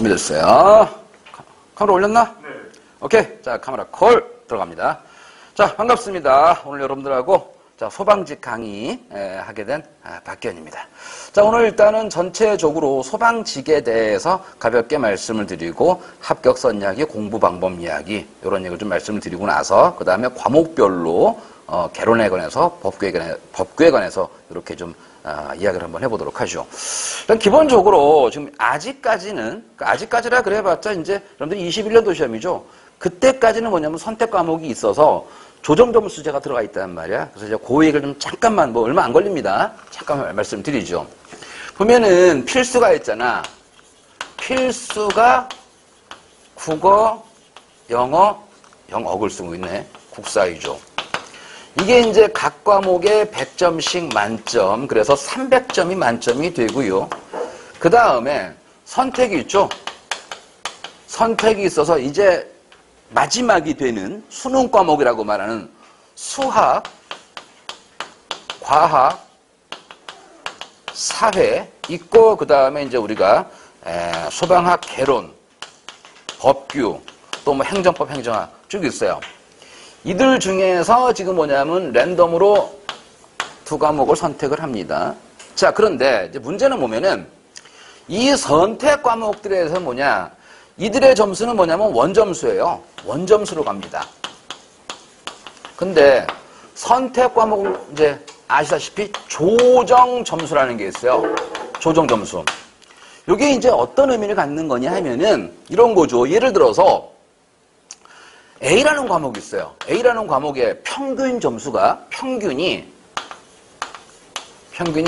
준비됐어요. 카메라 올렸나? 네. 오케이. 자, 카메라 콜 들어갑니다. 자, 반갑습니다. 오늘 여러분들하고 자, 소방직 강의 하게 된 박기현입니다. 자, 오늘 일단은 전체적으로 소방직에 대해서 가볍게 말씀을 드리고 합격선 이야기, 공부 방법 이야기 이런 얘기를 좀 말씀을 드리고 나서 그 다음에 과목별로 개론에 관해서 법규에 관해서 이렇게 좀 이야기를 한번 해보도록 하죠. 일단 기본적으로 지금 아직까지라 그래봤자 이제 여러분들이 21년도 시험이죠. 그때까지는 뭐냐면 선택 과목이 있어서 조정 점수제가 들어가 있단 말이야. 그래서 이제 그 얘기를 좀 잠깐만 뭐 얼마 안 걸립니다. 잠깐 말씀드리죠. 보면은 필수가 있잖아. 필수가 국어, 영어 글 쓰고 있네. 국사위죠. 이게 이제 각 과목에 100점씩 만점, 그래서 300점이 만점이 되고요. 그 다음에 선택이 있죠. 선택이 있어서 이제 마지막이 되는 수능 과목이라고 말하는 수학, 과학, 사회 있고, 그 다음에 이제 우리가 소방학 개론, 법규, 또 뭐 행정법, 행정학 쭉 있어요. 이들 중에서 지금 뭐냐면 랜덤으로 두 과목을 선택을 합니다. 자, 그런데 이제 문제는 뭐냐면 이 선택 과목들에서 뭐냐, 이들의 점수는 뭐냐면 원점수예요. 원점수로 갑니다. 근데 선택 과목은 이제 아시다시피 조정 점수라는 게 있어요. 조정 점수. 이게 이제 어떤 의미를 갖는 거냐 하면은 이런 거죠. 예를 들어서 A라는 과목이 있어요. A라는 과목의 평균 점수가 평균이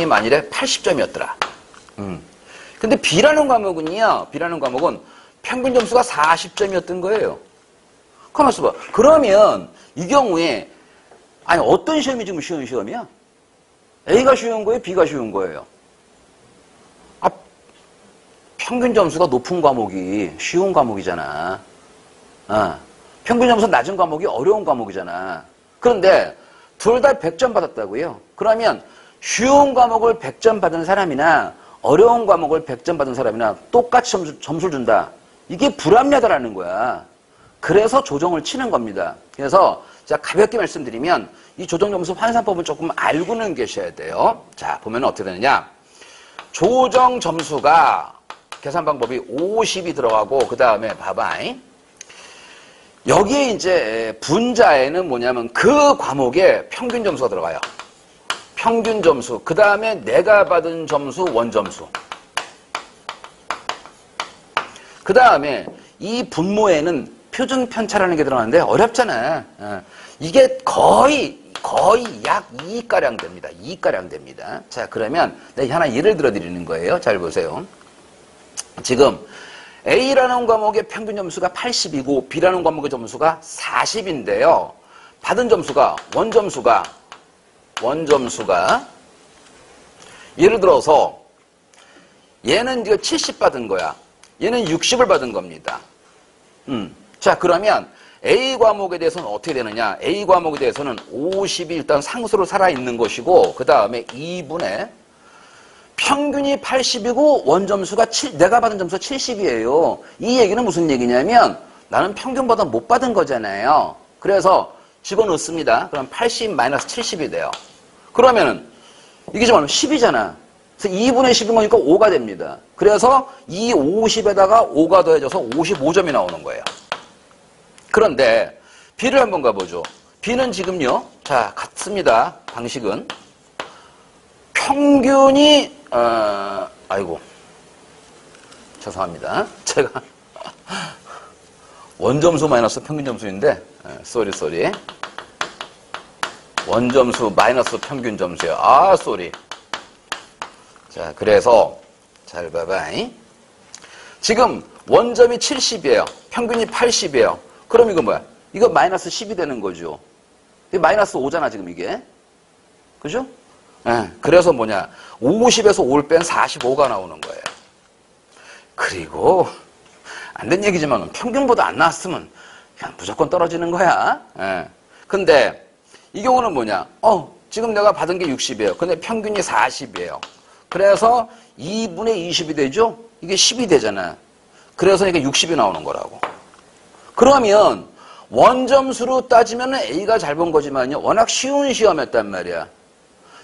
만일에 80점이었더라. 근데 B라는 과목은요. B라는 과목은 평균 점수가 40점이었던 거예요. 가만 있어봐. 그러면 이 경우에 아니 어떤 시험이 지금 쉬운 시험이야? A가 쉬운 거예요? B가 쉬운 거예요? 평균 점수가 높은 과목이 쉬운 과목이잖아. 평균 점수 낮은 과목이 어려운 과목이잖아. 그런데 둘 다 100점 받았다고요? 그러면 쉬운 과목을 100점 받은 사람이나 어려운 과목을 100점 받은 사람이나 똑같이 점수를 준다. 이게 불합리하다라는 거야. 그래서 조정을 치는 겁니다. 그래서 제가 가볍게 말씀드리면 이 조정 점수 환산법을 조금 알고는 계셔야 돼요. 자, 보면 어떻게 되느냐. 조정 점수가 계산 방법이 50이 들어가고 그 다음에 봐봐. 여기에 이제 분자에는 뭐냐면 그 과목에 평균 점수가 들어가요. 평균 점수. 그 다음에 내가 받은 점수 원점수. 그 다음에 이 분모에는 표준 편차라는 게 들어가는데 어렵잖아. 이게 거의 약 2가량 됩니다. 2가량 됩니다. 자, 그러면 내가 하나 예를 들어 드리는 거예요. 잘 보세요. 지금 A라는 과목의 평균 점수가 80이고 B라는 과목의 점수가 40인데요. 받은 점수가 원점수가 예를 들어서 얘는 이거 70 받은 거야. 얘는 60을 받은 겁니다. 자, 그러면 A 과목에 대해서는 어떻게 되느냐? A 과목에 대해서는 50이 일단 상수로 살아있는 것이고 그 다음에 2분의 평균이 80이고 원점수가 내가 받은 점수가 70이에요. 이 얘기는 무슨 얘기냐면 나는 평균보다 못 받은 거잖아요. 그래서 집어넣습니다. 그럼 80 마이너스 70이 돼요. 그러면은 이게 지금 10이잖아. 그래서 2분의 10인 거니까 5가 됩니다. 그래서 이 50에다가 5가 더해져서 55점이 나오는 거예요. 그런데 B를 한번 가보죠. B는 지금요. 자, 같습니다. 방식은. 평균이 아이고 죄송합니다. 제가 원점수 마이너스 평균 점수인데 쏘리 원점수 마이너스 평균 점수예요. 쏘리. 자, 그래서 잘 봐봐. 지금 원점이 70이에요. 평균이 80이에요. 그럼 이거 뭐야? 이거 마이너스 10이 되는 거죠. 이게 마이너스 5잖아 지금 이게. 그죠? 그래서 뭐냐, 50에서 5를 뺀 45가 나오는 거예요. 그리고 안 된 얘기지만 평균보다 안 나왔으면 그냥 무조건 떨어지는 거야. 근데 이 경우는 뭐냐, 지금 내가 받은 게 60이에요. 근데 평균이 40이에요. 그래서 2분의 20이 되죠? 이게 10이 되잖아. 그래서 이게 60이 나오는 거라고. 그러면 원점수로 따지면 A가 잘 본 거지만요. 워낙 쉬운 시험이었단 말이야.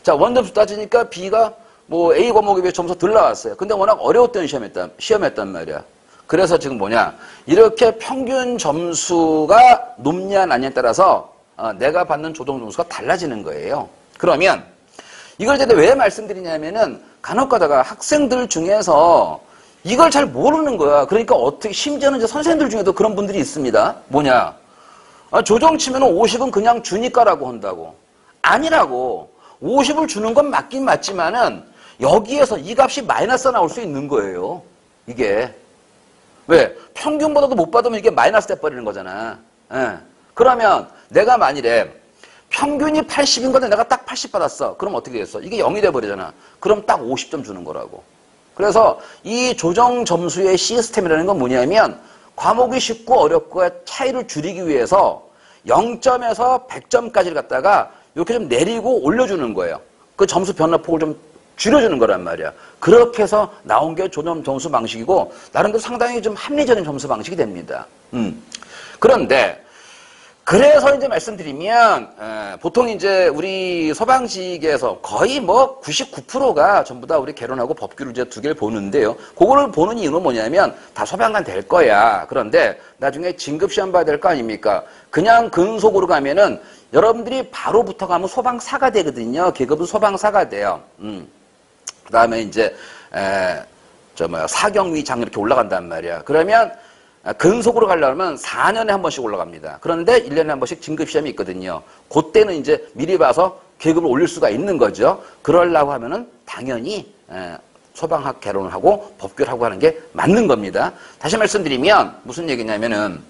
자, 원점수 따지니까 B가 뭐 A 과목에 비해 점수 덜 나왔어요. 근데 워낙 어려웠던 시험이었단 말이야. 그래서 지금 뭐냐. 이렇게 평균 점수가 높냐 낮냐에 따라서 내가 받는 조정 점수가 달라지는 거예요. 그러면 이걸 제가 왜 말씀드리냐면은 간혹 가다가 학생들 중에서 이걸 잘 모르는 거야. 그러니까 어떻게, 심지어는 이제 선생님들 중에도 그런 분들이 있습니다. 뭐냐. 조정 치면 50은 그냥 주니까라고 한다고. 아니라고. 50을 주는 건 맞긴 맞지만은 여기에서 이 값이 마이너스 나올 수 있는 거예요. 이게. 왜? 평균보다도 못 받으면 이게 마이너스 돼버리는 거잖아. 예. 그러면 내가 만일에 평균이 80인 건데 내가 딱 80 받았어. 그럼 어떻게 됐어? 이게 0이 돼버리잖아. 그럼 딱 50점 주는 거라고. 그래서 이 조정 점수의 시스템이라는 건 뭐냐면 과목이 쉽고 어렵고의 차이를 줄이기 위해서 0점에서 100점까지를 갖다가 이렇게 좀 내리고 올려주는 거예요. 그 점수 변화폭을 좀 줄여주는 거란 말이야. 그렇게 해서 나온 게 조정 점수 방식이고 나름대로 상당히 좀 합리적인 점수 방식이 됩니다. 그런데 그래서 이제 말씀드리면 보통 이제 우리 소방직에서 거의 뭐 99%가 전부 다 우리 개론하고 법규를 이제 두 개를 보는데요. 그거를 보는 이유는 뭐냐면 다 소방관 될 거야. 그런데 나중에 진급시험 봐야 될 거 아닙니까? 그냥 근속으로 가면은 여러분들이 바로 붙어가면 소방사가 되거든요. 계급은 소방사가 돼요. 그 다음에 이제 사경위장 이렇게 올라간단 말이야. 그러면 근속으로 가려면 4년에 한 번씩 올라갑니다. 그런데 1년에 한 번씩 진급시험이 있거든요. 그때는 이제 미리 봐서 계급을 올릴 수가 있는 거죠. 그러려고 하면은 당연히 소방학 개론을 하고 법규를 하고 하는 게 맞는 겁니다. 다시 말씀드리면 무슨 얘기냐면은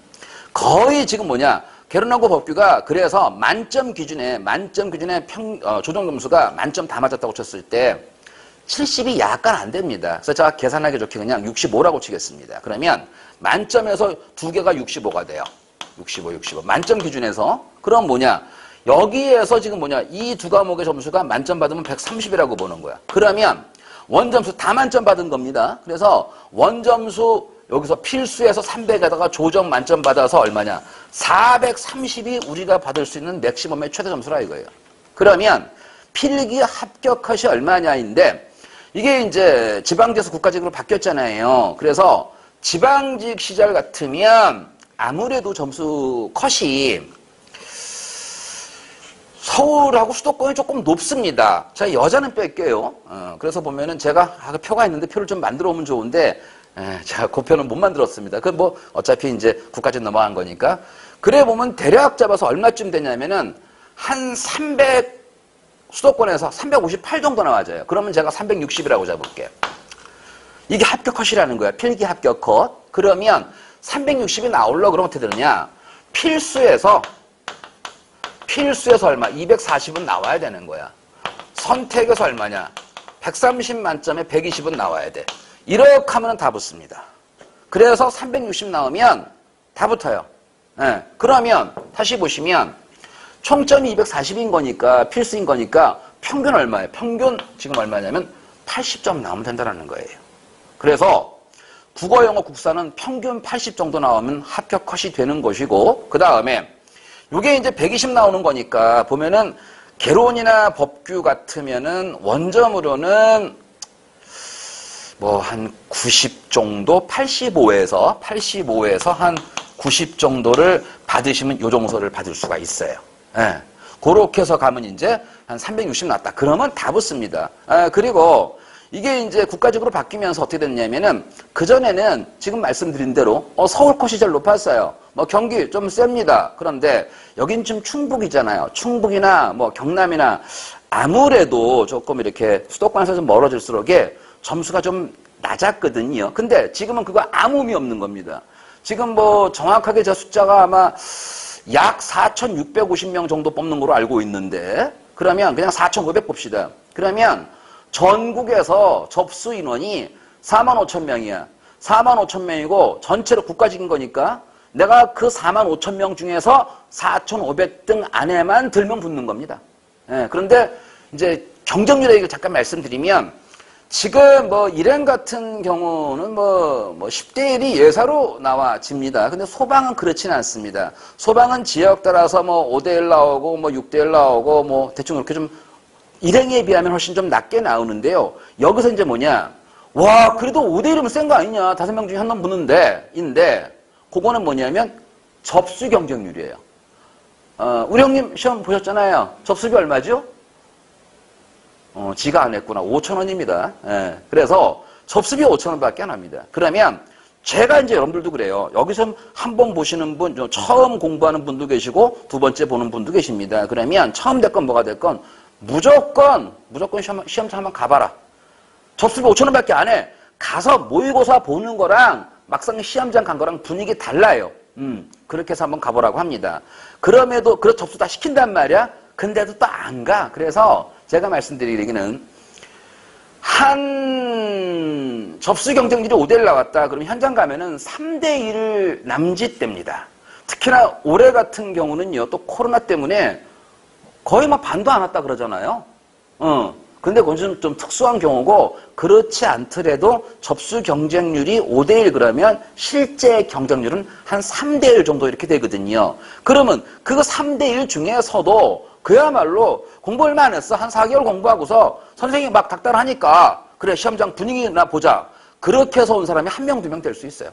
거의 지금 뭐냐. 개론하고 법규가 그래서 만점 기준에 조정 점수가 만점 다 맞았다고 쳤을 때 70이 약간 안 됩니다. 그래서 제가 계산하기 좋게 그냥 65라고 치겠습니다. 그러면 만점에서 두 개가 65가 돼요. 65. 만점 기준에서. 그럼 뭐냐? 여기에서 지금 뭐냐? 이 두 과목의 점수가 만점 받으면 130이라고 보는 거야. 그러면 원점수 다 만점 받은 겁니다. 그래서 원점수 여기서 필수에서 300에다가 조정 만점 받아서 얼마냐? 430이 우리가 받을 수 있는 맥시멈의 최대 점수라 이거예요. 그러면 필기 합격 컷이 얼마냐인데 이게 이제 지방직에서 국가직으로 바뀌었잖아요. 그래서 지방직 시절 같으면 아무래도 점수 컷이 서울하고 수도권이 조금 높습니다. 자, 여자는 뺄게요. 그래서 보면은 제가 표가 있는데 표를 좀 만들어 오면 좋은데 제가 그 표는 못 만들었습니다. 그 뭐 어차피 이제 국가직 넘어간 거니까. 그래 보면 대략 잡아서 얼마쯤 되냐면은 한 300 수도권에서 358 정도 나와져요. 그러면 제가 360이라고 잡을게요. 이게 합격 컷이라는 거야. 필기 합격 컷. 그러면 360이 나오려고 그러면 어떻게 되느냐. 필수에서 얼마? 240은 나와야 되는 거야. 선택에서 얼마냐? 130 만점에 120은 나와야 돼. 이렇게 하면 다 붙습니다. 그래서 360 나오면 다 붙어요. 그러면 다시 보시면 총점이 240인 거니까 필수인 거니까 평균 얼마예요? 평균 지금 얼마냐면 80점 나오면 된다는 거예요. 그래서 국어, 영어, 국사는 평균 80 정도 나오면 합격 컷이 되는 것이고 그 다음에 이게 이제 120 나오는 거니까 보면은 개론이나 법규 같으면은 원점으로는 뭐 한 90 정도 85에서 한 90 정도를 받으시면 요 정도를 받을 수가 있어요. 그렇게 해서 가면 이제 한 360 났다. 그러면 다 붙습니다. 그리고 이게 이제 국가적으로 바뀌면서 어떻게 됐냐면은 그전에는 지금 말씀드린 대로 서울 컷이 제일 높았어요. 뭐 경기 좀 셉니다. 그런데 여긴 좀 충북이잖아요. 충북이나 뭐 경남이나 아무래도 조금 이렇게 수도권에서 좀 멀어질수록에 점수가 좀 낮았거든요. 근데 지금은 그거 아무 의미 없는 겁니다. 지금 뭐 정확하게 제 숫자가 아마 약 4,650명 정도 뽑는 걸로 알고 있는데 그러면 그냥 4,500 봅시다. 그러면 전국에서 접수 인원이 45,000명이야. 45,000명이고 전체로 국가직인 거니까 내가 그 45,000명 중에서 4,500등 안에만 들면 붙는 겁니다. 그런데 이제 경쟁률 얘기를 잠깐 말씀드리면 지금 뭐 일행 같은 경우는 뭐 10대 1이 예사로 나와집니다. 근데 소방은 그렇지는 않습니다. 소방은 지역 따라서 뭐 5대 1 나오고 뭐 6대 1 나오고 뭐 대충 그렇게 좀 일행에 비하면 훨씬 좀 낮게 나오는데요. 여기서 이제 뭐냐? 와, 그래도 5대 1이면 센 거 아니냐? 5명 중에 한 명 붙는데, 그거는 뭐냐면 접수 경쟁률이에요. 우리 형님 시험 보셨잖아요. 접수비 얼마죠? 지가 안 했구나. 5,000원입니다. 예. 그래서 접수비 5,000원밖에 안 합니다. 그러면 제가 이제 여러분들도 그래요. 여기서 한 번 보시는 분, 처음 공부하는 분도 계시고 두 번째 보는 분도 계십니다. 그러면 처음 됐건 뭐가 됐건 무조건 시험장 한번 가봐라. 접수비 5,000원밖에 안 해. 가서 모의고사 보는 거랑 막상 시험장 간 거랑 분위기 달라요. 그렇게 해서 한번 가보라고 합니다. 그럼에도 그런 접수 다 시킨단 말이야. 근데도 또 안 가. 그래서 제가 말씀드리기는 한 접수 경쟁률이 5대 1 나왔다. 그럼 현장 가면은 3대 1을 남짓됩니다. 특히나 올해 같은 경우는요. 또 코로나 때문에 거의 막 반도 안 왔다 그러잖아요. 근데 그건 좀 특수한 경우고 그렇지 않더라도 접수 경쟁률이 5대 1 그러면 실제 경쟁률은 한 3대 1 정도 이렇게 되거든요. 그러면 그 3대 1 중에서도 그야말로 공부 얼마 안 했어. 한 4개월 공부하고서 선생님이 막 닥달하니까 그래 시험장 분위기나 보자. 그렇게 해서 온 사람이 1명, 2명 될 수 있어요.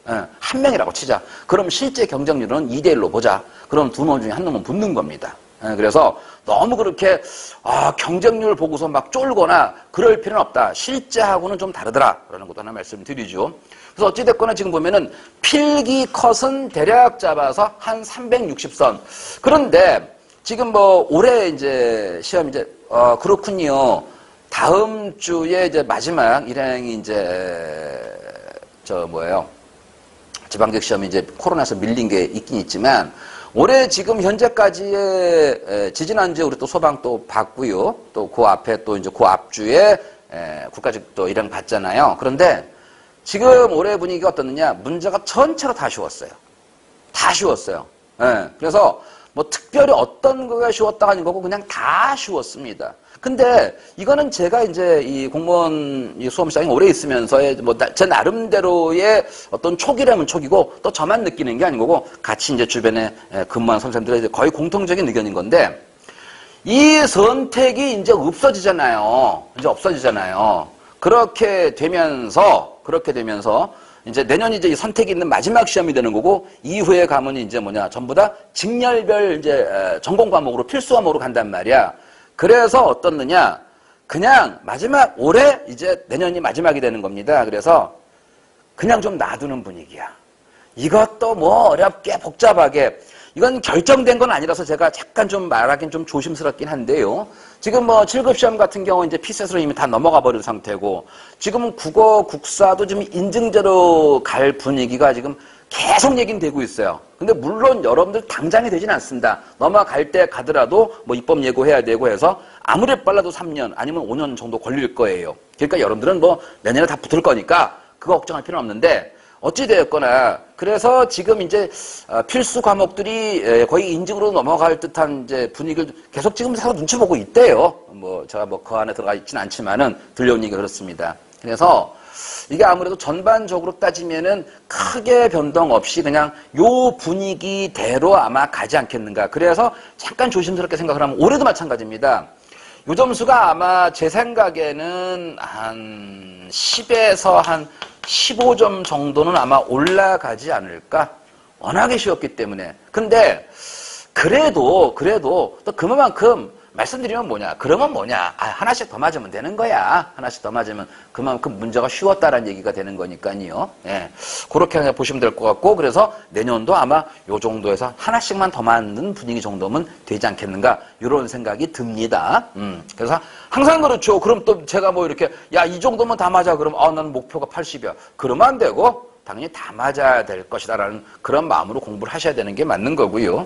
예, 1명이라고 치자. 그럼 실제 경쟁률은 2대 1로 보자. 그럼 두 놈 중에 한 놈은 붙는 겁니다. 그래서 너무 그렇게 경쟁률 보고서 막 쫄거나 그럴 필요는 없다. 실제하고는 좀 다르더라. 라는 것도 하나 말씀드리죠. 그래서 어찌됐거나 지금 보면은 필기 컷은 대략 잡아서 한 360선. 그런데 지금 뭐 올해 이제 시험 이제 그렇군요. 다음 주에 이제 마지막 일행이 이제 지방직 시험이 이제 코로나에서 밀린 게 있긴 있지만 올해 지금 현재까지의 지지난주에 우리 또 소방 또 봤고요. 또 그 앞에 또 이제 그 앞주에 국가직 또 일행 봤잖아요. 그런데 지금 올해 분위기가 어떻느냐? 문제가 전체로 다 쉬웠어요. 다 쉬웠어요. 그래서 뭐 특별히 어떤 거가 쉬웠다가 아닌 거고 그냥 다 쉬웠습니다. 근데 이거는 제가 이제 이 공무원 수험시장에 오래 있으면서의 뭐 제 나름대로의 어떤 촉이라면 촉이고 또 저만 느끼는 게 아닌 거고 같이 이제 주변에 근무하는 선생님들의 거의 공통적인 의견인 건데 이 선택이 이제 없어지잖아요. 이제 없어지잖아요. 그렇게 되면서 이제 내년 이제 이 선택이 있는 마지막 시험이 되는 거고 이후에 가면 이제 전부 다 직렬별 이제 전공 과목으로 필수 과목으로 간단 말이야. 그래서 어떻느냐? 그냥 마지막 올해 이제 내년이 마지막이 되는 겁니다. 그래서 그냥 좀 놔두는 분위기야. 이것도 뭐 어렵게 복잡하게 이건 결정된 건 아니라서 제가 잠깐 좀 말하긴 좀 조심스럽긴 한데요. 지금 뭐 7급 시험 같은 경우 이제 피셋으로 이미 다 넘어가 버린 상태고 지금은 국어, 국사도 지금 인증제로 갈 분위기가 지금 계속 얘기는 되고 있어요. 근데 물론 여러분들 당장이 되진 않습니다. 넘어갈 때 가더라도 뭐 입법 예고해야 되고 해서 아무리 빨라도 3년 아니면 5년 정도 걸릴 거예요. 그러니까 여러분들은 뭐 내년에 다 붙을 거니까 그거 걱정할 필요는 없는데 어찌되었거나 그래서 지금 이제 필수 과목들이 거의 인증으로 넘어갈 듯한 이제 분위기를 계속 지금 서로 눈치 보고 있대요. 뭐 제가 뭐 그 안에 들어가 있지는 않지만은 들려온 얘기가 그렇습니다. 그래서 이게 아무래도 전반적으로 따지면은 크게 변동 없이 그냥 요 분위기대로 아마 가지 않겠는가. 그래서 잠깐 조심스럽게 생각을 하면 올해도 마찬가지입니다. 요 점수가 아마 제 생각에는 한 10에서 한 15점 정도는 아마 올라가지 않을까? 워낙에 쉬웠기 때문에. 근데 그래도 또 그만큼 말씀드리면 그러면 하나씩 더 맞으면 되는 거야. 하나씩 더 맞으면 그만큼 문제가 쉬웠다라는 얘기가 되는 거니까요. 예. 그렇게 그냥 보시면 될 것 같고, 그래서 내년도 아마 요 정도에서 하나씩만 더 맞는 분위기 정도면 되지 않겠는가, 이런 생각이 듭니다. 그래서 항상 그렇죠. 그럼 또 제가 뭐 이렇게, 이 정도면 다 맞아. 그럼, 나는 목표가 80이야. 그러면 안 되고, 당연히 다 맞아야 될 것이다라는 그런 마음으로 공부를 하셔야 되는 게 맞는 거고요.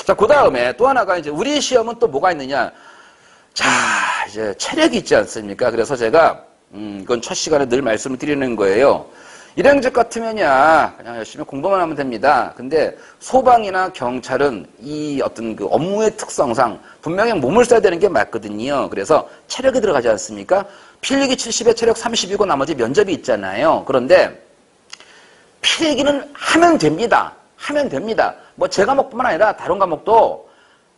자, 그 다음에 또 하나가 이제 우리 시험은 또 뭐가 있느냐. 자, 이제 체력이 있지 않습니까? 그래서 제가, 이건 첫 시간에 늘 말씀을 드리는 거예요. 일행직 같으면야 그냥 열심히 공부만 하면 됩니다. 근데 소방이나 경찰은 이 어떤 그 업무의 특성상 분명히 몸을 써야 되는 게 맞거든요. 그래서 체력이 들어가지 않습니까? 필기 70에 체력 30이고 나머지 면접이 있잖아요. 그런데 필기는 하면 됩니다. 하면 됩니다. 뭐 제 과목뿐만 아니라 다른 과목도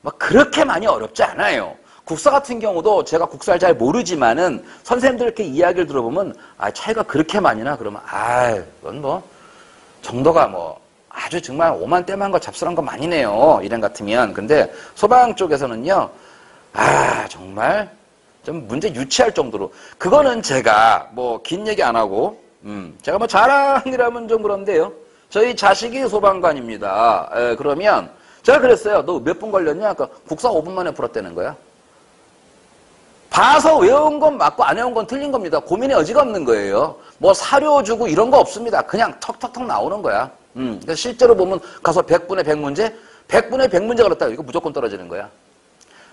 막 그렇게 많이 어렵지 않아요. 국사 같은 경우도 제가 국사를 잘 모르지만은 선생님들 이렇게 이야기를 들어보면 차이가 그렇게 많이 나 그러면 그건 뭐 정도가 뭐 아주 정말 오만때만 거 잡술한 거 많이 내요. 일행 같으면. 근데 소방 쪽에서는요. 정말 좀 문제 유치할 정도로 그거는 제가 뭐 긴 얘기 안 하고 제가 뭐 자랑이라면 좀 그런데요. 저희 자식이 소방관입니다. 그러면 제가 그랬어요. 너 몇 분 걸렸냐? 그러니까 국사 5분 만에 풀었다는 거야. 봐서 외운 건 맞고 안 외운 건 틀린 겁니다. 고민의 여지가 없는 거예요. 뭐 사료 주고 이런 거 없습니다. 그냥 턱턱턱 나오는 거야. 그래서 실제로 보면 가서 100분의 100문제? 100분의 100문제 걸었다. 이거 무조건 떨어지는 거야.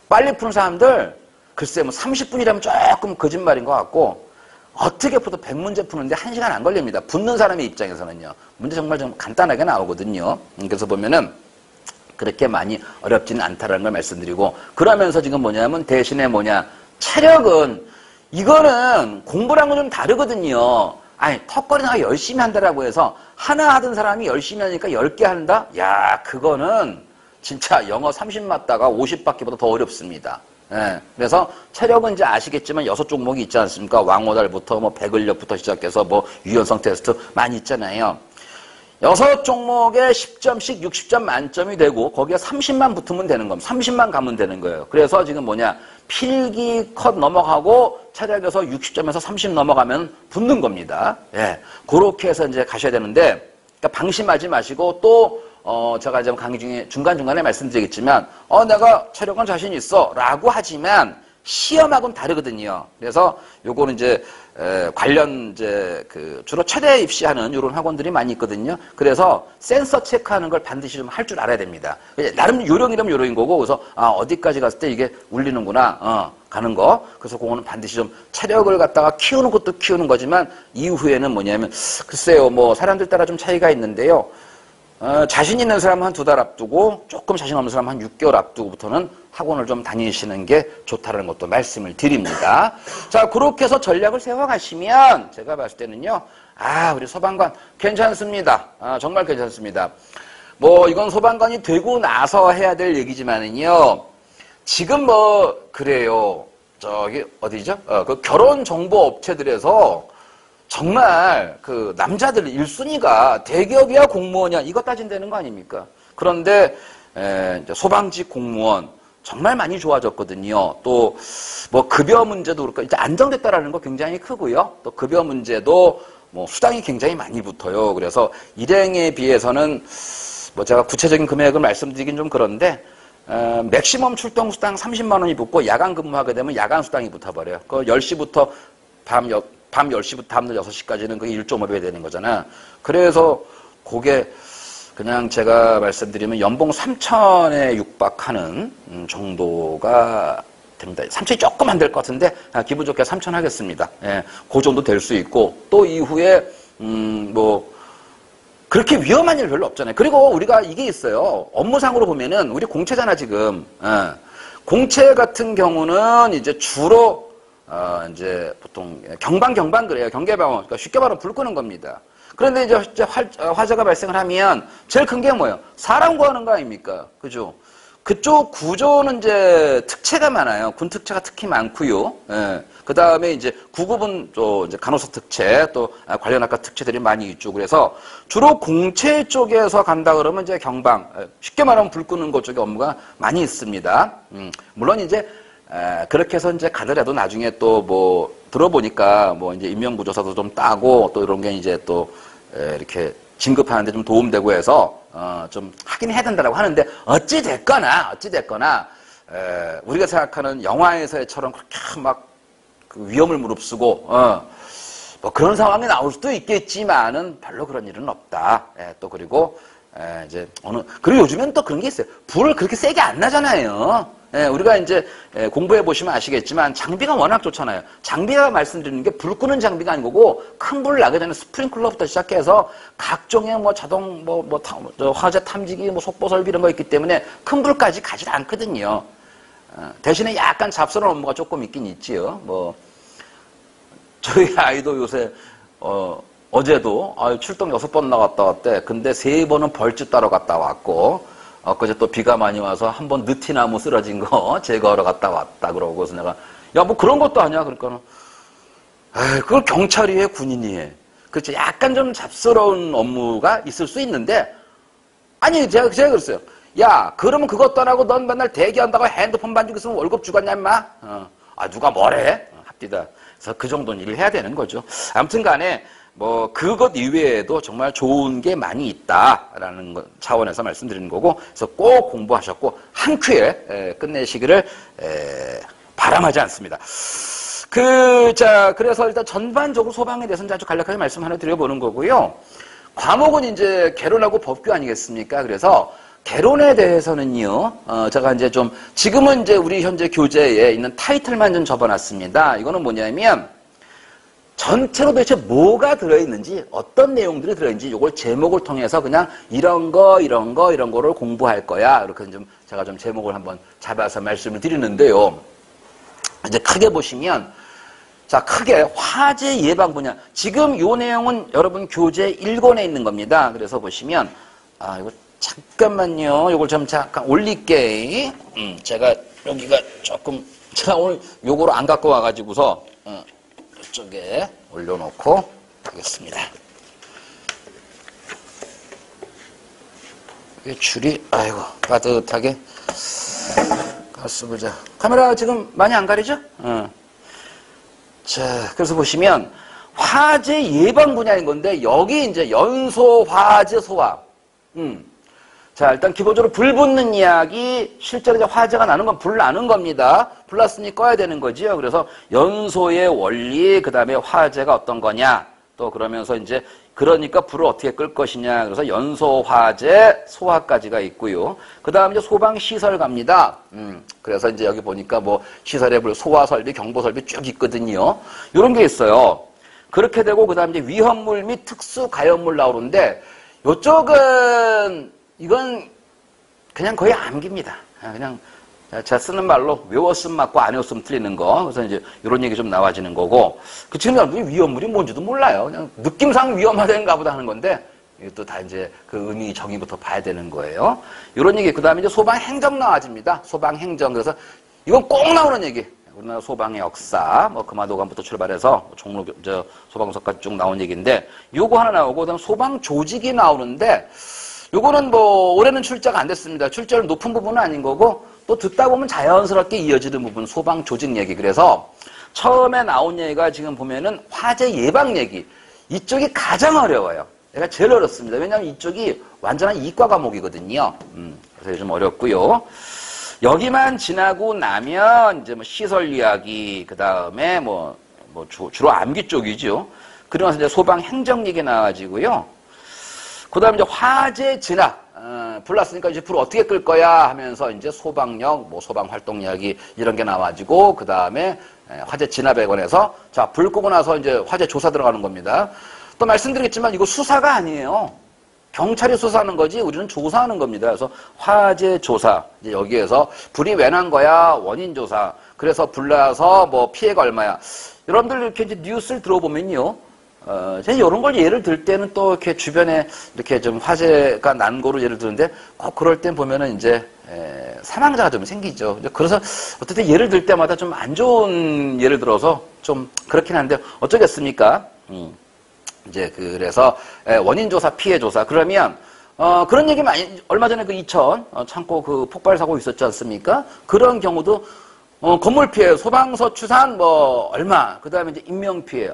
빨리 푸는 사람들 글쎄 뭐 30분이라면 조금 거짓말인 것 같고 어떻게 풀어도 100문제 푸는데 1시간 안 걸립니다. 붙는 사람의 입장에서는요. 문제 정말 좀 간단하게 나오거든요. 그래서 보면은 그렇게 많이 어렵지는 않다라는 걸 말씀드리고 그러면서 지금 뭐냐면 대신에 체력은 이거는 공부랑 좀 다르거든요. 턱걸이나 열심히 한다라고 해서 하나 하던 사람이 열심히 하니까 10개 한다? 야, 그거는 진짜 영어 30 맞다가 50 받기보다 더 어렵습니다. 그래서 체력은 이제 아시겠지만 6종목이 있지 않습니까? 왕호달부터 뭐 백을력부터 시작해서 뭐 유연성 테스트 많이 있잖아요. 6종목에 10점씩 60점 만점이 되고 거기에 30만 붙으면 되는 겁니다. 30만 가면 되는 거예요. 그래서 지금 필기 컷 넘어가고 체력에서 60점에서 30 넘어가면 붙는 겁니다. 그렇게 해서 이제 가셔야 되는데 그러니까 방심하지 마시고 또 제가 이제 강의 중에 중간중간에 말씀드리겠지만 내가 체력은 자신 있어 라고 하지만 시험하고는 다르거든요. 그래서 요거는 이제 관련 이제 주로 최대 입시하는 이런 학원들이 많이 있거든요. 그래서 센서 체크하는 걸 반드시 좀 할 줄 알아야 됩니다. 나름 요령이라면 요령인 거고 그래서 어디까지 갔을 때 이게 울리는구나 가는 거. 그래서 그거는 반드시 좀 체력을 갖다가 키우는 것도 키우는 거지만 이후에는 뭐냐면 글쎄요 뭐 사람들 따라 좀 차이가 있는데요. 자신 있는 사람은 한 2달 앞두고 조금 자신 없는 사람은 한 6개월 앞두고부터는 학원을 좀 다니시는 게 좋다는 것도 말씀을 드립니다. 자, 그렇게 해서 전략을 세워가시면 제가 봤을 때는요. 우리 소방관 괜찮습니다. 정말 괜찮습니다. 뭐 이건 소방관이 되고 나서 해야 될 얘기지만은요. 지금 그래요. 저기 어디죠? 그 결혼 정보 업체들에서 정말 남자들 1순위가 대기업이야 공무원이야 이거 따진다는 거 아닙니까? 그런데 이제 소방직 공무원 정말 많이 좋아졌거든요. 또 뭐 급여 문제도 그렇고 이제 안정됐다라는 거 굉장히 크고요. 또 급여 문제도 뭐 수당이 굉장히 많이 붙어요. 그래서 일행에 비해서는 뭐 제가 구체적인 금액을 말씀드리긴 좀 그런데 맥시멈 출동 수당 30만 원이 붙고 야간 근무하게 되면 야간 수당이 붙어버려요. 그 10시부터 밤 10시부터 다음날 6시까지는 그게 1.5배 되는 거잖아. 그래서 그게 그냥 제가 말씀드리면 연봉 3천에 육박하는 정도가 됩니다. 3천이 조금 안 될 것 같은데 기분 좋게 3천 하겠습니다. 그 정도 될 수 있고 또 이후에 뭐 그렇게 위험한 일 별로 없잖아요. 그리고 우리가 이게 있어요. 업무상으로 보면은 우리 공채잖아 지금. 공채 같은 경우는 이제 주로 이제 보통 경방 그래요. 경계방어. 그러니까 쉽게 말하면 불 끄는 겁니다. 그런데 이제 화재가 발생을 하면 제일 큰 게 뭐예요? 사람 구하는 거 아닙니까? 그죠? 그쪽 구조는 이제 특채가 많아요. 군 특채가 특히 많고요. 그 다음에 이제 9급은 또 이제 간호사 특채, 또 관련 학과 특채들이 많이 있죠. 그래서 주로 공채 쪽에서 간다 그러면 이제 경방, 쉽게 말하면 불 끄는 것 쪽에 업무가 많이 있습니다. 물론 이제 그렇게 해서 이제 가더라도 나중에 또 뭐 들어보니까 뭐 이제 인명구조사도 좀 따고 또 이런 게 이제 또 이렇게 진급하는데 좀 도움되고 해서 좀 하긴 해야 된다라고 하는데 어찌 됐거나 우리가 생각하는 영화에서처럼 그렇게 막 그 위험을 무릅쓰고 뭐 그런 상황이 나올 수도 있겠지만은 별로 그런 일은 없다. 또 그리고 이제 그리고 요즘엔 또 그런 게 있어요. 불을 그렇게 세게 안 나잖아요. 우리가 이제 공부해 보시면 아시겠지만 장비가 워낙 좋잖아요. 장비가 말씀드리는 게 불 끄는 장비가 아니고 큰 불 나기 전에 스프링클러부터 시작해서 각종의 뭐 자동 화재 탐지기 뭐 속보 설비 이런 거 있기 때문에 큰 불까지 가지 않거든요. 대신에 약간 잡스러운 업무가 조금 있긴 있지요. 뭐 저희 아이도 요새 어제도 출동 6번 나갔다 왔대. 근데 3번은 벌집 따러 갔다 왔고 엊그제 또 비가 많이 와서 한 번 느티나무 쓰러진 거 제거하러 갔다 왔다 그러고 그래서 내가 야 뭐 그런 것도 아니야. 그러니까는 그걸 경찰이 해 군인이 해. 그렇지. 약간 좀 잡스러운 업무가 있을 수 있는데 아니 제가 그랬어요. 야 그러면 그것도 안 하고 넌 맨날 대기한다고 핸드폰 만지고 있으면 월급 주겠냐 임마. 누가 뭐래? 합디다. 그래서 그 정도는 일을 해야 되는 거죠. 아무튼 간에 뭐 그것 이외에도 정말 좋은 게 많이 있다라는 차원에서 말씀드리는 거고 그래서 꼭 공부하셨고 한 큐에 끝내시기를 바람하지 않습니다. 그래서 일단 전반적으로 소방에 대해서는 아주 간략하게 말씀 하나 드려보는 거고요. 과목은 이제 개론하고 법규 아니겠습니까? 그래서 개론에 대해서는요, 제가 이제 좀, 지금은 이제 우리 현재 교재에 있는 타이틀만 좀 접어놨습니다. 이거는 뭐냐면, 전체로 도대체 뭐가 들어있는지, 어떤 내용들이 들어있는지, 이걸 제목을 통해서 그냥 이런 거를 공부할 거야. 이렇게 좀, 제가 좀 제목을 한번 잡아서 말씀을 드리는데요. 이제 크게 보시면, 자, 크게 화재 예방 분야. 지금 이 내용은 여러분 교재 1권에 있는 겁니다. 그래서 보시면, 이거 잠깐만요. 이걸 좀 잠깐 올릴게. 제가 여기가 조금, 제가 오늘 요거를 안 갖고 와가지고서, 이쪽에 올려놓고 하겠습니다. 이 줄이, 아이고, 따뜻하게. 가스 보자. 카메라 지금 많이 안 가리죠? 자, 그래서 보시면, 화재 예방 분야인 건데, 여기 이제 연소 화재 소화. 자, 일단 기본적으로 불 붙는 이야기, 실제로 이제 화재가 나는 건 불 나는 겁니다. 불 났으니 꺼야 되는 거지요. 그래서 연소의 원리, 그 다음에 화재가 어떤 거냐, 또 그러면서 이제, 그러니까 불을 어떻게 끌 것이냐. 그래서 연소 화재 소화까지가 있고요. 그 다음 이제 소방시설 갑니다. 그래서 이제 여기 보니까 뭐 시설의 불, 소화 설비, 경보 설비 쭉 있거든요. 요런 게 있어요. 그렇게 되고, 그 다음 이제 위험물 및 특수 가연물 나오는데, 요쪽은, 이건 그냥 거의 암기입니다. 그냥 제가 쓰는 말로 외웠으면 맞고 안 외웠으면 틀리는 거. 그래서 이제 이런 얘기 좀 나와지는 거고. 그 친구들이 위험물이 뭔지도 몰라요. 그냥 느낌상 위험하다는가 보다 하는 건데 이것도 다 이제 그 의미 정의부터 봐야 되는 거예요. 이런 얘기. 그 다음에 이제 소방행정 나와집니다. 소방행정. 그래서 이건 꼭 나오는 얘기. 우리나라 소방의 역사, 뭐 금화도감부터 출발해서 종로 소방서까지 쭉 나온 얘기인데 요거 하나 나오고 그다음 소방 조직이 나오는데. 요거는 뭐 올해는 출제가 안 됐습니다. 출제율 높은 부분은 아닌 거고 또 듣다 보면 자연스럽게 이어지는 부분 소방 조직 얘기. 그래서 처음에 나온 얘기가 지금 보면은 화재 예방 얘기. 이쪽이 가장 어려워요. 얘가 제일 어렵습니다. 왜냐하면 이쪽이 완전한 이과 과목이거든요. 그래서 좀 어렵고요. 여기만 지나고 나면 이제 뭐 시설 이야기, 그 다음에 주로 암기 쪽이죠. 그러면서 이제 소방 행정 얘기 나와지고요. 그 다음에 이제 화재 진압, 불 났으니까 이제 불을 어떻게 끌 거야 하면서 이제 소방력, 뭐 소방 활동 이야기 이런 게 나와지고, 그 다음에 화재 진압에 관해서, 자, 불 끄고 나서 이제 화재 조사 들어가는 겁니다. 또 말씀드리겠지만 이거 수사가 아니에요. 경찰이 수사하는 거지 우리는 조사하는 겁니다. 그래서 화재 조사, 이제 여기에서 불이 왜 난 거야? 원인 조사. 그래서 불 나서 뭐 피해가 얼마야? 여러분들 이렇게 이제 뉴스를 들어보면요. 제가 이런 걸 예를 들 때는 또 이렇게 주변에 이렇게 좀 화재가 난 거로 예를 드는데 꼭 그럴 땐 보면은 이제 사망자가 좀 생기죠. 그래서 어쨌든 예를 들 때마다 좀 안 좋은 예를 들어서 좀 그렇긴 한데 어쩌겠습니까? 이제 그래서 원인 조사, 피해 조사. 그러면 그런 얘기 많이 얼마 전에 그 이천 창고 그 폭발 사고 있었지 않습니까? 그런 경우도 건물 피해, 소방서 추산 뭐 얼마. 그다음에 이제 인명 피해.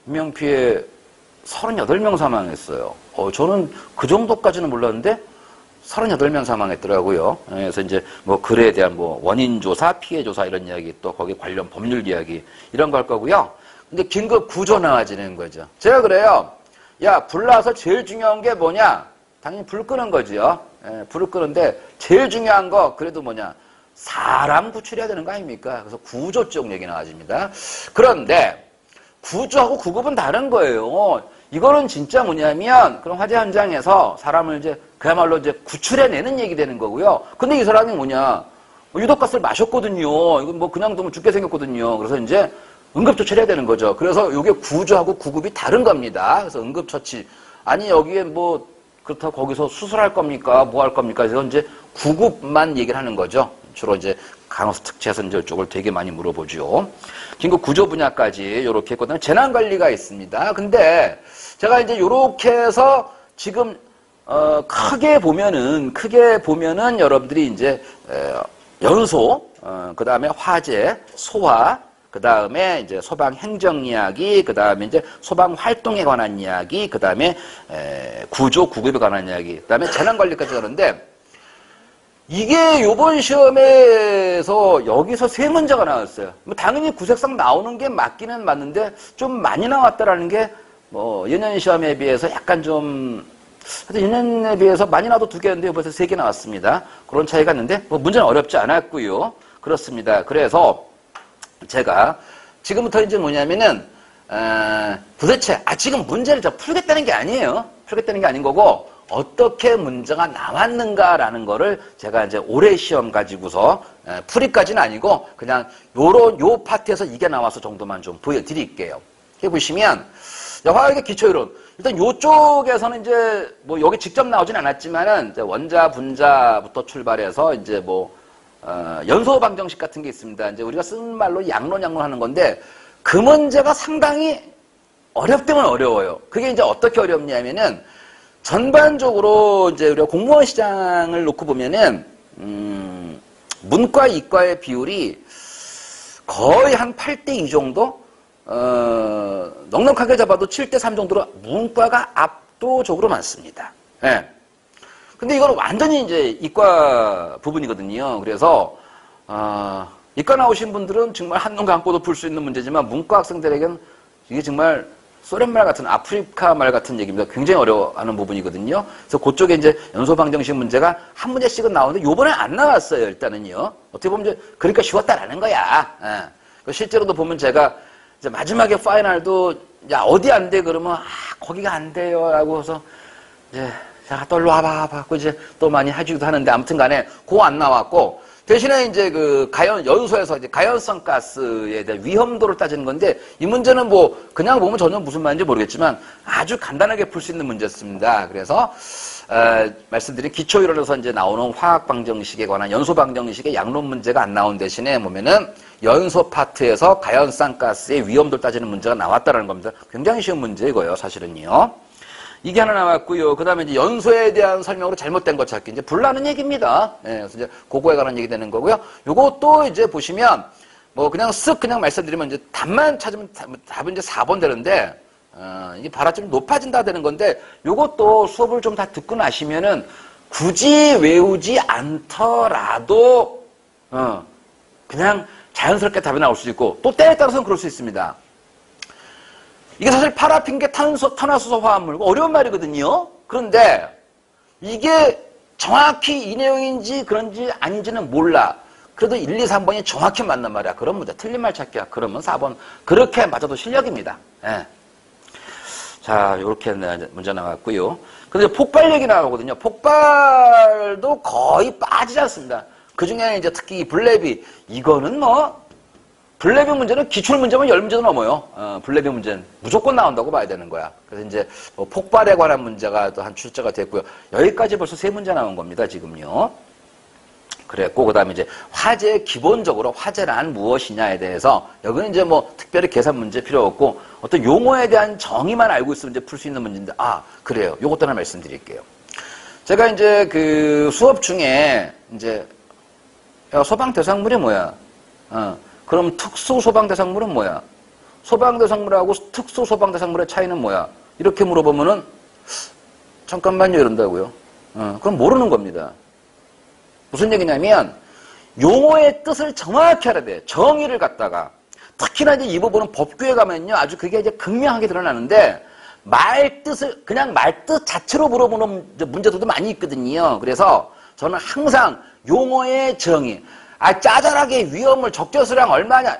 인명 피해 38명 사망했어요. 저는 그 정도까지는 몰랐는데 38명 사망했더라고요. 그래서 이제 뭐 글에 대한 뭐 원인 조사, 피해 조사 이런 이야기 또 거기 관련 법률 이야기 이런 거 할 거고요. 근데 긴급 구조 나와지는 거죠. 제가 그래요. 야, 불 나서 제일 중요한 게 뭐냐? 당연히 불 끄는 거지요. 불을 끄는데 제일 중요한 거 그래도 뭐냐? 사람 구출해야 되는 거 아닙니까? 그래서 구조 쪽 얘기 나와집니다. 그런데 구조하고 구급은 다른 거예요. 이거는 진짜 뭐냐면 그런 화재 현장에서 사람을 이제 그야말로 이제 구출해내는 얘기 되는 거고요. 근데 이 사람이 뭐냐? 유독가스를 마셨거든요. 이건 뭐 그냥 두면 죽게 생겼거든요. 그래서 이제 응급조치를 해야 되는 거죠. 그래서 이게 구조하고 구급이 다른 겁니다. 그래서 응급처치. 아니, 여기에 뭐, 그렇다고 거기서 수술할 겁니까? 뭐 할 겁니까? 그래서 이제 구급만 얘기를 하는 거죠. 주로 이제 간호사 특채에서 이제 이쪽을 되게 많이 물어보죠. 긴급 구조 분야까지 이렇게 했거든요. 재난관리가 있습니다. 근데 제가 이제 이렇게 해서 지금, 크게 보면은 여러분들이 이제, 연소, 그 다음에 화재, 소화, 그 다음에 이제 소방 행정 이야기, 그 다음에 이제 소방 활동에 관한 이야기, 그 다음에 구조, 구급에 관한 이야기, 그 다음에 재난관리까지 하는데, 이게 요번 시험에서 여기서 세 문제가 나왔어요. 뭐 당연히 구색상 나오는 게 맞기는 맞는데, 좀 많이 나왔다라는 게, 뭐, 예년 시험에 비해서 약간 좀, 하여튼 예년에 비해서 많이 나와도 2개였는데, 이번에 3개 나왔습니다. 그런 차이가 있는데, 뭐, 문제는 어렵지 않았고요. 그렇습니다. 그래서, 제가 지금부터 이제 뭐냐면은 도대체 지금 문제를 풀겠다는 게 아니에요. 풀겠다는 게 아닌 거고 어떻게 문제가 나왔는가라는 거를 제가 이제 올해 시험 가지고서 풀이까지는 아니고 그냥 요 파트에서 이게 나와서 정도만 좀 보여드릴게요. 해보시면 화학의 기초이론 일단 요쪽에서는 이제 뭐 여기 직접 나오진 않았지만은 이제 원자 분자부터 출발해서 이제 뭐 연소 방정식 같은 게 있습니다. 이제 우리가 쓰는 말로 양론 하는 건데 그 문제가 상당히 어렵다면 어려워요. 그게 이제 어떻게 어렵냐면은 전반적으로 이제 우리가 공무원 시장을 놓고 보면은 문과 이과의 비율이 거의 한 8대2 정도 넉넉하게 잡아도 7대3 정도로 문과가 압도적으로 많습니다. 예. 근데 이거는 완전히 이제 이과 부분이거든요. 그래서, 이과 나오신 분들은 정말 한눈 감고도 풀 수 있는 문제지만 문과 학생들에게는 이게 정말 소련말 같은 아프리카 말 같은 얘기입니다. 굉장히 어려워하는 부분이거든요. 그래서 그쪽에 이제 연소방정식 문제가 한 문제씩은 나오는데 요번에 안 나왔어요. 일단은요. 어떻게 보면 이제 그러니까 쉬웠다라는 거야. 예. 실제로도 보면 제가 이제 마지막에 파이널도 야 어디 안 돼 그러면 거기가 안 돼요 라고 해서 이제 자, 또 일로 와봐. 이제 또 많이 해주기도 하는데, 아무튼 간에, 그거 안 나왔고, 대신에 이제 연소에서 이제 가연성 가스에 대한 위험도를 따지는 건데, 이 문제는 뭐, 그냥 보면 전혀 무슨 말인지 모르겠지만, 아주 간단하게 풀 수 있는 문제였습니다. 그래서, 말씀드린 기초이론에서 이제 나오는 화학 방정식에 관한 연소 방정식의 양론 문제가 안 나온 대신에 보면은, 연소 파트에서 가연성 가스의 위험도를 따지는 문제가 나왔다는 겁니다. 굉장히 쉬운 문제이고요, 사실은요. 이게 하나 나왔고요. 그 다음에 이제 연소에 대한 설명으로 잘못된 것 찾기. 이제 불나는 얘기입니다. 예, 그래서 이제 그거에 관한 얘기 되는 거고요. 요것도 이제 보시면, 뭐 그냥 그냥 말씀드리면 이제 답만 찾으면 답은 이제 4번 되는데, 이게 발화점이 높아진다 되는 건데, 요것도 수업을 좀 다 듣고 나시면은 굳이 외우지 않더라도, 그냥 자연스럽게 답이 나올 수 있고, 또 때에 따라서는 그럴 수 있습니다. 이게 사실 파라핀계 탄화수소 화합물고 어려운 말이거든요. 그런데 이게 정확히 이 내용인지 그런지 아닌지는 몰라. 그래도 1, 2, 3번이 정확히 맞는 말이야. 그런 문제 틀린 말 찾기야. 그러면 4번 그렇게 맞아도 실력입니다. 예. 자, 이렇게 문제 나왔고요. 근데 폭발 얘기 나오거든요. 폭발도 거의 빠지지 않습니다. 그 중에 이제 특히 블레비 이거는 뭐 블레비 문제는 기출 문제면 10문제도 넘어요. 블레비 문제는 무조건 나온다고 봐야 되는 거야. 그래서 이제 뭐 폭발에 관한 문제가 또 한 출제가 됐고요. 여기까지 벌써 3문제 나온 겁니다, 지금요. 그랬고, 그 다음에 이제 화재, 기본적으로 화재란 무엇이냐에 대해서, 여기는 이제 뭐 특별히 계산 문제 필요 없고, 어떤 용어에 대한 정의만 알고 있으면 이제 풀 수 있는 문제인데, 그래요. 요것도 하나 말씀드릴게요. 제가 이제 그 수업 중에, 이제, 소방대상물이 뭐야? 그럼 특수소방대상물은 뭐야? 소방대상물하고 특수소방대상물의 차이는 뭐야? 이렇게 물어보면은 잠깐만요 이런다고요. 그럼 모르는 겁니다. 무슨 얘기냐면 용어의 뜻을 정확히 알아야 돼. 정의를 갖다가 특히나 이제 이 부분은 법규에 가면요 아주 그게 이제 극명하게 드러나는데 그냥 말 뜻 자체로 물어보는 문제들도 많이 있거든요. 그래서 저는 항상 용어의 정의 짜잘하게 위험물 적재수량 얼마냐.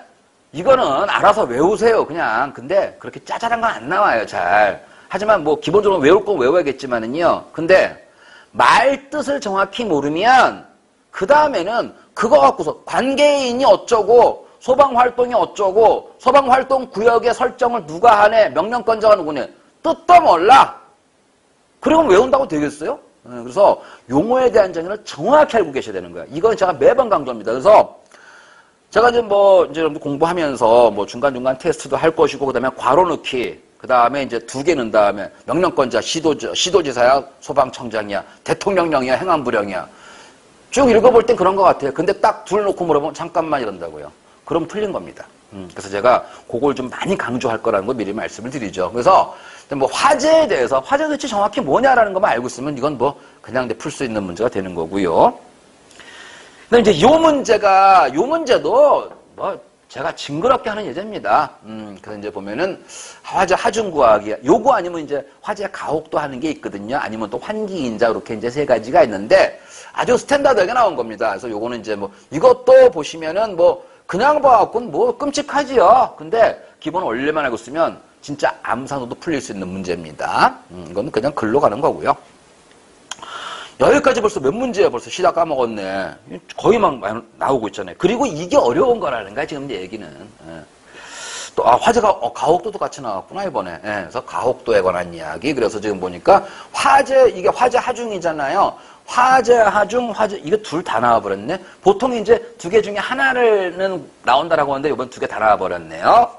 이거는 알아서 외우세요, 그냥. 근데 그렇게 짜잘한 건 안 나와요, 잘. 하지만 뭐 기본적으로 외울 건 외워야겠지만은요. 근데 말 뜻을 정확히 모르면 그 다음에는 그거 갖고서 관계인이 어쩌고 소방활동이 어쩌고 소방활동 구역의 설정을 누가 하네 명령권자가 누구네 뜻도 몰라. 그리고 외운다고 되겠어요? 그래서 용어에 대한 정의를 정확히 알고 계셔야 되는 거야. 이건 제가 매번 강조합니다. 그래서 제가 이제 여러분들 공부하면서 중간중간 테스트도 할 것이고, 그 다음에 괄호 넣기, 그 다음에 이제 2개 넣은 다음에 명령권자, 시도지사야, 소방청장이야, 대통령령이야, 행안부령이야. 쭉 읽어볼 땐 그런 것 같아요. 근데 딱 둘 놓고 물어보면 잠깐만 이런다고요. 그럼 틀린 겁니다. 그래서 제가 그걸 좀 많이 강조할 거라는 거 미리 말씀을 드리죠. 그래서 화재에 대해서, 화재 도대체 정확히 뭐냐라는 것만 알고 있으면 이건 그냥 풀 수 있는 문제가 되는 거고요. 근데 이제 요 문제도 제가 징그럽게 하는 예제입니다. 그래서 이제 보면은 화재 하중구하기, 요거 아니면 이제 화재 가혹도 하는 게 있거든요. 아니면 또 환기인자, 이렇게 이제 3가지가 있는데 아주 스탠다드하게 나온 겁니다. 그래서 요거는 이제 이것도 보시면은 그냥 봐갖고는 끔찍하지요. 근데 기본 원리만 알고 있으면 진짜 암산호도 풀릴 수 있는 문제입니다. 이건 그냥 글로 가는 거고요. 여기까지 벌써 몇 문제야. 벌써 시작 까먹었네. 거의 막 나오고 있잖아요. 그리고 이게 어려운 거라는 거야, 지금 얘기는. 또, 화재가, 가혹도도 같이 나왔구나, 이번에. 그래서 가혹도에 관한 이야기. 그래서 지금 보니까 이게 화재 하중이잖아요. 화재, 하중, 화재, 이거 둘 다 나와버렸네. 보통 이제 2개 중에 하나는 나온다라고 하는데, 이번 2개 다 나와버렸네요.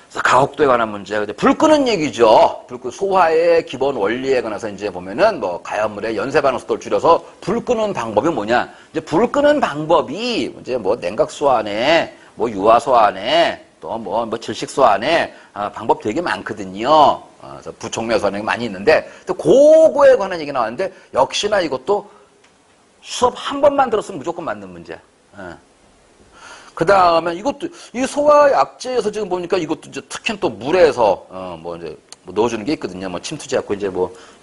그래서 가혹도에 관한 문제, 불 끄는 얘기죠. 소화의 기본 원리에 관해서 이제 보면은 가연물의 연쇄 반응 속도를 줄여서 불 끄는 방법이 뭐냐. 이제 불 끄는 방법이 이제 냉각소환에, 유화소환에, 또 질식소환에, 방법 되게 많거든요. 그래서 부촉매소환이 많이 있는데, 또 그거에 관한 얘기 나왔는데, 역시나 이것도 수업 한 번만 들었으면 무조건 맞는 문제. 그 다음에 이 소화약제에서 지금 보니까 이것도 이제 특히 또 물에서, 이제 넣어주는 게 있거든요. 침투제약고 이제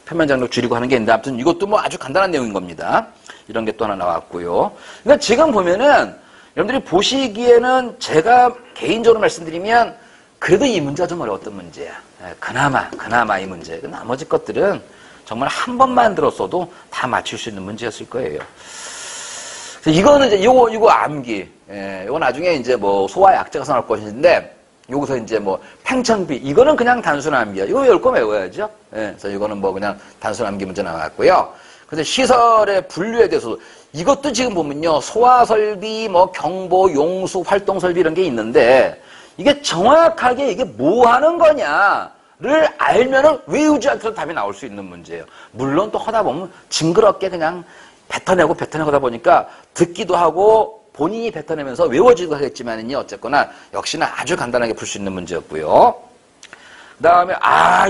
표면장력 줄이고 하는 게 있는데, 아무튼 이것도 아주 간단한 내용인 겁니다. 이런 게 또 하나 나왔고요. 그러니까 지금 보면은, 여러분들이 보시기에는 제가 개인적으로 말씀드리면, 그래도 이 문제가 좀 어려웠던 문제야. 그나마 이 문제. 나머지 것들은 정말 한 번만 들었어도 다 맞출 수 있는 문제였을 거예요. 이거는 이제 요거 암기. 요거 나중에 이제 소화약제가 나올 것인데, 여기서 이제 팽창비. 이거는 그냥 단순 암기야. 이거 외울 거 외워야죠. 그래서 이거는 그냥 단순 암기 문제 나왔고요. 근데 시설의 분류에 대해서 이것도 지금 보면요. 소화설비, 경보, 용수, 활동설비 이런 게 있는데, 이게 정확하게 이게 뭐 하는 거냐를 알면은 외우지 않더라도 답이 나올 수 있는 문제예요. 물론 또 하다 보면 징그럽게 그냥 뱉어내고 하다 보니까 듣기도 하고 본인이 뱉어내면서 외워지기도 하겠지만은요. 어쨌거나 역시나 아주 간단하게 풀 수 있는 문제였고요. 그 다음에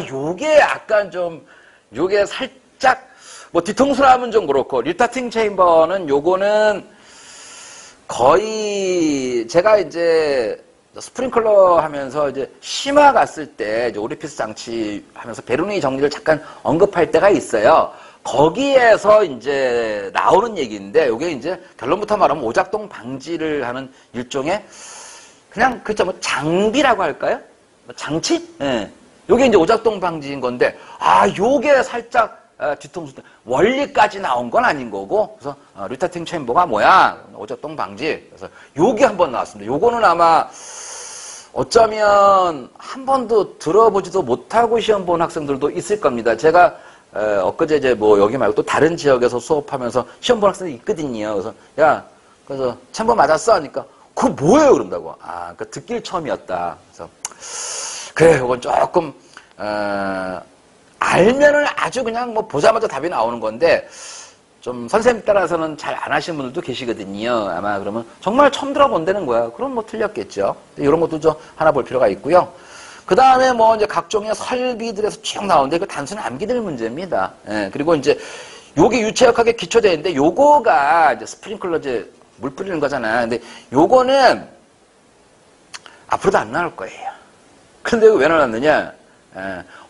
요게 약간 요게 살짝 뒤통수로 하면 좀 그렇고, 리타팅 체인버는 요거는 거의 제가 이제 스프링클러 하면서 이제 심화 갔을 때 이제 오리피스 장치 하면서 베르누이 정리를 잠깐 언급할 때가 있어요. 거기에서 이제 나오는 얘기인데, 요게 이제 결론부터 말하면 오작동 방지를 하는 일종의 그냥 장비라고 할까요? 장치? 요게 이제 오작동 방지인 건데, 요게 살짝 뒤통수 원리까지 나온 건 아닌 거고, 그래서 리타팅 챔버가 뭐야? 오작동 방지. 그래서 요게 한번 나왔습니다. 요거는 아마 어쩌면 한 번도 들어보지도 못하고 시험 본 학생들도 있을 겁니다. 제가 엊그제 이제 여기 말고 또 다른 지역에서 수업하면서 시험 본 학생들이 있거든요. 그래서 챔버 맞았어? 하니까 그거 뭐예요? 그런다고. 듣길 처음이었다. 그래서 그래, 이건 조금 알면은 아주 그냥 보자마자 답이 나오는 건데, 좀 선생님 따라서는 잘 안 하시는 분들도 계시거든요. 아마 그러면 정말 처음 들어본다는 거야. 그럼 틀렸겠죠. 이런 것도 좀 하나 볼 필요가 있고요. 그 다음에 이제 각종의 설비들에서 쭉 나오는데, 이거 단순히 암기될 문제입니다. 그리고 이제 요게 유체역학에 기초되어 있는데, 요거가 이제 스프링클러 이제 물 뿌리는 거잖아. 근데 요거는 앞으로도 안 나올 거예요. 근데 왜 나왔느냐?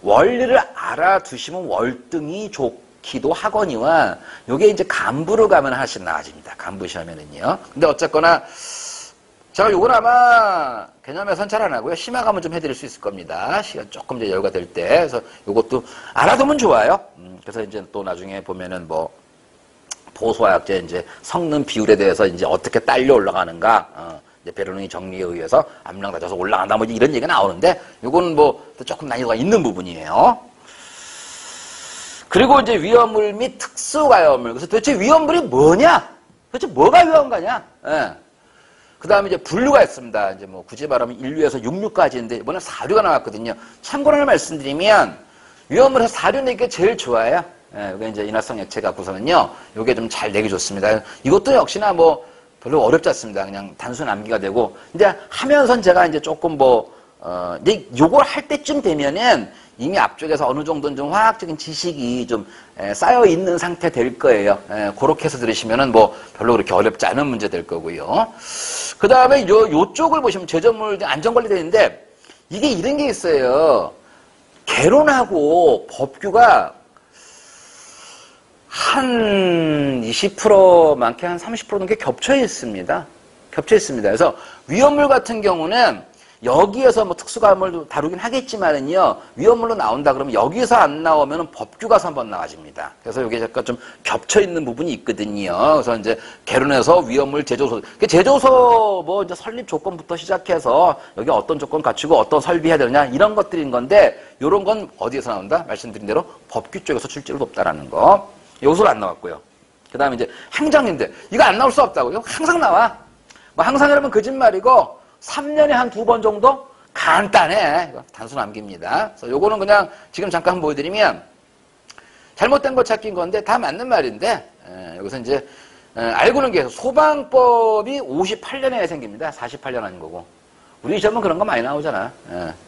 원리를 알아두시면 월등히 좋고, 기도하거니와 요게 이제 간부로 가면 하나씩 나아집니다. 간부 시험에는요. 근데 어쨌거나 제가 요건 아마 개념에선 잘 안 하고요. 심화 가면 좀 해드릴 수 있을 겁니다. 시간 조금 이제 여유가 될 때. 그래서 요것도 알아두면 좋아요. 그래서 이제 또 나중에 보면은 뭐 보소화약제 이제 섞는 비율에 대해서 이제 어떻게 딸려 올라가는가. 이제 베르농이 정리에 의해서 암량 다져서 올라간다. 뭐 이런 얘기가 나오는데 요거는 뭐 조금 난이도가 있는 부분이에요. 그리고 이제 위험물 및 특수가염물. 그래서 도대체 위험물이 뭐냐? 도대체 뭐가 위험가냐? 예. 그 다음에 이제 분류가 있습니다. 이제 뭐 굳이 말하면 1류에서 6류까지인데 이번에 4류가 나왔거든요. 참고로 말씀드리면 위험물에서 4류 내기가 제일 좋아요. 예, 이게 이제 인화성 액체 갖고서는요. 요게 좀 잘 내기 좋습니다. 이것도 역시나 뭐 별로 어렵지 않습니다. 그냥 단순 암기가 되고. 이제 하면서 제가 이제 조금 이제 요걸 할 때쯤 되면은 이미 앞쪽에서 어느 정도는 좀 화학적인 지식이 좀 쌓여 있는 상태 될 거예요. 그렇게 해서 들으시면은 뭐 별로 그렇게 어렵지 않은 문제 될 거고요. 그 다음에 요쪽을 보시면 제조물 안전관리 되는데 이게 이런 게 있어요. 개론하고 법규가 한 20% 많게 한 30% 넘게 겹쳐 있습니다. 겹쳐 있습니다. 그래서 위험물 같은 경우는 여기에서 뭐 특수가물도 다루긴 하겠지만은요, 위험물로 나온다 그러면 여기서 안 나오면은 법규 가서 한번 나와집니다. 그래서 이게 약간 좀 겹쳐 있는 부분이 있거든요. 그래서 이제 개론에서 위험물 제조소, 제조소 뭐 이제 설립 조건부터 시작해서 여기 어떤 조건 갖추고 어떤 설비해야 되느냐 이런 것들인 건데, 요런 건 어디에서 나온다? 말씀드린 대로 법규 쪽에서 출제를 돕다라는 거. 여기서 안 나왔고요. 그 다음에 이제 행정인데 이거 안 나올 수 없다고요? 항상 나와. 뭐 항상 이러면 거짓말이고. 3년에 한 2번 정도? 간단해. 이거 단순 암기입니다. 그래서 요거는 그냥 지금 잠깐 보여드리면 잘못된 거 찾긴 건데 다 맞는 말인데, 여기서 이제 알고는 게 소방법이 58년에 생깁니다. 48년 아닌 거고. 우리 시험은 그런 거 많이 나오잖아.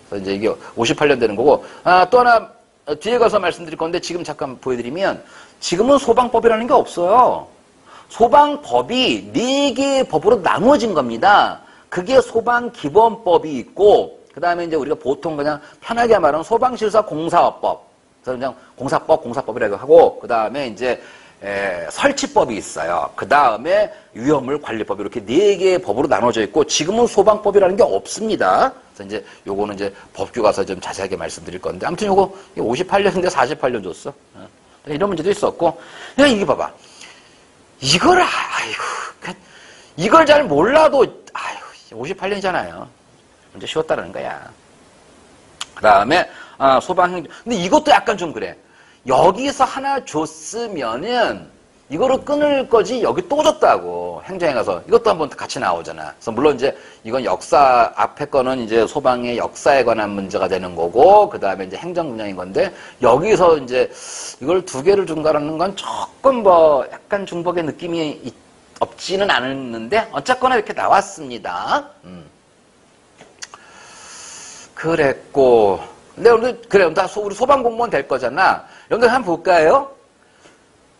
그래서 이제 이게 58년 되는 거고. 또 하나 뒤에 가서 말씀드릴 건데 지금 잠깐 보여드리면 지금은 소방법이라는 게 없어요. 소방법이 4개의 법으로 나누어진 겁니다. 그게 소방기본법이 있고, 그 다음에 이제 우리가 보통 그냥 편하게 말하는 소방실사 공사업법. 그래서 그냥 공사법이라고 하고, 그 다음에 이제, 설치법이 있어요. 그 다음에 위험물 관리법. 이렇게 4개의 법으로 나눠져 있고, 지금은 소방법이라는 게 없습니다. 그래서 이제 요거는 이제 법규 가서 좀 자세하게 말씀드릴 건데, 아무튼 요거 58년인데 48년 줬어. 이런 문제도 있었고, 그냥 이게 봐봐. 이걸 잘 몰라도, 58년이잖아요. 문제 쉬웠다라는 거야. 그 다음에, 소방행정. 근데 이것도 약간 좀 그래. 여기서 하나 줬으면은, 이거를 끊을 거지, 여기 또 줬다고. 행정에 가서. 이것도 한번 같이 나오잖아. 그래서 물론 이제, 이건 역사, 앞에 거는 이제 소방의 역사에 관한 문제가 되는 거고, 그 다음에 이제 행정 분야인 건데, 여기서 이제, 이걸 2개를 준다라는 건 조금 약간 중복의 느낌이 없지는 않았는데 어쨌거나 이렇게 나왔습니다. 그랬고, 근데 오늘 그래, 우리 소방 공무원 될 거잖아. 여러분들 한번 볼까요?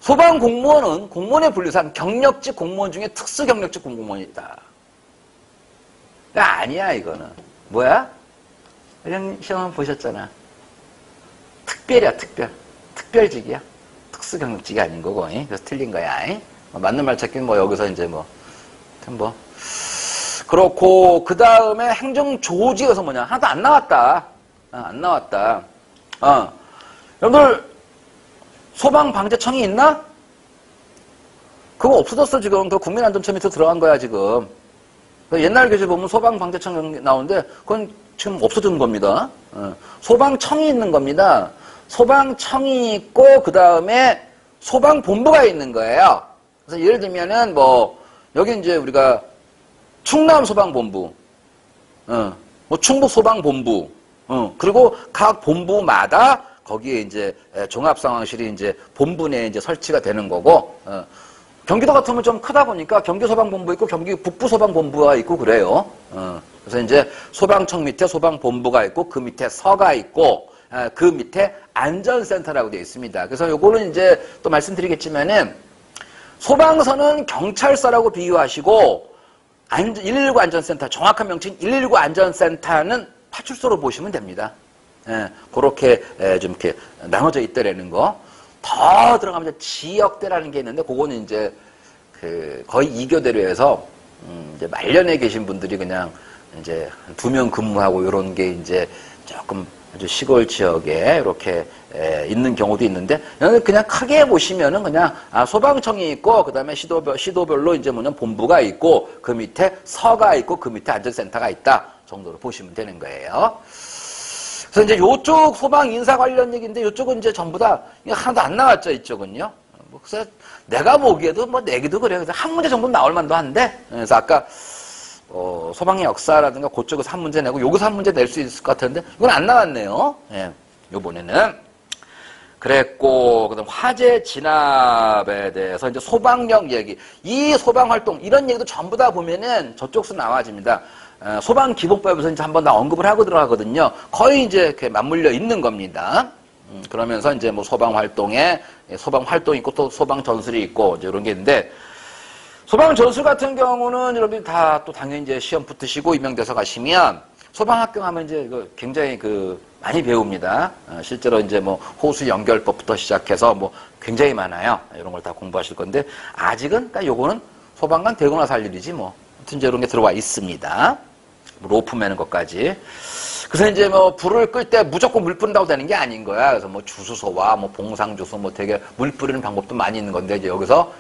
소방 공무원은 공무원의 분류상 경력직 공무원 중에 특수 경력직 공무원이다. 아니야 이거는. 뭐야? 그냥 시험 보셨잖아. 특별이야 특별직이야. 특수 경력직이 아닌 거고. 그래서 틀린 거야. 맞는 말 찾기는 여기서 이제 그렇고, 그 다음에 행정조직에서 뭐냐. 하나도 안 나왔다. 안 나왔다. 여러분들, 소방방재청이 있나? 그거 없어졌어, 지금. 그 국민안전처 밑에 들어간 거야, 지금. 옛날 교재 보면 소방방재청 나오는데, 그건 지금 없어진 겁니다. 소방청이 있는 겁니다. 소방청이 있고, 그 다음에 소방본부가 있는 거예요. 그래서 예를 들면은 여기 이제 우리가 충남 소방본부, 충북 소방본부, 그리고 각 본부마다 거기에 이제 종합상황실이 이제 본부 내에 이제 설치가 되는 거고, 경기도 같으면 좀 크다 보니까 경기 소방본부 있고 경기 북부 소방본부가 있고 그래요. 그래서 이제 소방청 밑에 소방본부가 있고 그 밑에 서가 있고 그 밑에 안전센터라고 되어 있습니다. 그래서 요거는 이제 또 말씀드리겠지만은 소방서는 경찰서라고 비유하시고 119 안전센터, 정확한 명칭 119 안전센터는 파출소로 보시면 됩니다. 그렇게 좀 이렇게 나눠져 있다라는 거. 더 들어가면 이제 지역대라는 게 있는데, 그거는 이제 그 거의 이교대로 해서 이제 말년에 계신 분들이 그냥 이제 2명 근무하고 이런 게 이제 조금 아주 시골 지역에 이렇게 있는 경우도 있는데, 그냥 크게 보시면은 그냥 소방청이 있고, 그 다음에 시도별로 이제 뭐냐면 본부가 있고, 그 밑에 서가 있고, 그 밑에 안전센터가 있다 정도로 보시면 되는 거예요. 그래서 이제 요쪽 소방 인사 관련 얘기인데, 요쪽은 이제 전부 다 하나도 안 나왔죠, 이쪽은요. 그래서 내가 보기에도 뭐 내기도 그래요. 그래서 한 문제 정도 나올 만도 한데, 그래서 아까 소방의 역사라든가 그쪽에서 한 문제 내고 여기서 한 문제 낼 수 있을 것 같은데 이건 안 나왔네요. 예, 요번에는 그랬고, 그다음 화재 진압에 대해서 이제 소방력 얘기, 이 소방 활동 이런 얘기도 전부 다 보면은 저쪽서 나와집니다. 소방 기본법에서 이제 한번 다 언급을 하고 들어가거든요. 거의 이제 이렇게 맞물려 있는 겁니다. 그러면서 이제 뭐 소방 활동에 소방 활동이 있고 또 소방 전술이 있고 이제 이런 게 있는데, 소방 전술 같은 경우는 여러분이 다 또 당연히 이제 시험 붙으시고 임명돼서 가시면 소방학교 하면 이제 굉장히 많이 배웁니다. 실제로 이제 뭐 호수 연결법부터 시작해서 뭐 굉장히 많아요. 이런 걸 다 공부하실 건데, 아직은 그러니까 요거는 소방관 되고 나서 할 일이지 뭐. 아무튼 이제 이런 게 들어와 있습니다. 로프 매는 것까지. 그래서 이제 뭐 불을 끌 때 무조건 물 뿌린다고 되는 게 아닌 거야. 그래서 뭐 주수소와 뭐 봉상주소 뭐 되게 물 뿌리는 방법도 많이 있는 건데, 이제 여기서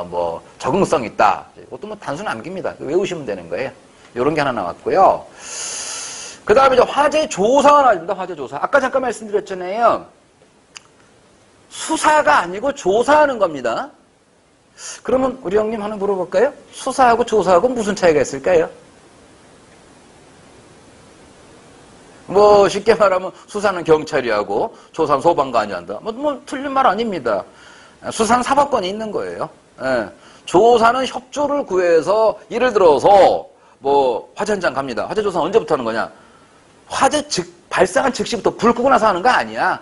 뭐 적응성 있다. 이것도 뭐 단순 암기입니다. 외우시면 되는 거예요. 이런 게 하나 나왔고요. 그 다음에 이제 화재 조사가 나옵니다. 화재 조사. 아까 잠깐 말씀드렸잖아요. 수사가 아니고 조사하는 겁니다. 그러면 우리 형님 하나 물어볼까요? 수사하고 조사하고 무슨 차이가 있을까요? 뭐 쉽게 말하면 수사는 경찰이 하고 조사는 소방관이 한다. 뭐 틀린 말 아닙니다. 수사는 사법권이 있는 거예요. 예. 조사는 협조를 구해서, 예를 들어서 뭐 화재 현장 갑니다. 화재 조사는 언제부터 하는 거냐? 화재 발생한 즉시부터 불 끄고 나서 하는 거 아니야.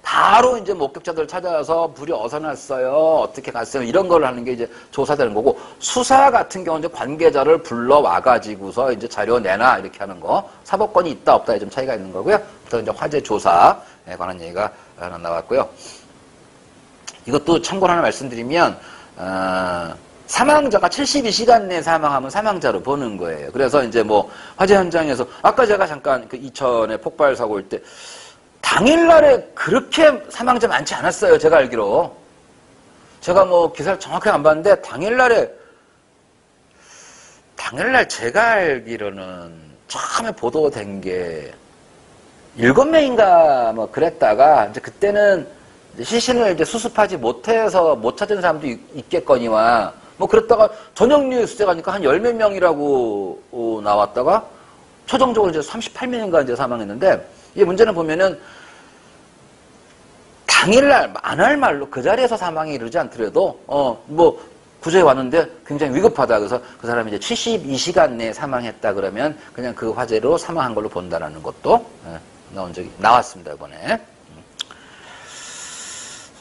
바로 이제 목격자들 찾아서 불이 어디서 났어요, 어떻게 갔어요, 이런 걸 하는 게 이제 조사되는 거고, 수사 같은 경우는 이제 관계자를 불러와가지고서 이제 자료 내놔 이렇게 하는 거, 사법권이 있다 없다에 좀 차이가 있는 거고요. 또 이제 화재 조사에 관한 얘기가 하나 나왔고요. 이것도 참고로 하나 말씀드리면, 사망자가 72시간 내에 사망하면 사망자로 보는 거예요. 그래서 이제 뭐 화재 현장에서 아까 제가 잠깐 그 이천에 폭발 사고일 때 당일날에 그렇게 사망자 많지 않았어요. 제가 알기로. 제가 뭐 기사를 정확하게 안 봤는데 당일날 제가 알기로는 처음에 보도된 게 7명인가 뭐 그랬다가, 이제 그때는 시신을 이제 수습하지 못해서 못 찾은 사람도 있겠거니와 뭐 그랬다가 저녁 뉴스에 가니까 한 10몇 명이라고 나왔다가 최종적으로 이제 38명인가 이제 사망했는데, 이 문제는 보면은 당일날 안 할 말로 그 자리에서 사망에 이르지 않더라도 뭐 구조해 왔는데 굉장히 위급하다. 그래서 그 사람이 이제 72시간 내에 사망했다 그러면 그냥 그 화재로 사망한 걸로 본다라는 것도 나온 적이 나왔습니다, 이번에.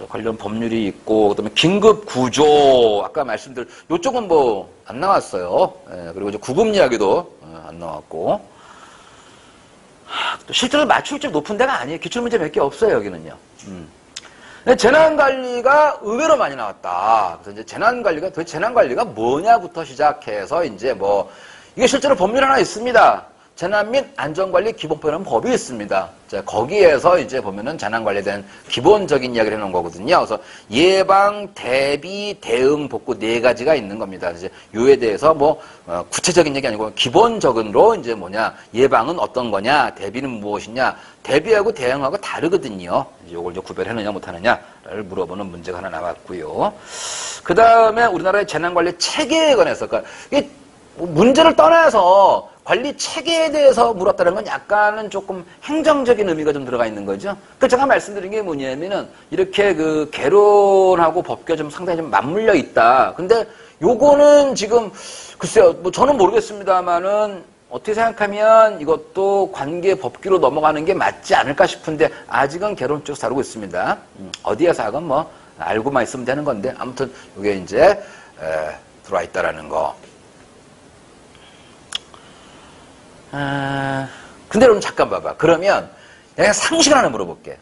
관련 법률이 있고, 그다음에 긴급 구조, 아까 말씀드린 요쪽은 뭐 안 나왔어요. 그리고 이제 구급 이야기도 안 나왔고, 또 실제로 맞출점 높은 데가 아니에요. 기출문제 몇 개 없어요, 여기는요. 근데 재난관리가 의외로 많이 나왔다. 그래서 이제 도대체 재난관리가 뭐냐부터 시작해서 이제 뭐 이게 실제로 법률 하나 있습니다. 재난 및 안전관리 기본법이라는 법이 있습니다. 자, 거기에서 이제 보면은 재난관리에 대한 기본적인 이야기를 해놓은 거거든요. 그래서 예방, 대비, 대응, 복구 4가지가 있는 겁니다. 이제 요에 대해서 뭐 구체적인 얘기 아니고 기본적으로 이제 뭐냐, 예방은 어떤 거냐, 대비는 무엇이냐, 대비하고 대응하고 다르거든요. 이제 요걸 이제 구별하느냐 못하느냐를 물어보는 문제가 하나 나왔고요. 그 다음에 우리나라의 재난관리 체계에 관해서, 그러니까 이게 문제를 떠나서 관리 체계에 대해서 물었다는 건 약간은 조금 행정적인 의미가 좀 들어가 있는 거죠. 그 제가 말씀드린 게 뭐냐면은 이렇게 그 개론하고 법규가 좀 상당히 좀 맞물려 있다. 근데 요거는 지금 글쎄요, 뭐 저는 모르겠습니다만은 어떻게 생각하면 이것도 관계 법규로 넘어가는 게 맞지 않을까 싶은데 아직은 개론 쪽에서 다루고 있습니다. 어디에서 하건 뭐 알고만 있으면 되는 건데 아무튼 이게 이제 들어와 있다라는 거. 근데 여러분 잠깐 봐봐. 그러면 내가 상식을 하나 물어볼게.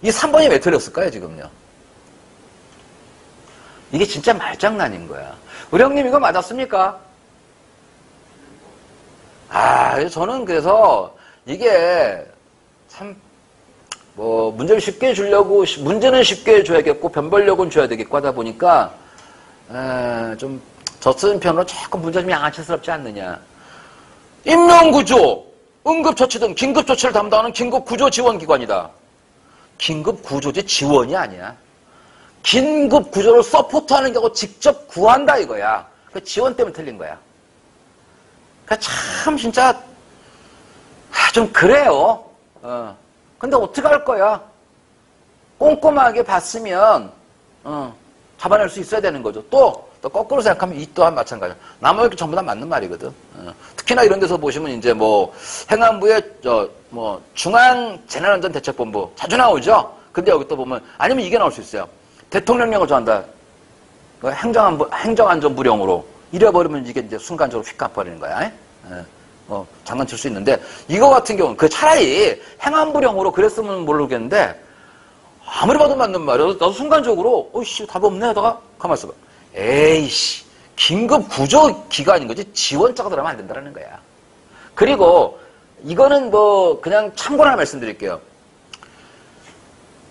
이 3번이 왜 틀렸을까요, 지금요? 이게 진짜 말장난인 거야. 우리 형님 이거 맞았습니까? 저는 그래서 이게 참, 문제를 쉽게 주려고, 문제는 쉽게 줘야겠고, 변별력은 줘야 되겠고 하다 보니까, 좀, 저 쓰는 편으로 조금 문제 좀 양아치스럽지 않느냐. 임명구조, 응급처치 등 긴급조치를 담당하는 긴급구조지원기관이다. 긴급구조지 지원이 아니야. 긴급구조를 서포트하는 게 아니고 직접 구한다 이거야. 그 지원 때문에 틀린 거야. 그러니까 참 진짜 좀 그래요. 근데 어떡할 거야? 꼼꼼하게 봤으면 잡아낼 수 있어야 되는 거죠. 또 거꾸로 생각하면 이 또한 마찬가지야. 나머지 전부 다 맞는 말이거든. 특히나 이런 데서 보시면 이제 행안부의 중앙재난안전대책본부 자주 나오죠. 근데 여기 또 보면 아니면 이게 나올 수 있어요. 대통령령을 정한다. 행정안전부령으로 이래버리면 이게 이제 순간적으로 휙 가버리는 거야. 장난칠 수 있는데 이거 같은 경우는 차라리 행안부령으로 그랬으면 모르겠는데 아무리 봐도 맞는 말이야. 나도 순간적으로 답 없네 하다가 가만히 있어봐. 에이씨, 긴급구조기관인 거지 지원자가 들어가면 안 된다는 거야. 그리고 이거는 그냥 참고로 하나 말씀드릴게요.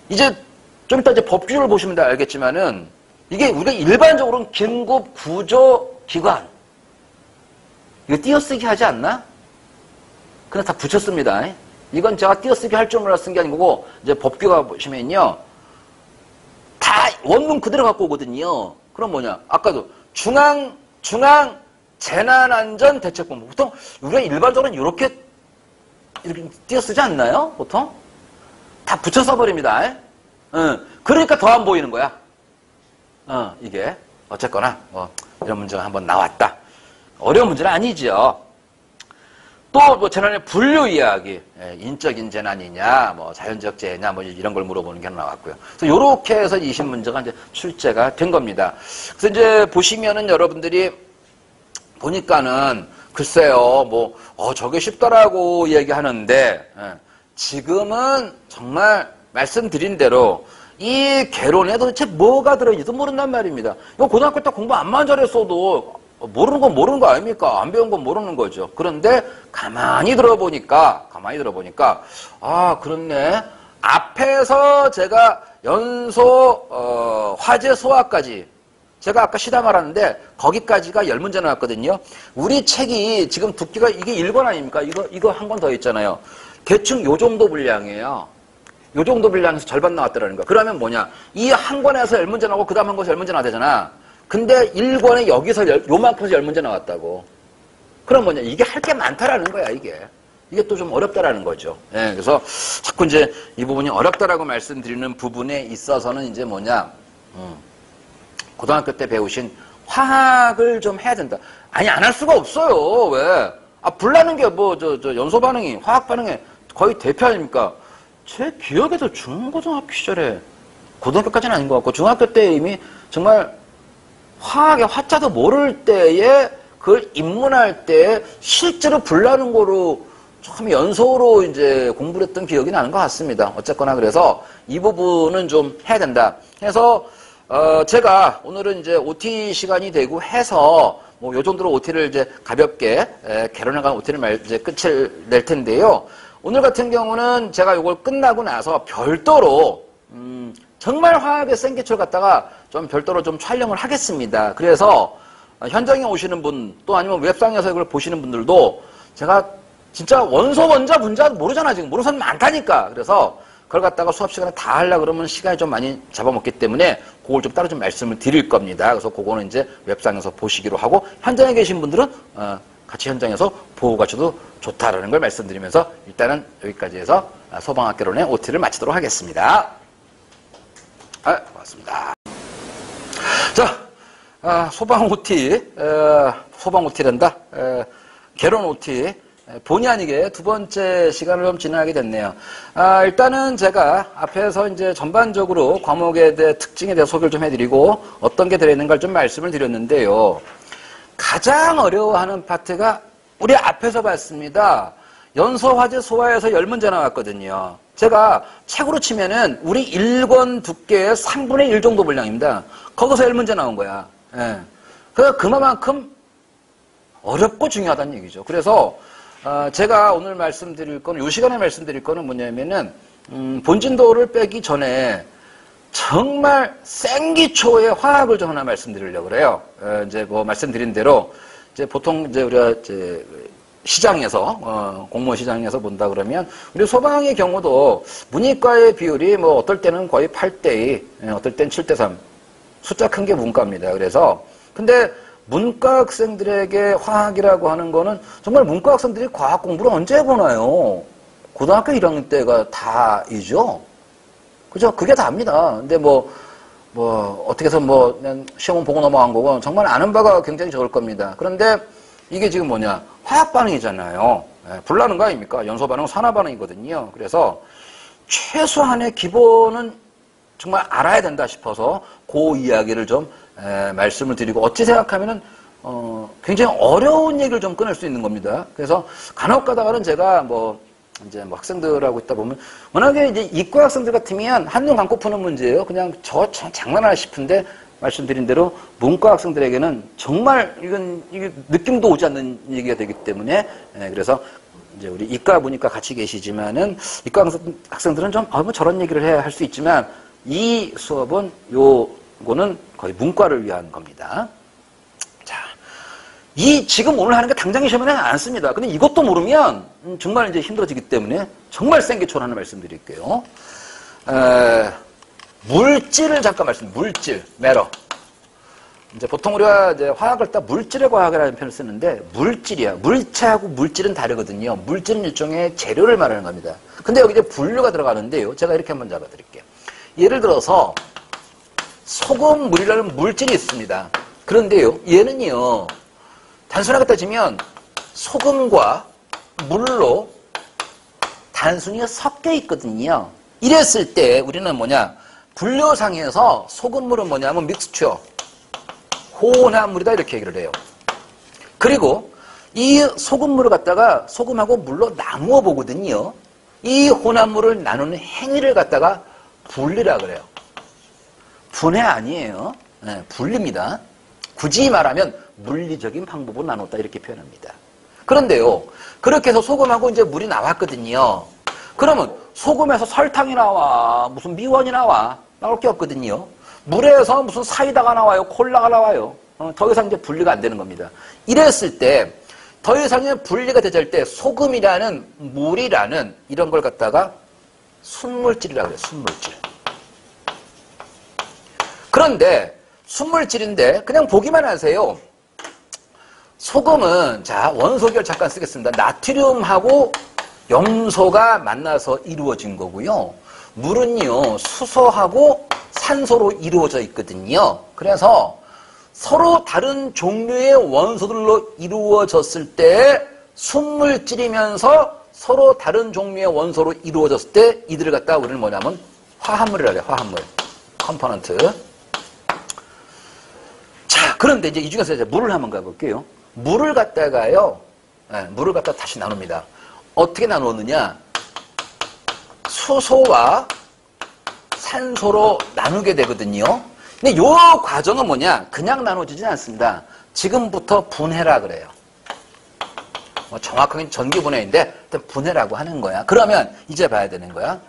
이제 좀 이따 이제 법규를 보시면 알겠지만은 이게 우리가 일반적으로는 긴급구조기관 이거 띄어쓰기 하지 않나? 그냥 다 붙였습니다. 이건 제가 띄어쓰기 할 줄 몰라 쓴 게 아니고 이제 법규가 보시면요 다 원문 그대로 갖고 오거든요. 그럼 뭐냐? 아까도 중앙재난안전대책본부. 보통 우리가 일반적으로는 이렇게 띄어쓰지 않나요? 보통? 다 붙여 써버립니다. 그러니까 더 안 보이는 거야. 이게. 어쨌거나, 이런 문제가 한번 나왔다. 어려운 문제는 아니죠. 또 재난의 분류 이야기. 인적인 재난이냐, 자연적 재해냐, 이런 걸 물어보는 게 나왔고요. 그래서 요렇게 해서 20문제가 이제 출제가 된 겁니다. 그래서 이제 보시면은 여러분들이 보니까는 글쎄요, 저게 쉽더라고 얘기하는데, 지금은 정말 말씀드린 대로 이 개론에 도대체 뭐가 들어있는지도 모른단 말입니다. 이거 고등학교 때 공부 안만 잘했어도 모르는 건 모르는 거 아닙니까? 안 배운 건 모르는 거죠. 그런데 가만히 들어보니까 그렇네. 앞에서 제가 연소 화재 소화까지 제가 아까 시다 말았는데 거기까지가 10문제 나왔거든요. 우리 책이 지금 두께가 이게 1권 아닙니까? 이거 한 권 더 있잖아요. 대충 요 정도 분량이에요. 요 정도 분량에서 절반 나왔더라는 거야. 그러면 뭐냐? 이 한 권에서 10문제 나오고 그 다음 한 권에서 10문제 나되잖아. 근데 1권에 여기서 요만큼에서 10문제 나왔다고. 그럼 뭐냐? 이게 할 게 많다라는 거야, 이게. 이게 또 좀 어렵다라는 거죠. 그래서 자꾸 이제 이 부분이 어렵다라고 말씀드리는 부분에 있어서는 이제 뭐냐? 고등학교 때 배우신 화학을 좀 해야 된다. 아니, 안 할 수가 없어요. 왜? 불나는 게 연소 반응이, 화학 반응의 거의 대표 아닙니까? 제 기억에도 중고등학교 시절에, 고등학교까지는 아닌 것 같고, 중학교 때 이미 정말 화학의 화자도 모를 때에 그걸 입문할 때 실제로 불나는 거로 참 연소로 이제 공부를 했던 기억이 나는 것 같습니다. 어쨌거나 그래서 이 부분은 좀 해야 된다. 그래서 제가 오늘은 이제 OT 시간이 되고 해서 요 정도로 OT를 이제 가볍게 개론에 관한 OT를 이제 끝을 낼 텐데요. 오늘 같은 경우는 제가 이걸 끝나고 나서 별도로 정말 화학의 생기초를 갖다가 좀 별도로 좀 촬영을 하겠습니다. 그래서 현장에 오시는 분 또 아니면 웹상에서 이걸 보시는 분들도 제가 진짜 원소 원자 분자 모르잖아. 지금 모르는 사람 많다니까. 그래서 그걸 갖다가 수업 시간에 다 하려고 그러면 시간이 좀 많이 잡아먹기 때문에 그걸 좀 따로 좀 말씀을 드릴 겁니다. 그래서 그거는 이제 웹상에서 보시기로 하고 현장에 계신 분들은 같이 현장에서 보고 가셔도 좋다라는 걸 말씀드리면서 일단은 여기까지 해서 소방학개론의 OT를 마치도록 하겠습니다. 고맙습니다. 자, 소방 OT란다. 개론 OT. 본의 아니게 두 번째 시간을 좀 진행하게 됐네요. 일단은 제가 앞에서 이제 전반적으로 과목에 대해 특징에 대해 소개를 좀 해드리고 어떤 게 들어있는가를 좀 말씀을 드렸는데요. 가장 어려워하는 파트가 우리 앞에서 봤습니다. 연소 화재 소화에서 10문제 나왔거든요. 제가 책으로 치면은 우리 1권 두께의 3분의 1 정도 분량입니다. 거기서 1문제 나온 거야. 예. 그만큼 어렵고 중요하다는 얘기죠. 그래서 제가 오늘 말씀드릴 거는, 이 시간에 말씀드릴 거는 뭐냐면은 본진도를 빼기 전에 정말 생기초의 화학을 좀 하나 말씀드리려고 그래요. 이제 뭐 말씀드린 대로 이제 보통 이제 우리가 이제 시장에서 공무원 시장에서 본다 그러면 우리 소방의 경우도 문이과의 비율이 뭐 어떨 때는 거의 8대2, 어떨 땐 7대3. 숫자 큰 게 문과입니다. 그래서 근데 문과 학생들에게 화학이라고 하는 거는 정말 문과 학생들이 과학 공부를 언제 해보나요? 고등학교 1학년 때가 다이죠. 그죠? 그게 다입니다. 근데 어떻게 해서 그냥 시험은 보고 넘어간 거고, 정말 아는 바가 굉장히 적을 겁니다. 그런데 이게 지금 뭐냐? 화학 반응이잖아요. 불나는 거 아닙니까? 연소 반응, 산화 반응이거든요. 그래서 최소한의 기본은 정말 알아야 된다 싶어서 그 이야기를 좀 말씀을 드리고, 어찌 생각하면은 굉장히 어려운 얘기를 좀 꺼낼 수 있는 겁니다. 그래서 간혹 가다가는 제가 이제 학생들하고 있다 보면, 워낙에 이제 이과 학생들 같으면 한눈 감고 푸는 문제예요. 그냥 장난하나 싶은데, 말씀드린 대로 문과 학생들에게는 정말 이게 느낌도 오지 않는 얘기가 되기 때문에, 그래서 이제 우리 이과, 문이과 같이 계시지만은, 이과 학생들은 좀, 뭐 저런 얘기를 해야 할 수 있지만, 이 수업은 요거는 거의 문과를 위한 겁니다. 자, 지금 오늘 하는 게 당장 시험에는 안 씁니다. 근데 이것도 모르면 정말 이제 힘들어지기 때문에 정말 생기초를 하나 말씀드릴게요. 물질을 잠깐 물질, 매러. 이제 보통 우리가 이제 화학을 딱 물질의 과학이라는 표현을 쓰는데, 물질이야. 물체하고 물질은 다르거든요. 물질은 일종의 재료를 말하는 겁니다. 근데 여기 이제 분류가 들어가는데요. 제가 이렇게 한번 잡아드릴게요. 예를 들어서 소금물이라는 물질이 있습니다. 그런데요, 얘는요, 단순하게 따지면 소금과 물로 단순히 섞여 있거든요. 이랬을 때 우리는 분류상에서 소금물은 뭐냐면 믹스처, 혼합물이다, 이렇게 얘기를 해요. 그리고 이 소금물을 갖다가 소금하고 물로 나누어 보거든요. 이 혼합물을 나누는 행위를 갖다가 분리라 그래요. 분해 아니에요. 분리입니다. 굳이 말하면 물리적인 방법으로 나눴다, 이렇게 표현합니다. 그런데요, 그렇게 해서 소금하고 이제 물이 나왔거든요. 그러면 소금에서 설탕이 나와, 무슨 미원이 나올 게 없거든요. 물에서 무슨 사이다가 나와요, 콜라가 나와요. 더 이상 이제 분리가 안 되는 겁니다. 이랬을 때, 더 이상의 분리가 되질 때 소금이라는, 물이라는 이런 걸 갖다가 순물질이라고 그래요. 순물질. 그런데 순물질인데 그냥 보기만 하세요. 소금은, 자, 원소결 잠깐 쓰겠습니다. 나트륨하고 염소가 만나서 이루어진 거고요. 물은요, 수소하고 산소로 이루어져 있거든요. 그래서 서로 다른 종류의 원소들로 이루어졌을 때 순물질이면서 서로 다른 종류의 원소로 이루어졌을 때 이들을 갖다가 우리는 뭐냐면 화합물이라고 해요. 화합물. 컴포넌트. 자, 그런데 이제 이 중에서 이제 물을 한번 가볼게요. 물을 갖다가요, 물을 갖다가 다시 나눕니다. 어떻게 나누었느냐? 수소와 산소로 나누게 되거든요. 근데 이 과정은 뭐냐? 그냥 나눠지진 않습니다. 지금부터 분해라 그래요. 정확하게 전기분해인데 일단 분해라고 하는 거야. 그러면 이제 봐야 되는 거야.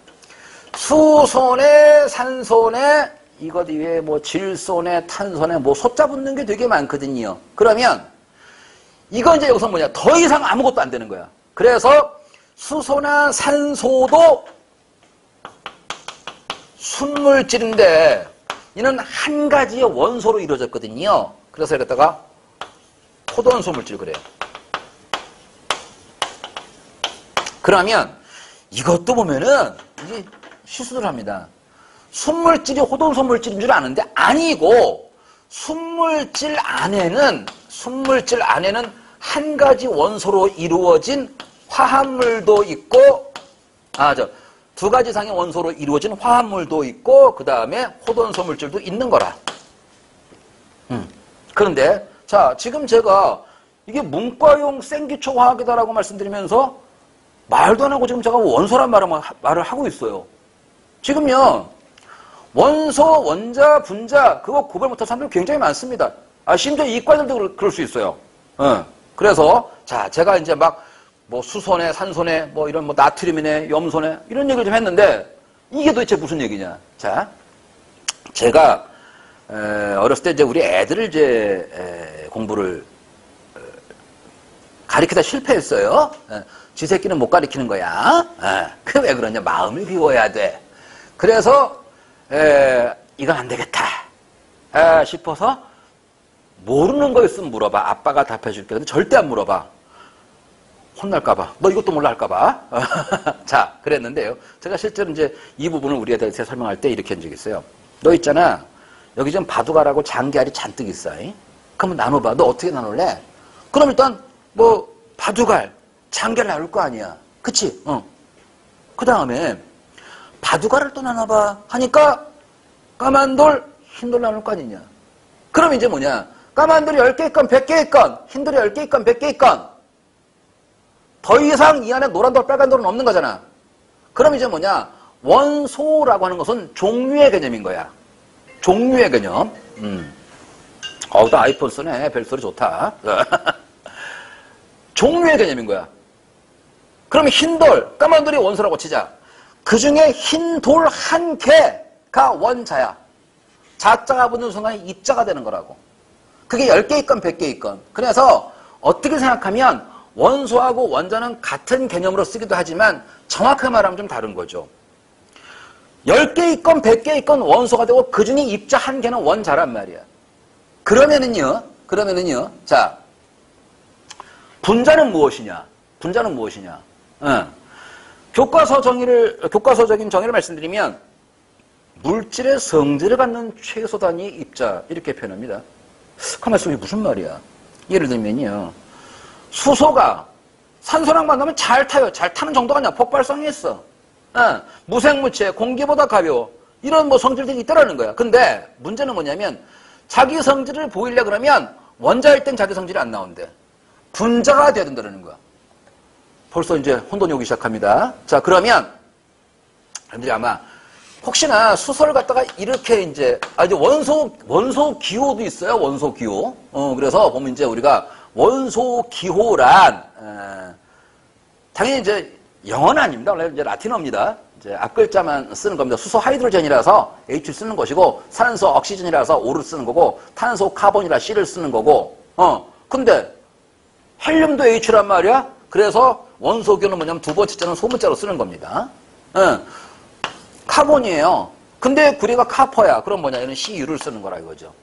수소네, 산소네, 이것 이외에 질소네, 탄소네, 소자 붙는 게 되게 많거든요. 그러면 이건 이제 여기서 뭐냐? 더 이상 아무것도 안 되는 거야. 그래서 수소나 산소도 순물질인데 이는 한 가지의 원소로 이루어졌거든요. 그래서 여기다가 호돈소물질 그래요. 그러면 이것도 보면은 이게 실수를 합니다. 순물질이 호돈소물질인 줄 아는데 아니고, 순물질 안에는 한 가지 원소로 이루어진 화합물도 있고, 두 가지 이상의 원소로 이루어진 화합물도 있고, 그 다음에 호돈소물질도 있는 거라. 그런데, 자, 지금 제가 이게 문과용 생기초 화학이다라고 말씀드리면서 말도 안 하고 지금 제가 원소란 말을 하고 있어요. 지금요, 원소, 원자, 분자, 그거 구별 못한 사람들 굉장히 많습니다. 심지어 이과들도 그럴 수 있어요. 그래서, 자, 제가 이제 뭐 수소네, 산소네, 뭐 이런 나트륨이네, 염소네, 이런 얘기를 좀 했는데, 이게 도대체 무슨 얘기냐. 자, 제가, 어렸을 때 이제 우리 애들을 이제, 공부를, 가리키다 실패했어요. 지 새끼는 못 가리키는 거야. 그 왜 그러냐. 마음을 비워야 돼. 그래서, 이건 안 되겠다. 싶어서, 모르는 거 있으면 물어봐. 아빠가 답해 줄게. 근데 절대 안 물어봐. 혼날까봐. 너 이것도 몰라 할까봐. 자, 그랬는데요. 제가 실제로 이제 이 부분을 우리 애들한테 설명할 때 이렇게 한 적이 있어요. 너 있잖아. 여기 좀 바둑알하고 장기알이 잔뜩 있어. 그러면 나눠봐. 너 어떻게 나눌래? 그럼 일단, 바둑알, 장기알 나눌 거 아니야. 그치? 그 다음에, 바둑알을 또 나눠봐. 하니까, 까만 돌, 흰 돌 나눌 거 아니냐. 그럼 이제 뭐냐. 까만 돌이 10개 있건 100개 있건, 흰 돌이 10개 있건 100개 있건, 더 이상 이 안에 노란 돌, 빨간 돌은 없는 거잖아. 그럼 이제 뭐냐. 원소라고 하는 것은 종류의 개념인 거야. 종류의 개념. 나 아이폰 쓰네. 벨소리 좋다. 종류의 개념인 거야. 그러면 흰 돌, 까만 돌이 원소라고 치자. 그 중에 흰 돌 한 개가 원자야. 자자가 붙는 순간에 입자가 되는 거라고. 그게 10개 있건 100개 있건. 그래서 어떻게 생각하면 원소하고 원자는 같은 개념으로 쓰기도 하지만 정확하게 말하면 좀 다른 거죠. 10개 있건 100개 있건 원소가 되고 그 중에 입자 한 개는 원자란 말이야. 그러면은요. 자, 분자는 무엇이냐? 교과서적인 정의를 말씀드리면 물질의 성질을 갖는 최소 단위 입자 이렇게 표현합니다. 가만히 있으면 이게 무슨 말이야? 예를 들면요. 수소가 산소랑 만나면 잘 타요. 잘 타는 정도가 아니야. 폭발성이 있어. 무생무체, 공기보다 가벼워. 이런 성질들이 있더라는 거야. 근데 문제는 뭐냐면 자기 성질을 보이려 그러면 원자일 땐 자기 성질이 안 나온대. 분자가 돼야 된다는 거야. 벌써 이제 혼돈이 오기 시작합니다. 자, 그러면 여러분들이 아마 혹시나 수소를 갖다가 이렇게 이제 원소 기호도 있어요. 원소 기호. 그래서 보면 이제 우리가 원소 기호란 당연히 이제 영어는 아닙니다. 원래 이제 라틴어입니다. 이제 앞글자만 쓰는 겁니다. 수소 하이드로젠이라서 H를 쓰는 것이고 산소 옥시전이라서 O를 쓰는 거고 탄소 카본이라 C를 쓰는 거고 근데 헬륨도 H란 말이야. 그래서 원소 기호는 뭐냐면 두 번째 자는 소문자로 쓰는 겁니다. 카본이에요. 근데 구리가 카퍼야. 그럼 뭐냐? 얘는 CU를 쓰는 거라 이거죠.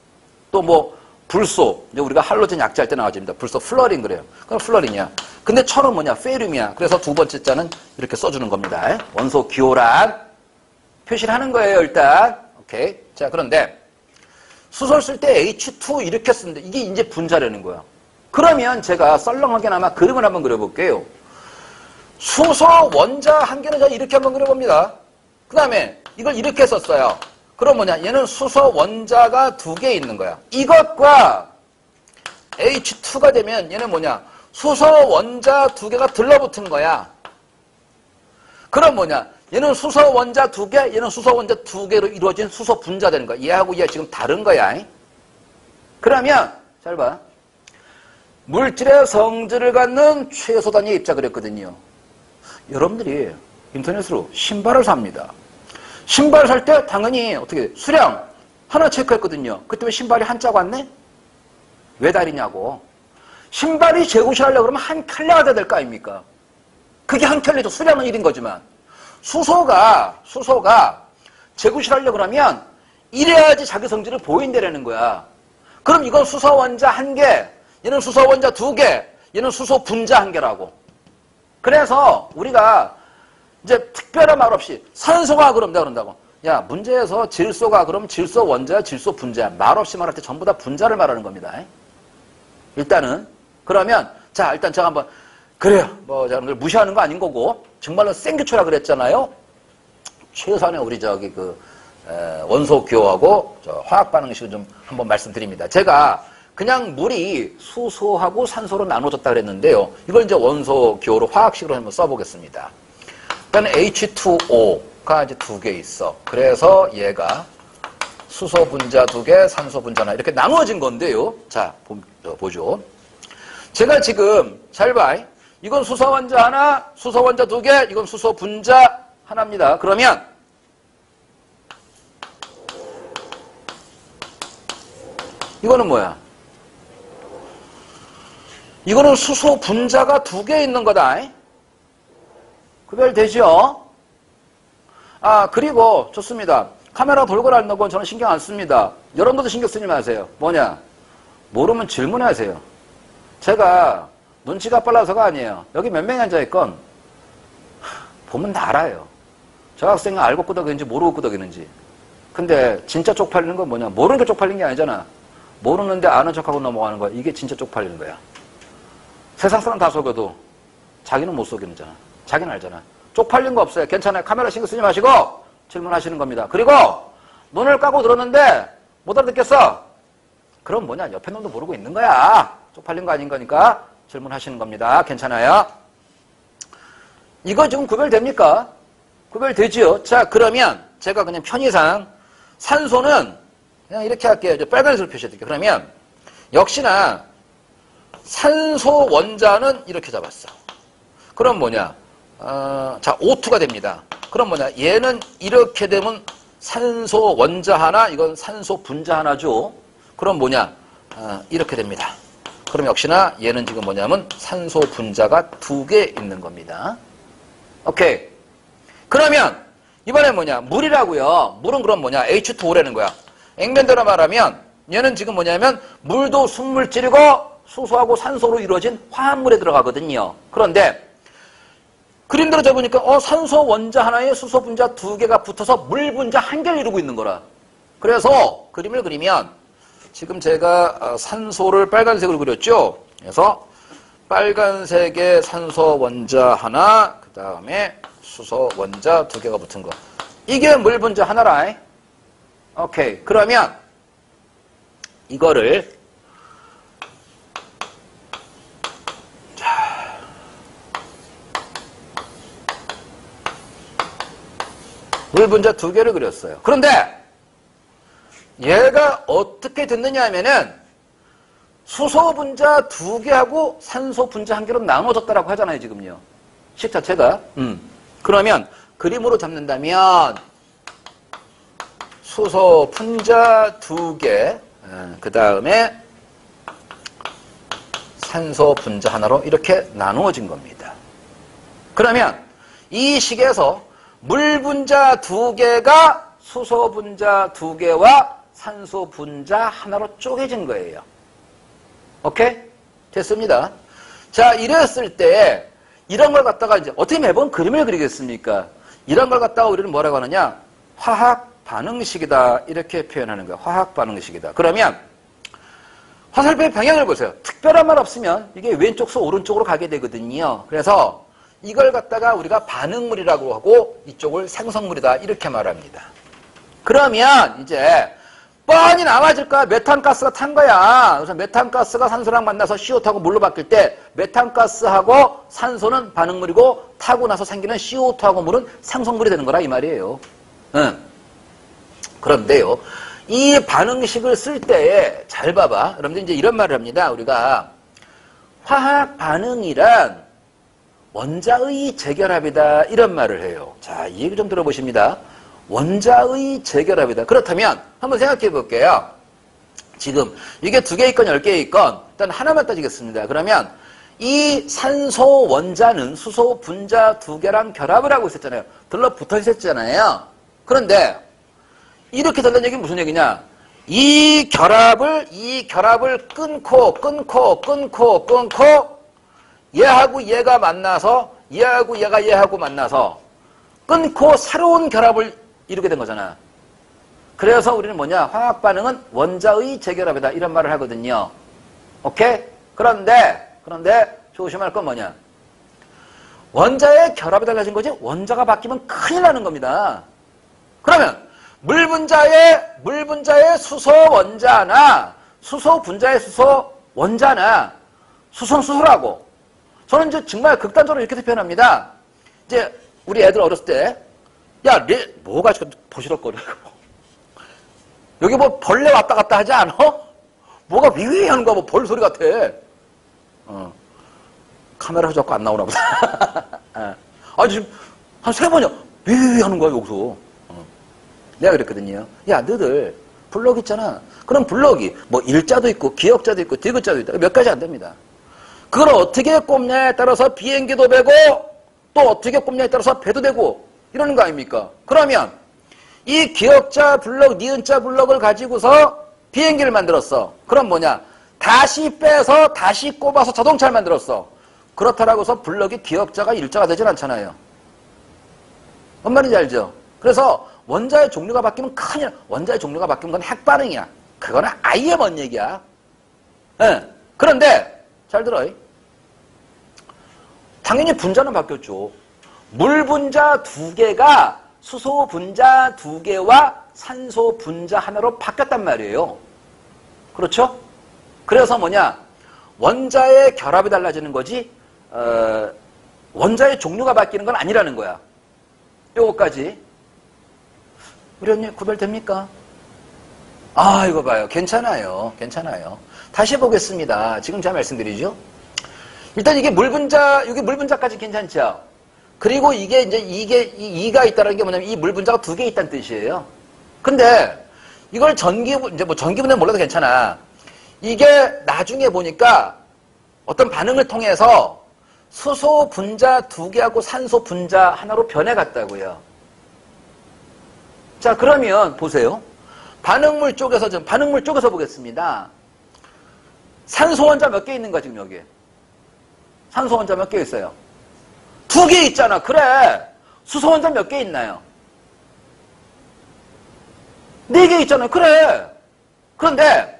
또 불소. 이제 우리가 할로젠 약자할 때 나와집니다. 불소 플러린 그래요. 그럼 플러린이야. 근데 철은 뭐냐? 페륨이야. 그래서 두 번째 자는 이렇게 써주는 겁니다. 원소 기호란 표시를 하는 거예요, 일단. 오케이. 자, 그런데 수소를 쓸 때 H2 이렇게 쓰는데 이게 이제 분자라는 거야. 그러면 제가 썰렁하게나마 그림을 한번 그려볼게요. 수소 원자 한 개는 제가 이렇게 한번 그려봅니다. 그 다음에 이걸 이렇게 썼어요. 그럼 뭐냐? 얘는 수소 원자가 2개 있는 거야. 이것과 H2가 되면 얘는 뭐냐? 수소 원자 2개가 들러붙은 거야. 그럼 뭐냐? 얘는 수소 원자 2개, 얘는 수소 원자 2개로 이루어진 수소 분자 되는 거야. 얘하고 얘 지금 다른 거야. 그러면 잘 봐. 물질의 성질을 갖는 최소 단위 입자 그랬거든요. 여러분들이 인터넷으로 신발을 삽니다. 신발 살 때 당연히 어떻게 수량 하나 체크했거든요. 그때 왜 신발이 한자가 왔네? 왜 다르냐고. 신발이 재구시하려고 그러면 한 켤레가 돼야 될 거 아닙니까? 그게 한 켤레죠. 수량은 1인 거지만. 수소가 재구시하려고 그러면 이래야지 자기 성질을 보인다라는 거야. 그럼 이건 수소 원자 1개, 얘는 수소 원자 2개, 얘는 수소 분자 1개라고. 그래서 우리가 이제 특별한 말 없이 산소가 그럼 내가 그런다고. 야, 문제에서 질소가 그럼 질소 원자야, 질소 분자야. 말 없이 말할 때 전부 다 분자를 말하는 겁니다. 일단은. 그러면 자, 일단 제가 한번 그래요. 제가 오늘 무시하는 거 아닌 거고 정말로 생규초라 그랬잖아요. 최소한의 우리 원소 기호하고 화학 반응식을 좀 한번 말씀드립니다. 제가 그냥 물이 수소하고 산소로 나눠졌다 그랬는데요. 이걸 이제 원소 기호로 화학식으로 한번 써보겠습니다. 일단 H2O가 이제 두 개 있어. 그래서 얘가 수소 분자 두 개, 산소 분자 하나 이렇게 나누어진 건데요. 자, 보죠. 제가 지금 잘 봐. 이건 수소 원자 하나, 수소 원자 두 개, 이건 수소 분자 하나입니다. 그러면 이거는 뭐야? 이거는 수소 분자가 두 개 있는 거다. 구별되죠? 아, 그리고 좋습니다. 카메라 돌고 나는 건 저는 신경 안 씁니다. 여러분들도 신경 쓰지 마세요. 뭐냐? 모르면 질문하세요. 제가 눈치가 빨라서가 아니에요. 여기 몇 명이 앉아있건 보면 다 알아요. 저 학생이 알고 끄덕이는지 모르고 끄덕이는지. 근데 진짜 쪽팔리는 건 뭐냐? 모르는 게 쪽팔린 게 아니잖아. 모르는데 아는 척하고 넘어가는 거야. 이게 진짜 쪽팔리는 거야. 세상 사람 다 속여도 자기는 못 속이는 거잖아. 자기는 알잖아. 쪽팔린 거 없어요. 괜찮아요. 카메라 신경 쓰지 마시고 질문하시는 겁니다. 그리고 눈을 까고 들었는데 못 알아듣겠어. 그럼 뭐냐? 옆에 놈도 모르고 있는 거야. 쪽팔린 거 아닌 거니까 질문하시는 겁니다. 괜찮아요? 이거 지금 구별됩니까? 구별되지요? 자, 그러면 제가 그냥 편의상 산소는 그냥 이렇게 할게요. 빨간색으로 표시해드릴게요. 그러면 역시나 산소 원자는 이렇게 잡았어. 그럼 뭐냐? 자, O2가 됩니다. 그럼 뭐냐? 얘는 이렇게 되면 산소 원자 하나, 이건 산소 분자 하나죠. 그럼 뭐냐? 이렇게 됩니다. 그럼 역시나 얘는 지금 뭐냐면 산소 분자가 두 개 있는 겁니다. 오케이. 그러면 이번에 뭐냐? 물이라고요. 물은 그럼 뭐냐? H2O라는 거야. 액면대로 말하면 얘는 지금 뭐냐면 물도 순물질이고 수소하고 산소로 이루어진 화합물에 들어가거든요. 그런데 그림대로 잡으니까 산소 원자 하나에 수소 분자 두 개가 붙어서 물 분자 한 개를 이루고 있는 거라. 그래서 그림을 그리면 지금 제가 산소를 빨간색으로 그렸죠. 그래서 빨간색의 산소 원자 하나, 그 다음에 수소 원자 두 개가 붙은 거. 이게 물 분자 하나라. 오케이. 그러면 이거를 물 분자 두 개를 그렸어요. 그런데 얘가 어떻게 됐느냐 하면은 수소 분자 두 개하고 산소 분자 한 개로 나눠졌다라고 하잖아요, 지금요. 식 자체가. 그러면 그림으로 잡는다면 수소 분자 두 개, 그 다음에 산소 분자 하나로 이렇게 나누어진 겁니다. 그러면 이 식에서 물 분자 두 개가 수소 분자 두 개와 산소 분자 하나로 쪼개진 거예요. 오케이? 됐습니다. 자, 이랬을 때 이런 걸 갖다가 이제 어떻게 매번 그림을 그리겠습니까? 이런 걸 갖다가 우리는 뭐라고 하느냐? 화학 반응식이다. 이렇게 표현하는 거예요. 화학 반응식이다. 그러면 화살표의 방향을 보세요. 특별한 말 없으면 이게 왼쪽서 오른쪽으로 가게 되거든요. 그래서 이걸 갖다가 우리가 반응물이라고 하고 이쪽을 생성물이다. 이렇게 말합니다. 그러면 이제 뻔히 나와질 거야. 메탄가스가 탄 거야. 그래서 메탄가스가 산소랑 만나서 CO 타고 물로 바뀔 때 메탄가스하고 산소는 반응물이고 타고 나서 생기는 CO2하고 물은 생성물이 되는 거라 이 말이에요. 그런데요. 이 반응식을 쓸 때에 잘 봐봐. 여러분들 이제 이런 말을 합니다. 우리가 화학 반응이란 원자의 재결합이다. 이런 말을 해요. 자, 이 얘기 좀 들어보십니다. 원자의 재결합이다. 그렇다면 한번 생각해 볼게요. 지금 이게 두 개 있건 10개 있건 일단 하나만 따지겠습니다. 그러면 이 산소 원자는 수소 분자 두 개랑 결합을 하고 있었잖아요. 들러붙어 있었잖아요. 그런데 이렇게 된다는 얘기는 무슨 얘기냐? 이 결합을 끊고 얘하고 얘가 만나서 얘하고 만나서 끊고 새로운 결합을 이루게 된 거잖아. 그래서 우리는 뭐냐? 화학 반응은 원자의 재결합이다. 이런 말을 하거든요. 오케이? 그런데 조심할 건 뭐냐? 원자의 결합이 달라진 거지 원자가 바뀌면 큰일 나는 겁니다. 그러면 물 분자의 수소 원자나 수소 분자의 수소 원자나 수소는 수소라고. 저는 이제 정말 극단적으로 이렇게 표현합니다. 이제 우리 애들 어렸을 때, 야, 뭐가 지금 보시럭거려. 여기 뭐 벌레 왔다 갔다 하지 않아? 뭐가 위위 하는 거야, 뭐 벌 소리 같아. 카메라 자꾸 안 나오나 보다. 아, 지금 한 3번이야. 위위 하는 거야, 여기서. 내가 그랬거든요. 야, 너들 블럭 있잖아. 그럼 블럭이 뭐 일자도 있고 기역자도 있고 디귿자도 있다. 몇 가지 안 됩니다. 그걸 어떻게 꼽냐에 따라서 비행기도 되고 또 어떻게 꼽냐에 따라서 배도 되고 이러는 거 아닙니까? 그러면 이 기역자 블럭, 니은자 블럭을 가지고서 비행기를 만들었어. 그럼 뭐냐? 다시 빼서 다시 꼽아서 자동차를 만들었어. 그렇다라고 해서 블럭이 기역자가 일자가 되진 않잖아요. 뭔 말인지 알죠? 그래서 원자의 종류가 바뀌면 큰일, 원자의 종류가 바뀌면 그건 핵반응이야. 그거는 아예 먼 얘기야. 네. 그런데 잘 들어요. 당연히 분자는 바뀌었죠. 물 분자 2개가 수소 분자 2개와 산소 분자 하나로 바뀌었단 말이에요. 그렇죠? 그래서 뭐냐? 원자의 결합이 달라지는 거지, 원자의 종류가 바뀌는 건 아니라는 거야. 요거까지. 우리 언니 구별됩니까? 아, 이거 봐요. 괜찮아요. 괜찮아요. 다시 보겠습니다. 지금 제가 말씀드리죠. 일단 이게 물분자, 여기 물분자까지 괜찮죠? 그리고 이게 이제 이가 있다는 게 뭐냐면 이 물분자가 2개 있다는 뜻이에요. 근데 이걸 이제 뭐 전기분해 몰라도 괜찮아. 이게 나중에 보니까 어떤 반응을 통해서 수소 분자 2개하고 산소 분자 하나로 변해갔다고요. 자, 그러면 보세요. 반응물 쪽에서 보겠습니다. 산소 원자 몇 개 있는 거야, 지금 여기? 산소 원자 몇 개 있어요? 2개 있잖아. 그래. 수소 원자 몇 개 있나요? 4개 있잖아요. 그래. 그런데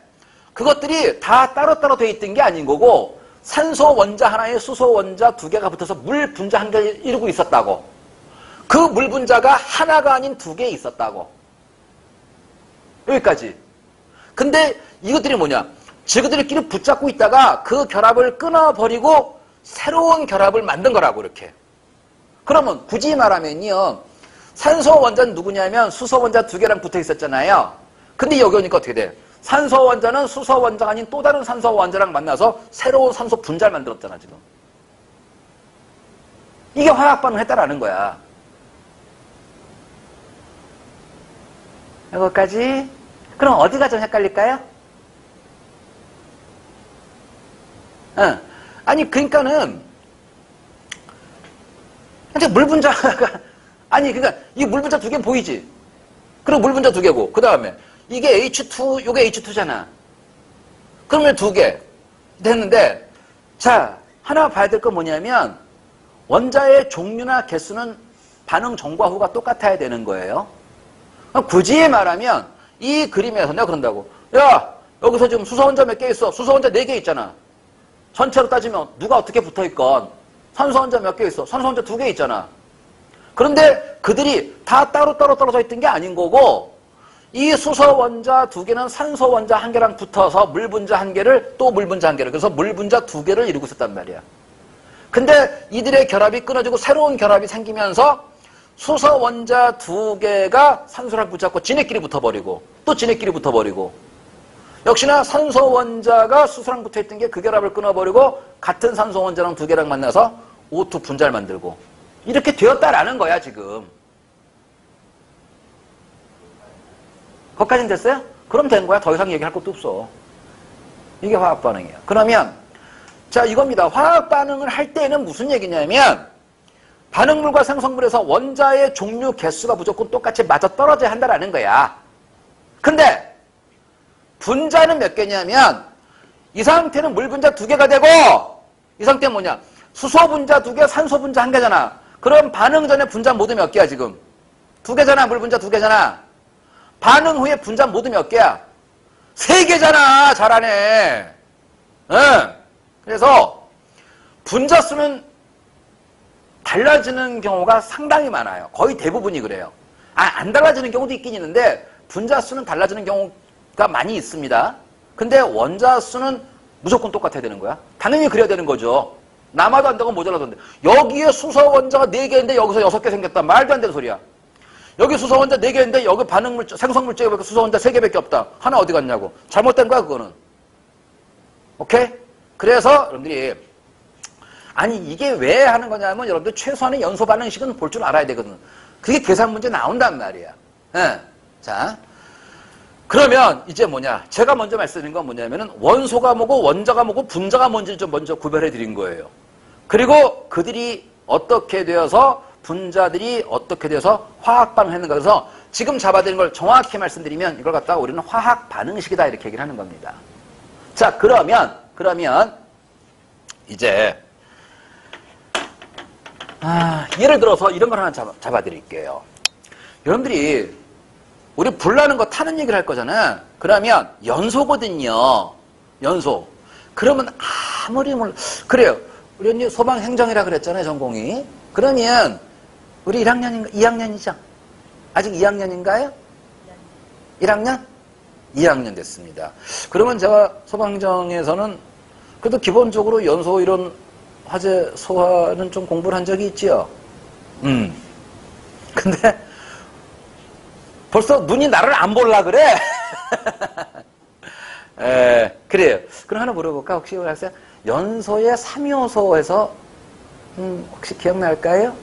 그것들이 다 따로따로 돼 있던 게 아닌 거고 산소 원자 하나에 수소 원자 2개가 붙어서 물 분자 1개를 이루고 있었다고. 그 물 분자가 하나가 아닌 2개 있었다고. 여기까지. 근데 이것들이 뭐냐? 지그들끼리 붙잡고 있다가 그 결합을 끊어버리고 새로운 결합을 만든 거라고, 이렇게. 그러면 굳이 말하면요. 산소 원자는 누구냐면 수소 원자 2개랑 붙어 있었잖아요. 근데 여기 오니까 어떻게 돼? 산소 원자는 수소 원자가 아닌 또 다른 산소 원자랑 만나서 새로운 산소 분자를 만들었잖아, 지금. 이게 화학 반응을 했다라는 거야. 이거까지. 그럼 어디가 좀 헷갈릴까요? 아니, 그러니까는, 근데 물 분자가, 아니, 그러니까, 이 물 분자 2개 보이지? 그리고 물 분자 2개고, 그 다음에, 이게 H2, 요게 H2잖아. 그러면 2개. 됐는데, 자, 하나 봐야 될 건 뭐냐면, 원자의 종류나 개수는 반응 전과 후가 똑같아야 되는 거예요. 굳이 말하면, 이 그림에서 내가 그런다고. 야, 여기서 지금 수소 원자 몇 개 있어? 수소 원자 4개 있잖아. 전체로 따지면 누가 어떻게 붙어있건 산소 원자 몇 개 있어? 산소 원자 2개 있잖아. 그런데 그들이 다 따로따로 떨어져 있던 게 아닌 거고 이 수소 원자 2개는 산소 원자 1개랑 붙어서 물 분자 1개를 또 물 분자 1개를 그래서 물 분자 2개를 이루고 있었단 말이야. 근데 이들의 결합이 끊어지고 새로운 결합이 생기면서 수소 원자 2개가 산소랑 붙잡고 지네끼리 붙어버리고 또 지네끼리 붙어버리고 역시나 산소 원자가 수소랑 붙어있던 게 그 결합을 끊어버리고 같은 산소 원자랑 2개랑 만나서 O2 분자를 만들고 이렇게 되었다라는 거야, 지금. 거기까지는 됐어요? 그럼 된 거야. 더 이상 얘기할 것도 없어. 이게 화학 반응이에요. 그러면 자, 이겁니다. 화학 반응을 할 때는 무슨 얘기냐면 반응물과 생성물에서 원자의 종류 개수가 무조건 똑같이 맞아떨어져야 한다라는 거야. 근데 분자는 몇 개냐면 이 상태는 물 분자 2개가 되고 이 상태는 뭐냐? 수소 분자 2개, 산소 분자 1개잖아. 그럼 반응 전에 분자 모두 몇 개야, 지금? 2개잖아. 물 분자 2개잖아. 반응 후에 분자 모두 몇 개야? 3개잖아. 잘하네. 응. 그래서 분자 수는 달라지는 경우가 상당히 많아요. 거의 대부분이 그래요. 안 달라지는 경우도 있긴 있는데 분자 수는 달라지는 경우가 많이 있습니다. 근데 원자 수는 무조건 똑같아야 되는 거야. 당연히 그래야 되는 거죠. 남아도 안 되고 모자라던데. 여기에 수소 원자가 4개인데 여기서 6개 생겼다. 말도 안 되는 소리야. 여기 수소 원자 4개인데 여기 반응물질, 생성물질에 수소 원자 3개밖에 없다. 하나 어디 갔냐고. 잘못된 거야, 그거는. 오케이? 그래서 여러분들이 아니 이게 왜 하는 거냐면 여러분들 최소한의 연소 반응식은 볼 줄 알아야 되거든. 그게 계산 문제 나온단 말이야. 예. 자, 그러면 이제 뭐냐? 제가 먼저 말씀드린 건 뭐냐면은 원소가 뭐고 원자가 뭐고 분자가 뭔지 좀 먼저 구별해 드린 거예요. 그리고 그들이 어떻게 되어서 분자들이 어떻게 되어서 화학 반응을 했는가. 그래서 지금 잡아드린 걸 정확히 말씀드리면 이걸 갖다가 우리는 화학 반응식이다 이렇게 얘기를 하는 겁니다. 자, 그러면 이제 예를 들어서 이런 걸 하나 잡아드릴게요. 여러분들이 우리 불 나는 거 타는 얘기를 할 거잖아. 그러면 연소거든요. 연소. 그러면 아무리 그래요. 우리 언니 소방행정이라 그랬잖아요, 전공이. 그러면 우리 1학년인가? 2학년이죠? 아직 2학년인가요? 1학년? 2학년 됐습니다. 그러면 제가 소방행정에서는 그래도 기본적으로 연소 이런 화재 소화는 좀 공부를 한 적이 있지요. 근데 벌써 눈이 나를 안 볼라 그래? 그래요. 그럼 하나 물어볼까? 혹시 우리 학생 연소의 3요소에서 혹시 기억날까요?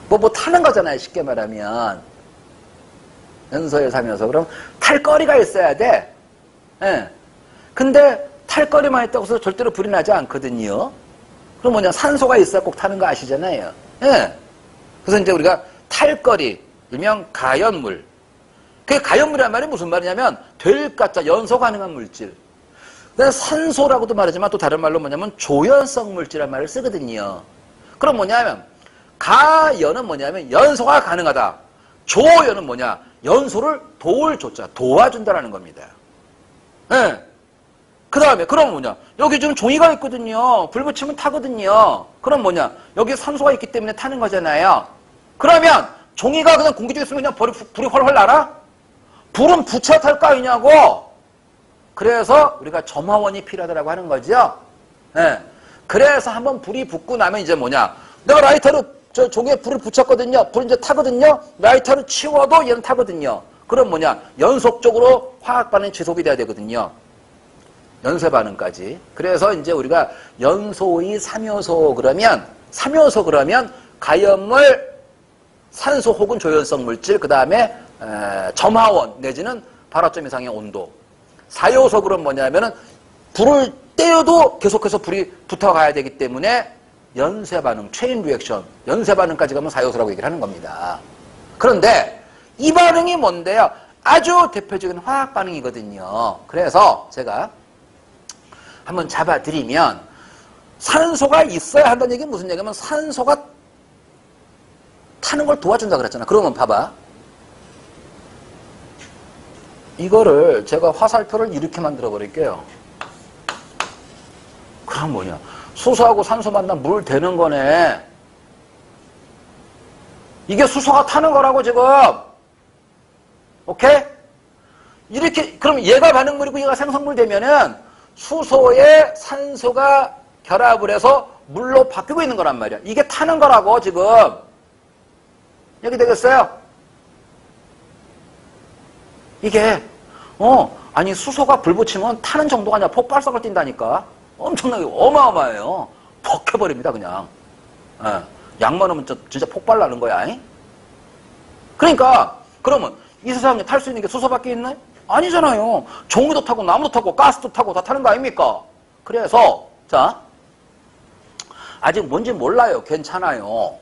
뭐 타는 거잖아요. 쉽게 말하면. 연소의 3요소. 그럼 탈거리가 있어야 돼. 예. 근데 탈거리만 있다고 해서 절대로 불이 나지 않거든요. 그럼 뭐냐? 산소가 있어야 꼭 타는 거 아시잖아요. 예. 그래서 이제 우리가 탈거리, 일명 가연물. 그 가연물이란 말이 무슨 말이냐면 될가짜 연소 가능한 물질. 산소라고도 말하지만 또 다른 말로 뭐냐면 조연성 물질이라는 말을 쓰거든요. 그럼 뭐냐면 가연은 뭐냐면 연소가 가능하다. 조연은 뭐냐? 연소를 도울 조자, 도와준다라는 겁니다. 예. 그 다음에 그럼 뭐냐? 여기 지금 종이가 있거든요. 불 붙이면 타거든요. 그럼 뭐냐? 여기 산소가 있기 때문에 타는 거잖아요. 그러면 종이가 그냥 공기 중에 있으면 그냥 불이 훨훨 날아? 불은 붙여 탈 거 아니냐고. 그래서 우리가 점화원이 필요하다고 하는 거죠. 예. 그래서 한번 불이 붙고 나면 이제 뭐냐? 내가 라이터로 저 종이에 불을 붙였거든요. 불이 이제 타거든요. 라이터를 치워도 얘는 타거든요. 그럼 뭐냐? 연속적으로 화학 반응이 지속이 돼야 되거든요. 연쇄 반응까지. 그래서 이제 우리가 연소의 3요소 그러면 3요소 그러면 가연물, 산소 혹은 조연성 물질, 그 다음에 점화원 내지는 발화점 이상의 온도. 4요소 그럼 뭐냐면은 불을 떼어도 계속해서 불이 붙어가야 되기 때문에 연쇄 반응, 체인 리액션, 연쇄 반응까지 가면 4요소라고 얘기를 하는 겁니다. 그런데 이 반응이 뭔데요? 아주 대표적인 화학 반응이거든요. 그래서 제가 한번 잡아드리면 산소가 있어야 한다는 얘기는 무슨 얘기냐면 산소가 타는 걸 도와준다 그랬잖아. 그러면 봐봐. 이거를 제가 화살표를 이렇게 만들어 버릴게요. 그럼 뭐냐? 수소하고 산소 만나면 물 되는 거네. 이게 수소가 타는 거라고 지금. 오케이? 이렇게 그럼 얘가 반응물이고 얘가 생성물 되면은 수소에 산소가 결합을 해서 물로 바뀌고 있는 거란 말이야. 이게 타는 거라고 지금. 여기 되겠어요? 이게 아니 수소가 불 붙이면 타는 정도가 아니라 폭발성을 띈다니까. 엄청나게 어마어마해요. 퍽 해버립니다 그냥. 양 많으면 진짜 폭발 나는 거야. 그러니까 그러면 이 세상에 탈 수 있는 게 수소밖에 있나요? 아니잖아요. 종이도 타고 나무도 타고 가스도 타고 다 타는 거 아닙니까? 그래서 자 아직 뭔지 몰라요. 괜찮아요.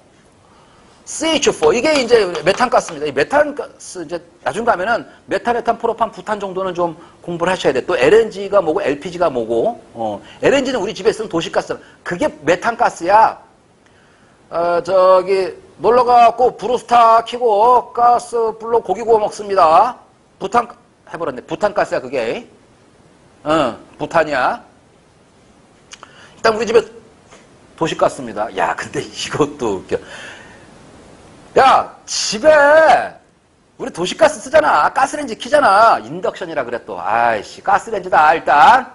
CH4 이게 이제 메탄가스입니다. 이 메탄가스 이제 나중 가면은 메탄, 에탄, 프로판, 부탄 정도는 좀 공부를 하셔야 돼. 또 LNG가 뭐고 LPG가 뭐고. LNG는 우리 집에 쓰는 도시가스. 그게 메탄가스야. 저기 놀러 가고 브루스타 켜고 가스 불로 고기 구워 먹습니다. 부탄 해버렸네. 부탄가스야 그게. 부탄이야. 일단 우리 집에 도시가스입니다. 야 근데 이것도 웃겨. 야 집에 우리 도시가스 쓰잖아. 가스레인지 키잖아. 인덕션이라 그래 또. 아이씨, 가스레인지다 일단.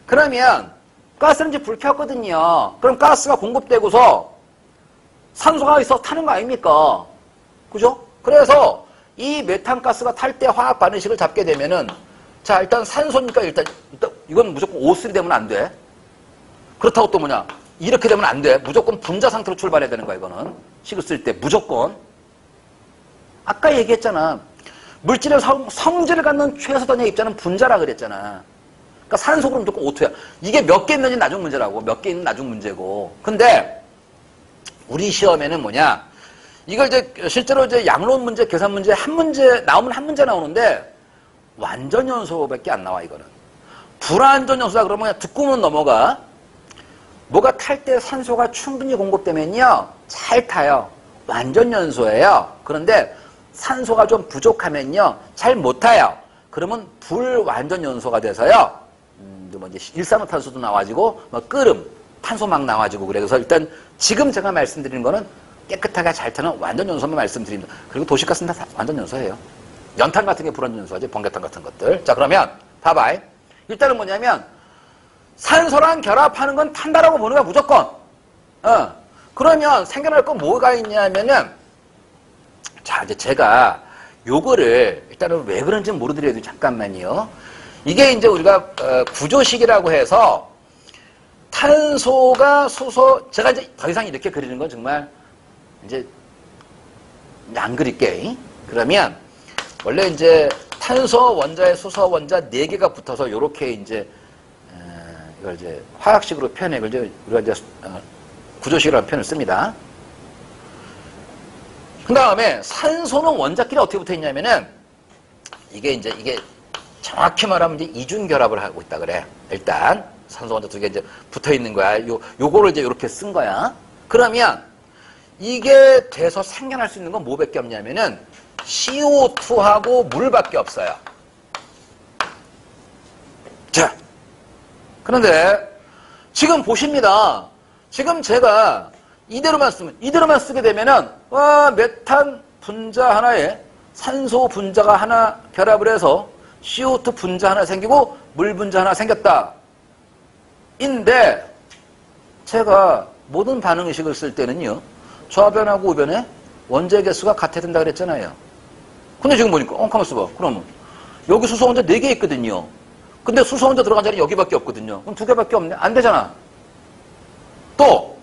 그러면 가스레인지 불 켰거든요. 그럼 가스가 공급되고서 산소가 있어 타는 거 아닙니까? 그죠? 그래서 이 메탄가스가 탈 때 화학 반응식을 잡게 되면은 자, 일단 산소니까 일단 이건 무조건 O3 되면 안 돼. 그렇다고 또 뭐냐? 이렇게 되면 안 돼. 무조건 분자 상태로 출발해야 되는 거야, 이거는. 식을 쓸 때 무조건. 아까 얘기했잖아. 물질의 성질을 갖는 최소단의 입자는 분자라 그랬잖아. 그러니까 산소 그럼 무조건 O2야. 이게 몇 개 있는지 나중 문제라고. 몇 개 있는 나중 문제고. 근데 우리 시험에는 뭐냐? 이걸 이제 실제로 이제 양론 문제, 계산 문제 한 문제 나오면 한 문제 나오는데 완전 연소밖에 안 나와 이거는. 불완전 연소다 그러면 그냥 듣고는 넘어가. 뭐가 탈 때 산소가 충분히 공급되면요 잘 타요. 완전 연소예요. 그런데 산소가 좀 부족하면요 잘 못 타요. 그러면 불완전 연소가 돼서요. 뭐 이제 일산화탄소도 나와지고 뭐 끓음, 탄소 막 나와지고 그래. 그래서 일단 지금 제가 말씀드리는 거는 깨끗하게 잘 타는 완전 연소만 말씀드립니다. 그리고 도시가스는 다 완전 연소예요. 연탄 같은 게 불완전 연소하지, 번개탄 같은 것들. 자, 그러면 봐봐. 일단은 뭐냐면 산소랑 결합하는 건 탄다라고 보는 거야, 무조건. 그러면 생겨날 건 뭐가 있냐면은 자, 이제 제가 요거를 일단은 왜 그런지 모르더라도 잠깐만요. 이게 이제 우리가 구조식이라고 해서 탄소가 수소, 제가 이제 더 이상 이렇게 그리는 건 정말 이제 안 그릴게. 그러면 원래 이제 탄소 원자에 수소 원자 4개가 붙어서 요렇게 이제 이걸 이제 화학식으로 표현해. 이걸 이제 우리가 이제 구조식이라는 표현을 씁니다. 그 다음에 산소는 원자끼리 어떻게 붙어 있냐면은 이게 정확히 말하면 이제 이중 결합을 하고 있다 그래. 일단 산소 원자 2개 이제 붙어 있는 거야. 요거를 이제 이렇게 쓴 거야. 그러면 이게 돼서 생겨날 수 있는 건 뭐밖에 없냐면은 CO2하고 물밖에 없어요. 자, 그런데 지금 보십니다. 지금 제가 이대로만 쓰게 되면은 메탄 분자 하나에 산소 분자가 하나 결합을 해서 CO2 분자 하나 생기고 물 분자 하나 생겼다. 인데 제가 모든 반응식을 쓸 때는요. 좌변하고 우변에 원자의 개수가 같아야 된다 그랬잖아요. 근데 지금 보니까 가만 있어봐. 그러면 여기 수소 원자 4개 있거든요. 근데 수소 원자 들어간 자리 여기밖에 없거든요. 그럼 2개밖에 없네. 안 되잖아. 또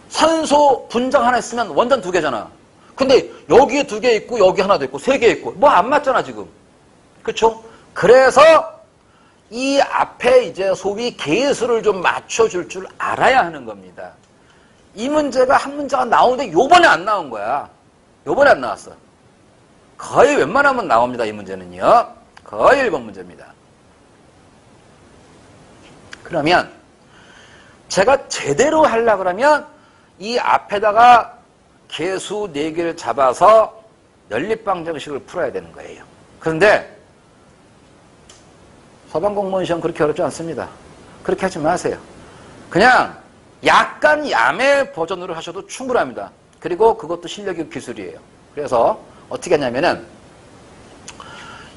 산소 분자가 하나 있으면 원자는 2개잖아. 근데 여기에 2개 있고 여기 하나도 있고 3개 있고 뭐 안 맞잖아 지금. 그렇죠? 그래서 이 앞에 이제 소위 개수를 좀 맞춰줄 줄 알아야 하는 겁니다. 이 문제가 한 문제가 나오는데 요번에 안 나온 거야. 요번에 안 나왔어. 거의 웬만하면 나옵니다. 이 문제는요. 거의 1번 문제입니다. 그러면 제가 제대로 하려고 그러면 이 앞에다가 개수 4개를 잡아서 연립방정식을 풀어야 되는 거예요. 그런데 서방 공무원 시험 그렇게 어렵지 않습니다. 그렇게 하지 마세요. 그냥 약간 야매 버전으로 하셔도 충분합니다. 그리고 그것도 실력이 기술이에요. 그래서 어떻게 하냐면은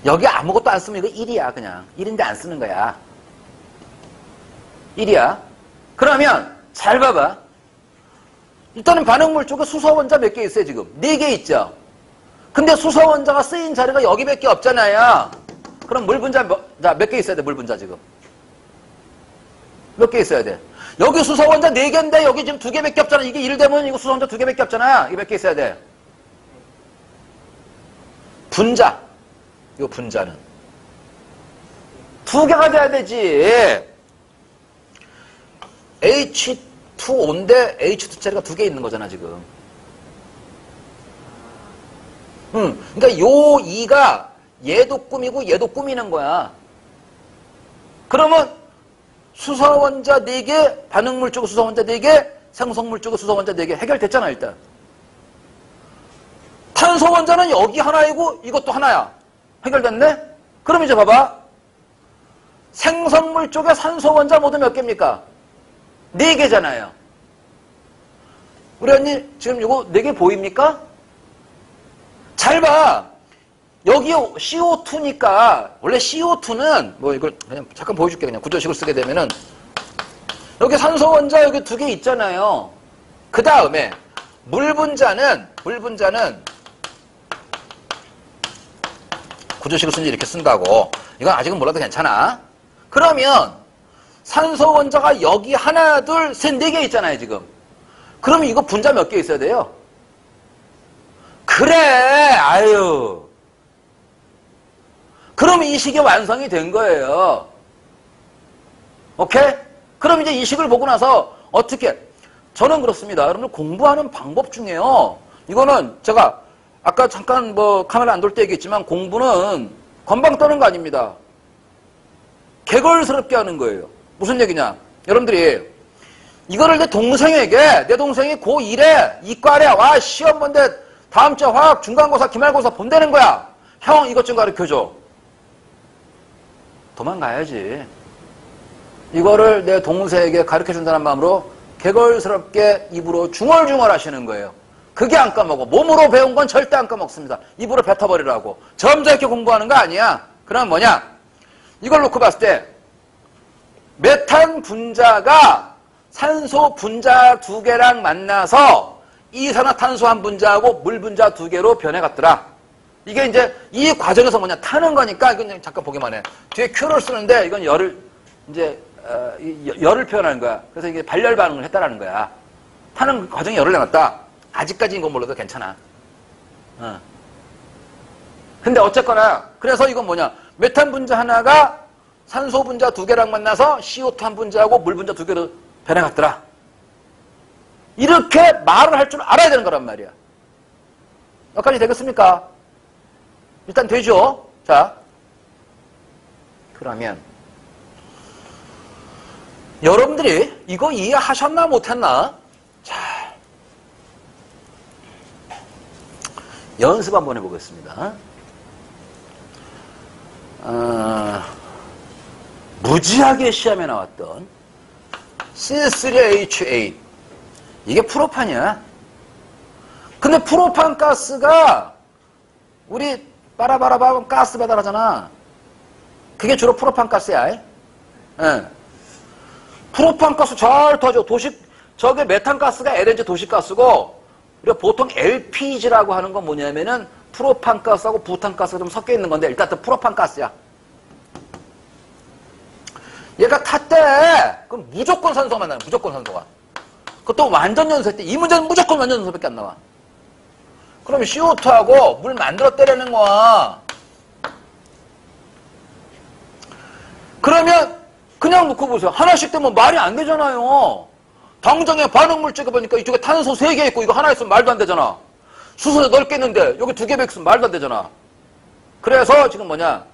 여기 아무것도 안 쓰면 이거 1이야 그냥. 1인데 안 쓰는 거야. 1이야. 그러면 잘 봐봐. 일단은 반응물 쪽에 수소 원자 몇 개 있어요 지금? 4개 있죠. 근데 수소 원자가 쓰인 자리가 여기밖에 없잖아요. 그럼 물 분자 몇 개 있어야 돼? 물 분자 지금 몇 개 있어야 돼? 여기 수소 원자 4개인데 여기 지금 2개밖에 없잖아. 이게 1 되면 이거 수소 원자 2개밖에 없잖아. 이게 몇 개 있어야 돼? 분자. 이 분자는 2개가 돼야 되지. H2O인데 H2 자리가 2개 있는 거잖아 지금. 그러니까 요 2가 얘도 꾸미고 얘도 꾸미는 거야. 그러면 수소 원자 4개, 반응물 쪽에 수소 원자 4개, 생성물 쪽에 수소 원자 4개 해결됐잖아 일단. 탄소 원자는 여기 하나이고 이것도 하나야. 해결됐네? 그럼 이제 봐봐. 생성물 쪽에 산소 원자 모두 몇 개입니까? 4개잖아요. 우리 언니 지금 이거 4개 보입니까? 잘 잘 봐. 여기 CO2니까 원래 CO2는 뭐 이걸 그냥 잠깐 보여줄게. 그냥 구조식을 쓰게 되면은 여기 산소 원자 여기 두 개 있잖아요. 그 다음에 물 분자는 구조식을 쓰는지 이렇게 쓴다고. 이건 아직은 몰라도 괜찮아. 그러면 산소 원자가 여기 하나, 둘, 셋, 네 개 있잖아요, 지금. 그러면 이거 분자 몇 개 있어야 돼요? 그래, 아유. 그러면 이 식이 완성이 된 거예요. 오케이? 그럼 이제 이 식을 보고 나서 어떻게? 저는 그렇습니다. 여러분들 공부하는 방법 중에요. 이거는 제가 아까 잠깐 뭐 카메라 안 돌 때 얘기했지만 공부는 건방 떠는 거 아닙니다. 개걸스럽게 하는 거예요. 무슨 얘기냐? 여러분들이 이거를 내 동생에게 내 동생이 고1에 이과래 와 시험 본데 다음 주에 화학 중간고사 기말고사 본다는 거야. 형 이것 좀 가르쳐줘. 도망가야지. 이거를 내 동생에게 가르쳐준다는 마음으로 개걸스럽게 입으로 중얼중얼 하시는 거예요. 그게 안 까먹어. 몸으로 배운 건 절대 안 까먹습니다. 입으로 뱉어버리라고. 점잖게 공부하는 거 아니야. 그럼 뭐냐? 이걸 놓고 봤을 때 메탄 분자가 산소 분자 두 개랑 만나서 이산화탄소 한 분자하고 물 분자 두 개로 변해갔더라. 이게 이제 이 과정에서 뭐냐? 타는 거니까 이건 잠깐 보기만 해. 뒤에 Q를 쓰는데 이건 열을 이제 열을 표현하는 거야. 그래서 이게 발열 반응을 했다라는 거야. 타는 과정에 열을 내놨다. 아직까지 이건 몰라도 괜찮아. 근데 어쨌거나 그래서 이건 뭐냐? 메탄 분자 하나가 산소 분자 두 개랑 만나서 CO2 한 분자하고 물 분자 두 개로 변해갔더라. 이렇게 말을 할 줄 알아야 되는 거란 말이야. 여기까지 되겠습니까? 일단 되죠? 자, 그러면 여러분들이 이거 이해하셨나 못했나? 자, 연습 한번 해보겠습니다. 무지하게 시험에 나왔던 C3H8 이게 프로판이야. 근데 프로판 가스가 우리 빠라바라바 가스 배달하잖아. 그게 주로 프로판 가스야. 예. 프로판 가스 잘 터져. 저게 메탄 가스가 LNG 도시가스고 우리가 보통 LPG라고 하는 건 뭐냐면은 프로판 가스하고 부탄 가스가 좀 섞여 있는 건데 일단 프로판 가스야. 얘가 탔대. 그럼 무조건 산소만 나요. 무조건 산소가. 그것도 완전 연소일 때 이 문제는 무조건 완전 연소밖에 안 나와. 그러면 CO2하고 물 만들었대라는 거야. 그러면 그냥 놓고 보세요. 하나씩 되면 말이 안 되잖아요. 당장에 반응물 찍어보니까 이쪽에 탄소 3개 있고 이거 하나 있으면 말도 안 되잖아. 수소에 넓게 있는데 여기 2개 있으면 말도 안 되잖아. 그래서 지금 뭐냐.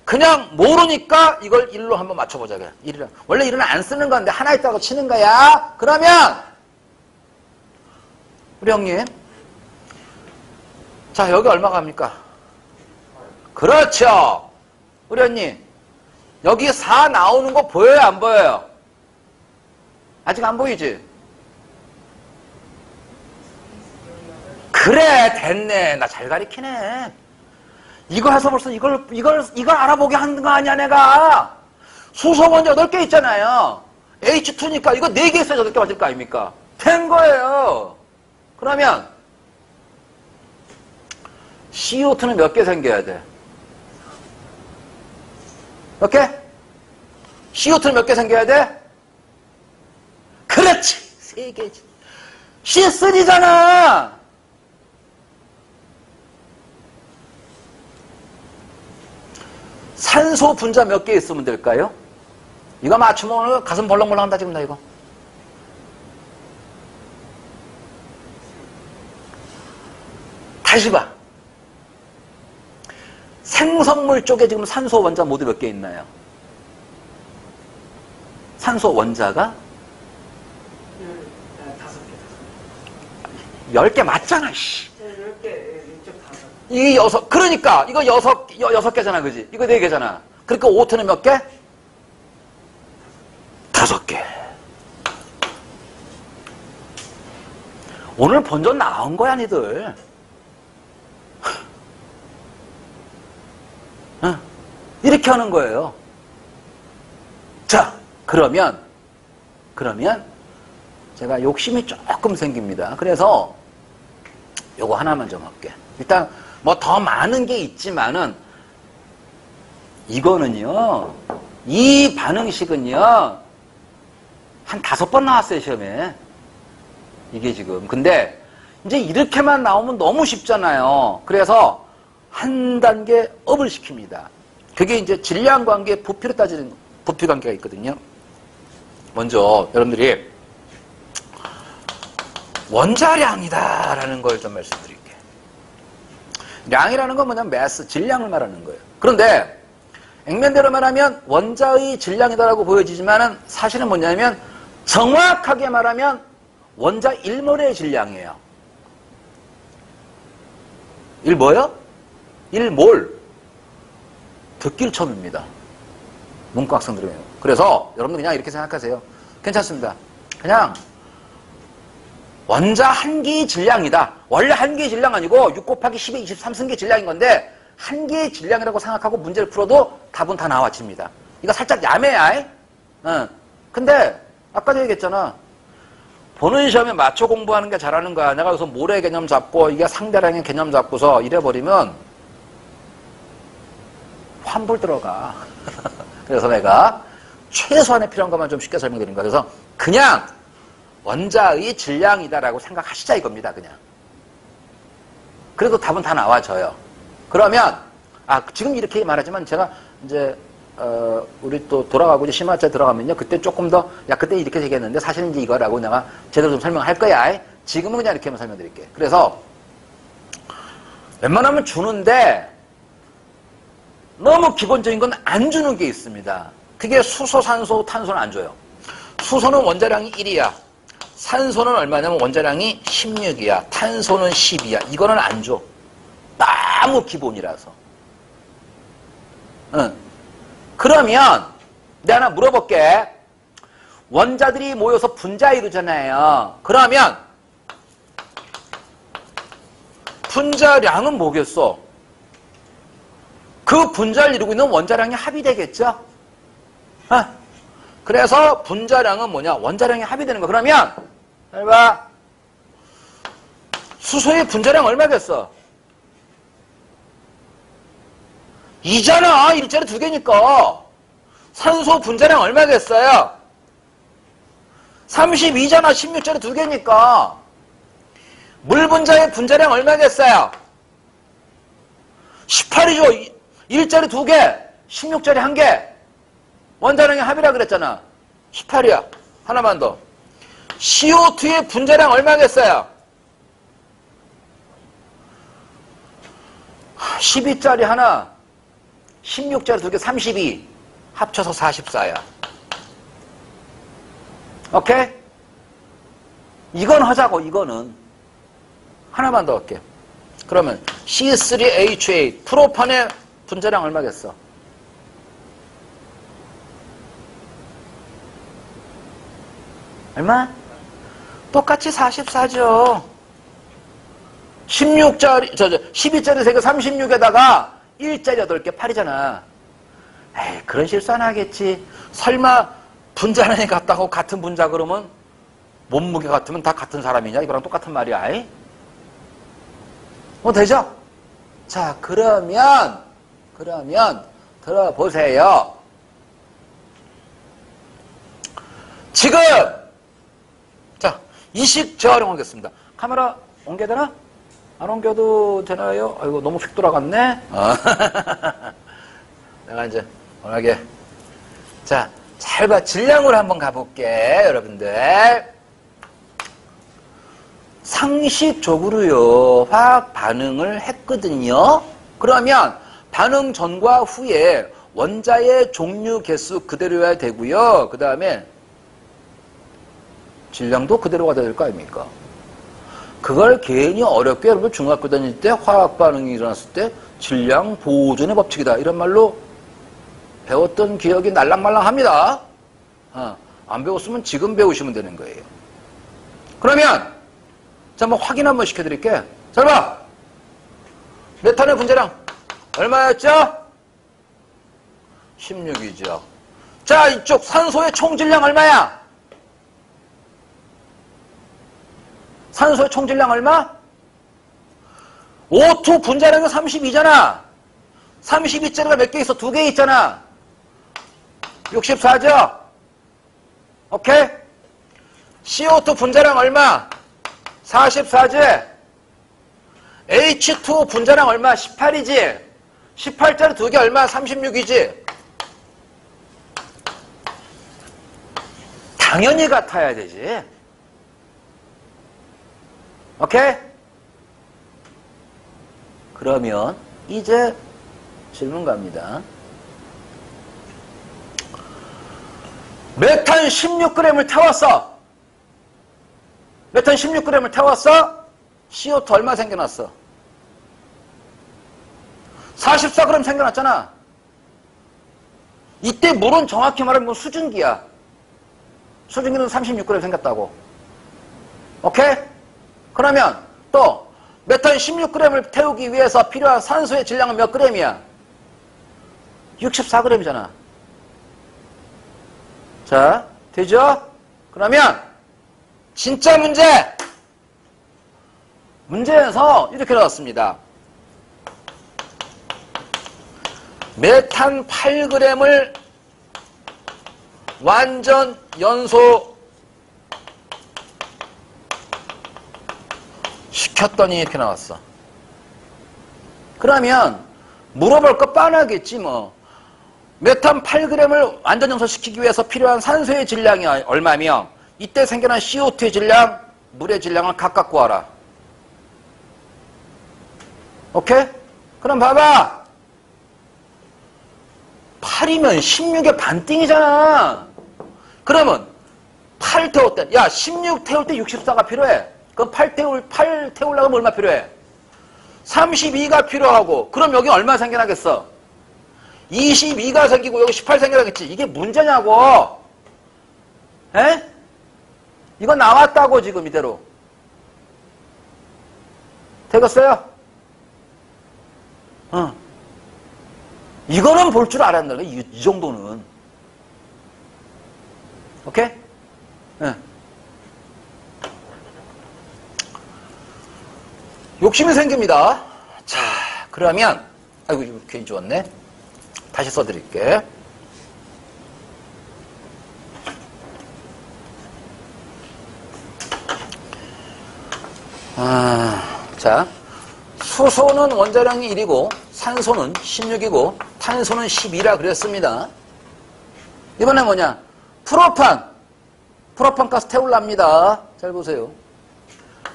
그냥 모르니까 이걸 1로 한번 맞춰보자. 그래. 1이랑. 원래 1은 안 쓰는 건데 하나 있다고 치는 거야. 그러면 우리 형님 자 여기 얼마 갑니까? 그렇죠. 우리 형님 여기 4 나오는 거 보여요 안 보여요? 아직 안 보이지? 그래 됐네. 나 잘 가리키네. 이거 해서 벌써 이걸 알아보게 하는 거 아니야, 내가? 수소원 8개 있잖아요. H2니까 이거 4개 있어야 8개 맞을 거 아닙니까? 된 거예요. 그러면, CO2는 몇 개 생겨야 돼? 몇 개? CO2는 몇 개 생겨야 돼? 그렇지! 3개지. C3잖아! 산소 분자 몇 개 있으면 될까요? 이거 맞추면 오늘 가슴 벌렁벌렁 한다 지금 나 이거. 다시 봐. 생성물 쪽에 지금 산소 원자 모두 몇 개 있나요? 산소 원자가 10개 맞잖아, 씨. 10개, 이쪽 5. 이 6, 그러니까, 이거 6개잖아, 그지? 이거 4개잖아. 그러니까 O2는 몇 개? 5개. 오늘 본전 나온 거야, 니들. 이렇게 하는 거예요. 자, 그러면 제가 욕심이 조금 생깁니다. 그래서 요거 하나만 좀 할게. 일단 뭐 더 많은 게 있지만은 이거는요, 이 반응식은요 한 5번 나왔어요, 시험에. 이게 지금. 근데 이제 이렇게만 나오면 너무 쉽잖아요. 그래서 한 단계 업을 시킵니다. 그게 이제 질량 관계, 부피로 따지는 부피 관계가 있거든요. 먼저 여러분들이 원자량이다라는 걸 좀 말씀드릴게요. 량이라는 건 뭐냐면 매스, 질량을 말하는 거예요. 그런데 액면대로 말하면 원자의 질량이다라고 보여지지만은 사실은 뭐냐면 정확하게 말하면 원자 1몰의 질량이에요. 1 뭐요? 1몰. 듣기를 처음입니다. 문과 학생들이에요. 그래서 여러분들 그냥 이렇게 생각하세요. 괜찮습니다. 그냥 원자 한 개의 질량이다. 원래 한 개의 질량 아니고 6 곱하기 10의 23승계 질량인 건데 한 개의 질량이라고 생각하고 문제를 풀어도 답은 다 나와집니다. 이거 살짝 야매야. 근데 아까도 얘기했잖아. 보는 시험에 맞춰 공부하는 게 잘하는 거야. 내가 여기서 모래 개념 잡고 이게 상대량의 개념 잡고서 이래버리면 환불 들어가. 그래서 내가 최소한의 필요한 것만 좀 쉽게 설명드린 거야. 그래서 그냥 원자의 질량이다라고 생각하시자 이겁니다. 그냥. 그래도 답은 다 나와져요. 그러면 지금 이렇게 말하지만 제가 이제 우리 또 돌아가고 이제 심화자에 들어가면요. 그때 조금 더 그때 이렇게 얘기했는데 사실은 이제 이거라고 내가 제대로 좀 설명할 거야. 지금은 그냥 이렇게만 설명드릴게. 그래서 웬만하면 주는데 너무 기본적인 건 안 주는 게 있습니다. 그게 수소, 산소, 탄소는 안 줘요. 수소는 원자량이 1이야. 산소는 얼마냐면 원자량이 16이야. 탄소는 10이야. 이거는 안 줘. 너무 기본이라서. 그러면 내가 하나 물어볼게. 원자들이 모여서 분자 이루잖아요. 그러면 분자량은 뭐겠어? 그 분자를 이루고 있는 원자량이 합이 되겠죠? 그래서 분자량은 뭐냐? 원자량이 합이 되는 거. 그러면 잘 봐. 수소의 분자량 얼마겠어? 2잖아. 일자리 2개니까. 산소 분자량 얼마겠어요? 32잖아. 16자리 2개니까. 물 분자의 분자량 얼마겠어요? 18이죠. 1자리 2개, 16자리 1개. 원자량의 합이라 그랬잖아. 18이야. 하나만 더. CO2의 분자량 얼마겠어요? 12짜리 하나, 16짜리 2개, 32. 합쳐서 44야. 오케이? 이건 하자고, 이거는. 하나만 더 할게. 그러면 C3H8, 프로판의 분자량 얼마겠어? 얼마? 똑같이 44죠. 12짜리 3개 36에다가 1짜리 8개 8이잖아. 에이, 그런 실수 안 하겠지. 설마 분자량이 같다고 같은 분자 그러면 몸무게 같으면 다 같은 사람이냐? 이거랑 똑같은 말이야. 에이? 되죠? 자, 그러면 들어보세요. 지금 자, 이식 재활용하겠습니다. 카메라 옮겨야 되나? 안 옮겨도 되나요? 아이고, 너무 휙 돌아갔네. 내가 이제 워낙에 자, 잘 봐. 질량으로 한번 가볼게, 여러분들. 상식적으로요, 화학 반응을 했거든요. 그러면 반응 전과 후에 원자의 종류 개수 그대로여야 되고요. 그 다음에 질량도 그대로가 돼야 될 거 아닙니까? 그걸 괜히 어렵게 여러분 중학교 다닐 때 화학 반응이 일어났을 때 질량 보존의 법칙이다. 이런 말로 배웠던 기억이 날랑말랑합니다. 안 배웠으면 지금 배우시면 되는 거예요. 그러면 자, 한번 확인 한번 시켜드릴게. 잘 봐. 메탄의 분자량 얼마였죠? 16이죠. 자, 이쪽 산소의 총질량 얼마야? 산소의 총질량 얼마? O2 분자량이 32잖아. 32짜리가 몇 개 있어? 2개 있잖아. 64죠? 오케이? CO2 분자량 얼마? 44지? H2 분자량 얼마? 18이지? 18짜리 2개 얼마? 36이지? 당연히 같아야 되지. 오케이? 그러면 이제 질문 갑니다. 메탄 16g을 태웠어. 메탄 16g을 태웠어. CO2 얼마 생겨났어? 44g 생겨났잖아. 이때 물은 정확히 말하면 수증기야. 수증기는 36g 생겼다고. 오케이? 그러면 또 메탄 16g을 태우기 위해서 필요한 산소의 질량은 몇 g이야? 64g이잖아. 자, 되죠? 그러면 진짜 문제에서 이렇게 나왔습니다. 메탄 8g을 완전 연소 시켰더니 이렇게 나왔어. 그러면 물어볼 거 뻔하겠지 뭐. 메탄 8g을 완전 연소시키기 위해서 필요한 산소의 질량이 얼마며 이때 생겨난 CO2의 질량, 물의 질량을 각각 구하라. 오케이? 그럼 봐봐. 8이면 16의 반띵이잖아. 그러면 8 태울 때, 야 16 태울 때 64가 필요해. 그럼 8 태우려면 얼마 필요해? 32가 필요하고, 그럼 여기 얼마 생겨나겠어? 22가 생기고 여기 18 생겨나겠지. 이게 문제냐고. 에? 이거 나왔다고 지금 이대로. 되겠어요? 이거는 볼 줄 알았는데 이 정도는. 오케이? 네. 욕심이 생깁니다. 자, 그러면 아이고 이거 괜히 좋았네. 다시 써드릴게. 자, 수소는 원자량이 1이고 산소는 16이고 탄소는 12라 그랬습니다. 이번엔 뭐냐? 프로판 가스 태울랍니다. 잘 보세요.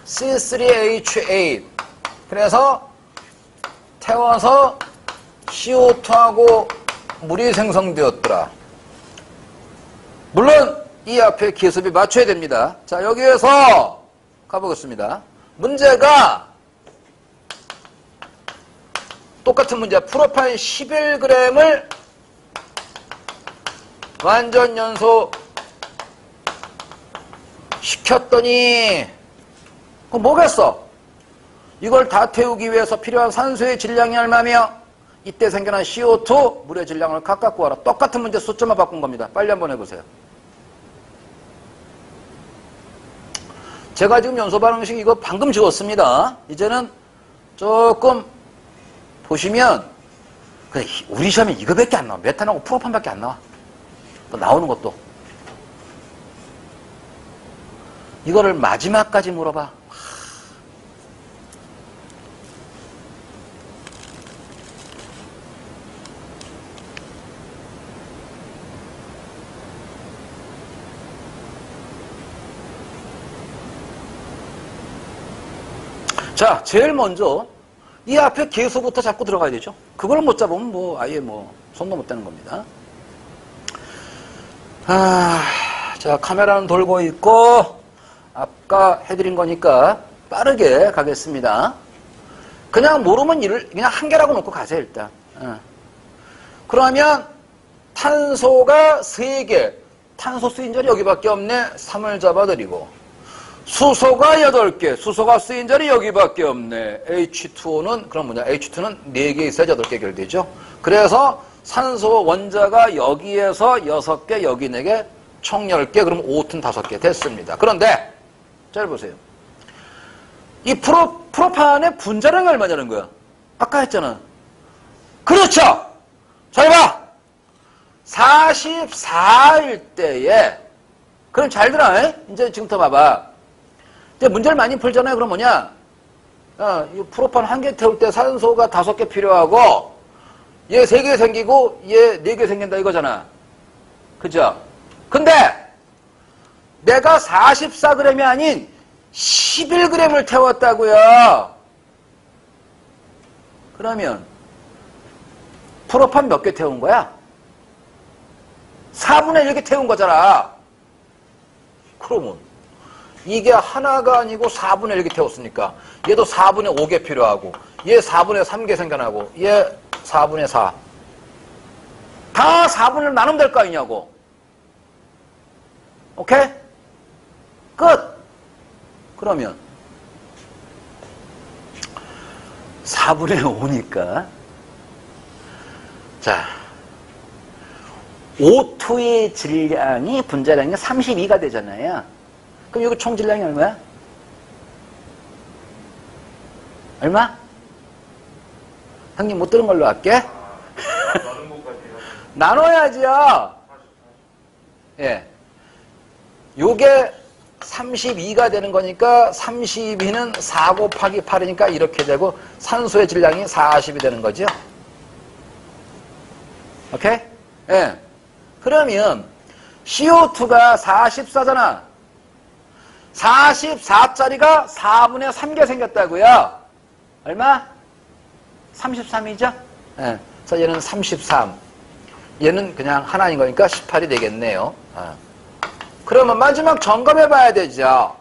C3H8. 그래서 태워서 CO2하고 물이 생성되었더라. 물론 이 앞에 기습이 맞춰야 됩니다. 자, 여기에서 가보겠습니다. 문제가 똑같은 문제야. 프로판 11g을 완전 연소 시켰더니 그럼 뭐겠어? 이걸 다 태우기 위해서 필요한 산소의 질량이 얼마며 이때 생겨난 CO2, 물의 질량을 각각 구하라. 똑같은 문제 숫자만 바꾼 겁니다. 빨리 한번 해보세요. 제가 지금 연소 반응식 이거 방금 지웠습니다. 이제는 조금 보시면 우리 시험에 이거밖에 안 나와. 메탄하고 프로판밖에 안 나와. 또 나오는 것도. 이거를 마지막까지 물어봐. 자, 제일 먼저 이 앞에 계수부터 잡고 들어가야 되죠. 그걸 못 잡으면 뭐 아예 뭐 손도 못 대는 겁니다. 자, 카메라는 돌고 있고 아까 해드린 거니까 빠르게 가겠습니다. 그냥 모르면 그냥 한 개라고 놓고 가세요 일단. 그러면 탄소가 3개, 탄소 쓰인 자리 여기밖에 없네. 3을 잡아드리고 수소가 8개, 수소가 쓰인 자리 여기밖에 없네. H2O는 그럼 뭐냐? H2는 4개 있어야 8개 결되죠. 그래서 산소 원자가 여기에서 6개, 여기 4개, 총 10개, 그럼 5튼 5개 됐습니다. 그런데, 잘 보세요. 이 프로판의 분자량이 얼마냐는 거야. 아까 했잖아. 그렇죠! 잘 봐! 44일 때에, 그럼 잘 들어, 이제 지금부터 봐봐. 이제 문제를 많이 풀잖아요. 그럼 뭐냐? 이 프로판 1개 태울 때 산소가 5개 필요하고, 얘 3개 생기고, 얘 4개 생긴다 이거잖아. 그죠? 근데, 내가 44g이 아닌 11g을 태웠다고요. 그러면, 프로판 몇 개 태운 거야? 4분의 1개 태운 거잖아. 그러면 이게 하나가 아니고 4분의 1개 태웠으니까 얘도 4분의 5개 필요하고 얘 4분의 3개 생겨나고 얘 4분의 4. 다 4분의 1 나누면 될 거 아니냐고. 오케이? 끝! 그러면 4분의 5니까 자 O2의 질량이 분자량이 32가 되잖아요. 그럼 여기 총 질량이 얼마야? 얼마? 형님 못 들은 걸로 할게. 나눠야지요. 예. 요게 32가 되는 거니까 32는 4 곱하기 8이니까 이렇게 되고 산소의 질량이 40이 되는 거죠. 오케이? 예. 그러면 CO2가 44잖아. 44짜리가 4분의 3개 생겼다고요. 얼마? 33이죠? 예. 그래서 얘는 33. 얘는 그냥 하나인 거니까 18이 되겠네요. 그러면 마지막 점검해 봐야 되죠.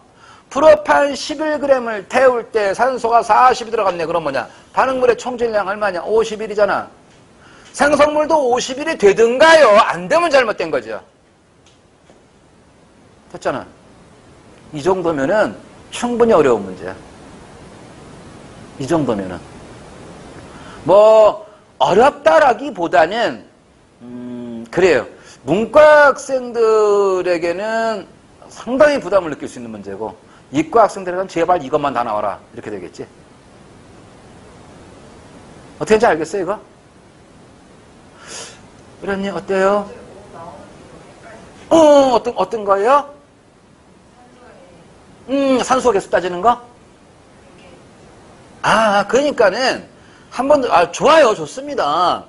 프로판 11g을 태울 때 산소가 40이 들어갔네. 그럼 뭐냐? 반응물의 총질량 얼마냐? 51이잖아. 생성물도 51이 되든가요? 안 되면 잘못된 거죠. 됐잖아. 이 정도면은 충분히 어려운 문제야. 이 정도면은. 뭐, 어렵다라기보다는, 그래요. 문과 학생들에게는 상당히 부담을 느낄 수 있는 문제고, 이과 학생들에게는 제발 이것만 다 나와라. 이렇게 되겠지. 어떻게 하는지 알겠어요, 이거? 이런님 어때요? 어떤 거예요? 산소 개수 따지는 거? 그러니까는 한 번 더, 좋아요, 좋습니다.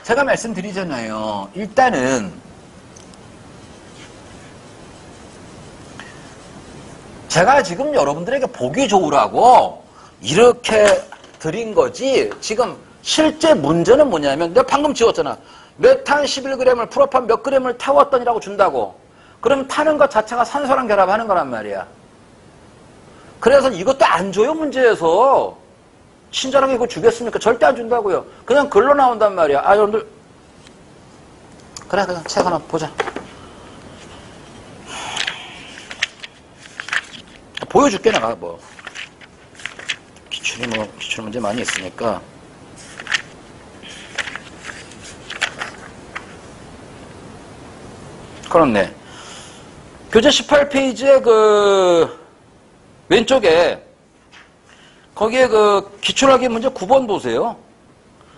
제가 말씀드리잖아요. 일단은 제가 지금 여러분들에게 보기 좋으라고 이렇게 드린 거지. 지금 실제 문제는 뭐냐면 내가 방금 지웠잖아. 메탄 11g을 프로판 몇 g을 태웠더니라고 준다고. 그럼 타는 것 자체가 산소랑 결합하는 거란 말이야. 그래서 이것도 안 줘요, 문제에서. 친절하게 이거 주겠습니까? 절대 안 준다고요. 그냥 글로 나온단 말이야. 여러분들. 그래, 그냥 책 하나 보자. 보여줄게, 내가 뭐. 기출 문제 많이 있으니까. 그렇네. 교재 18페이지에 왼쪽에 거기에 기출하기 문제 9번 보세요.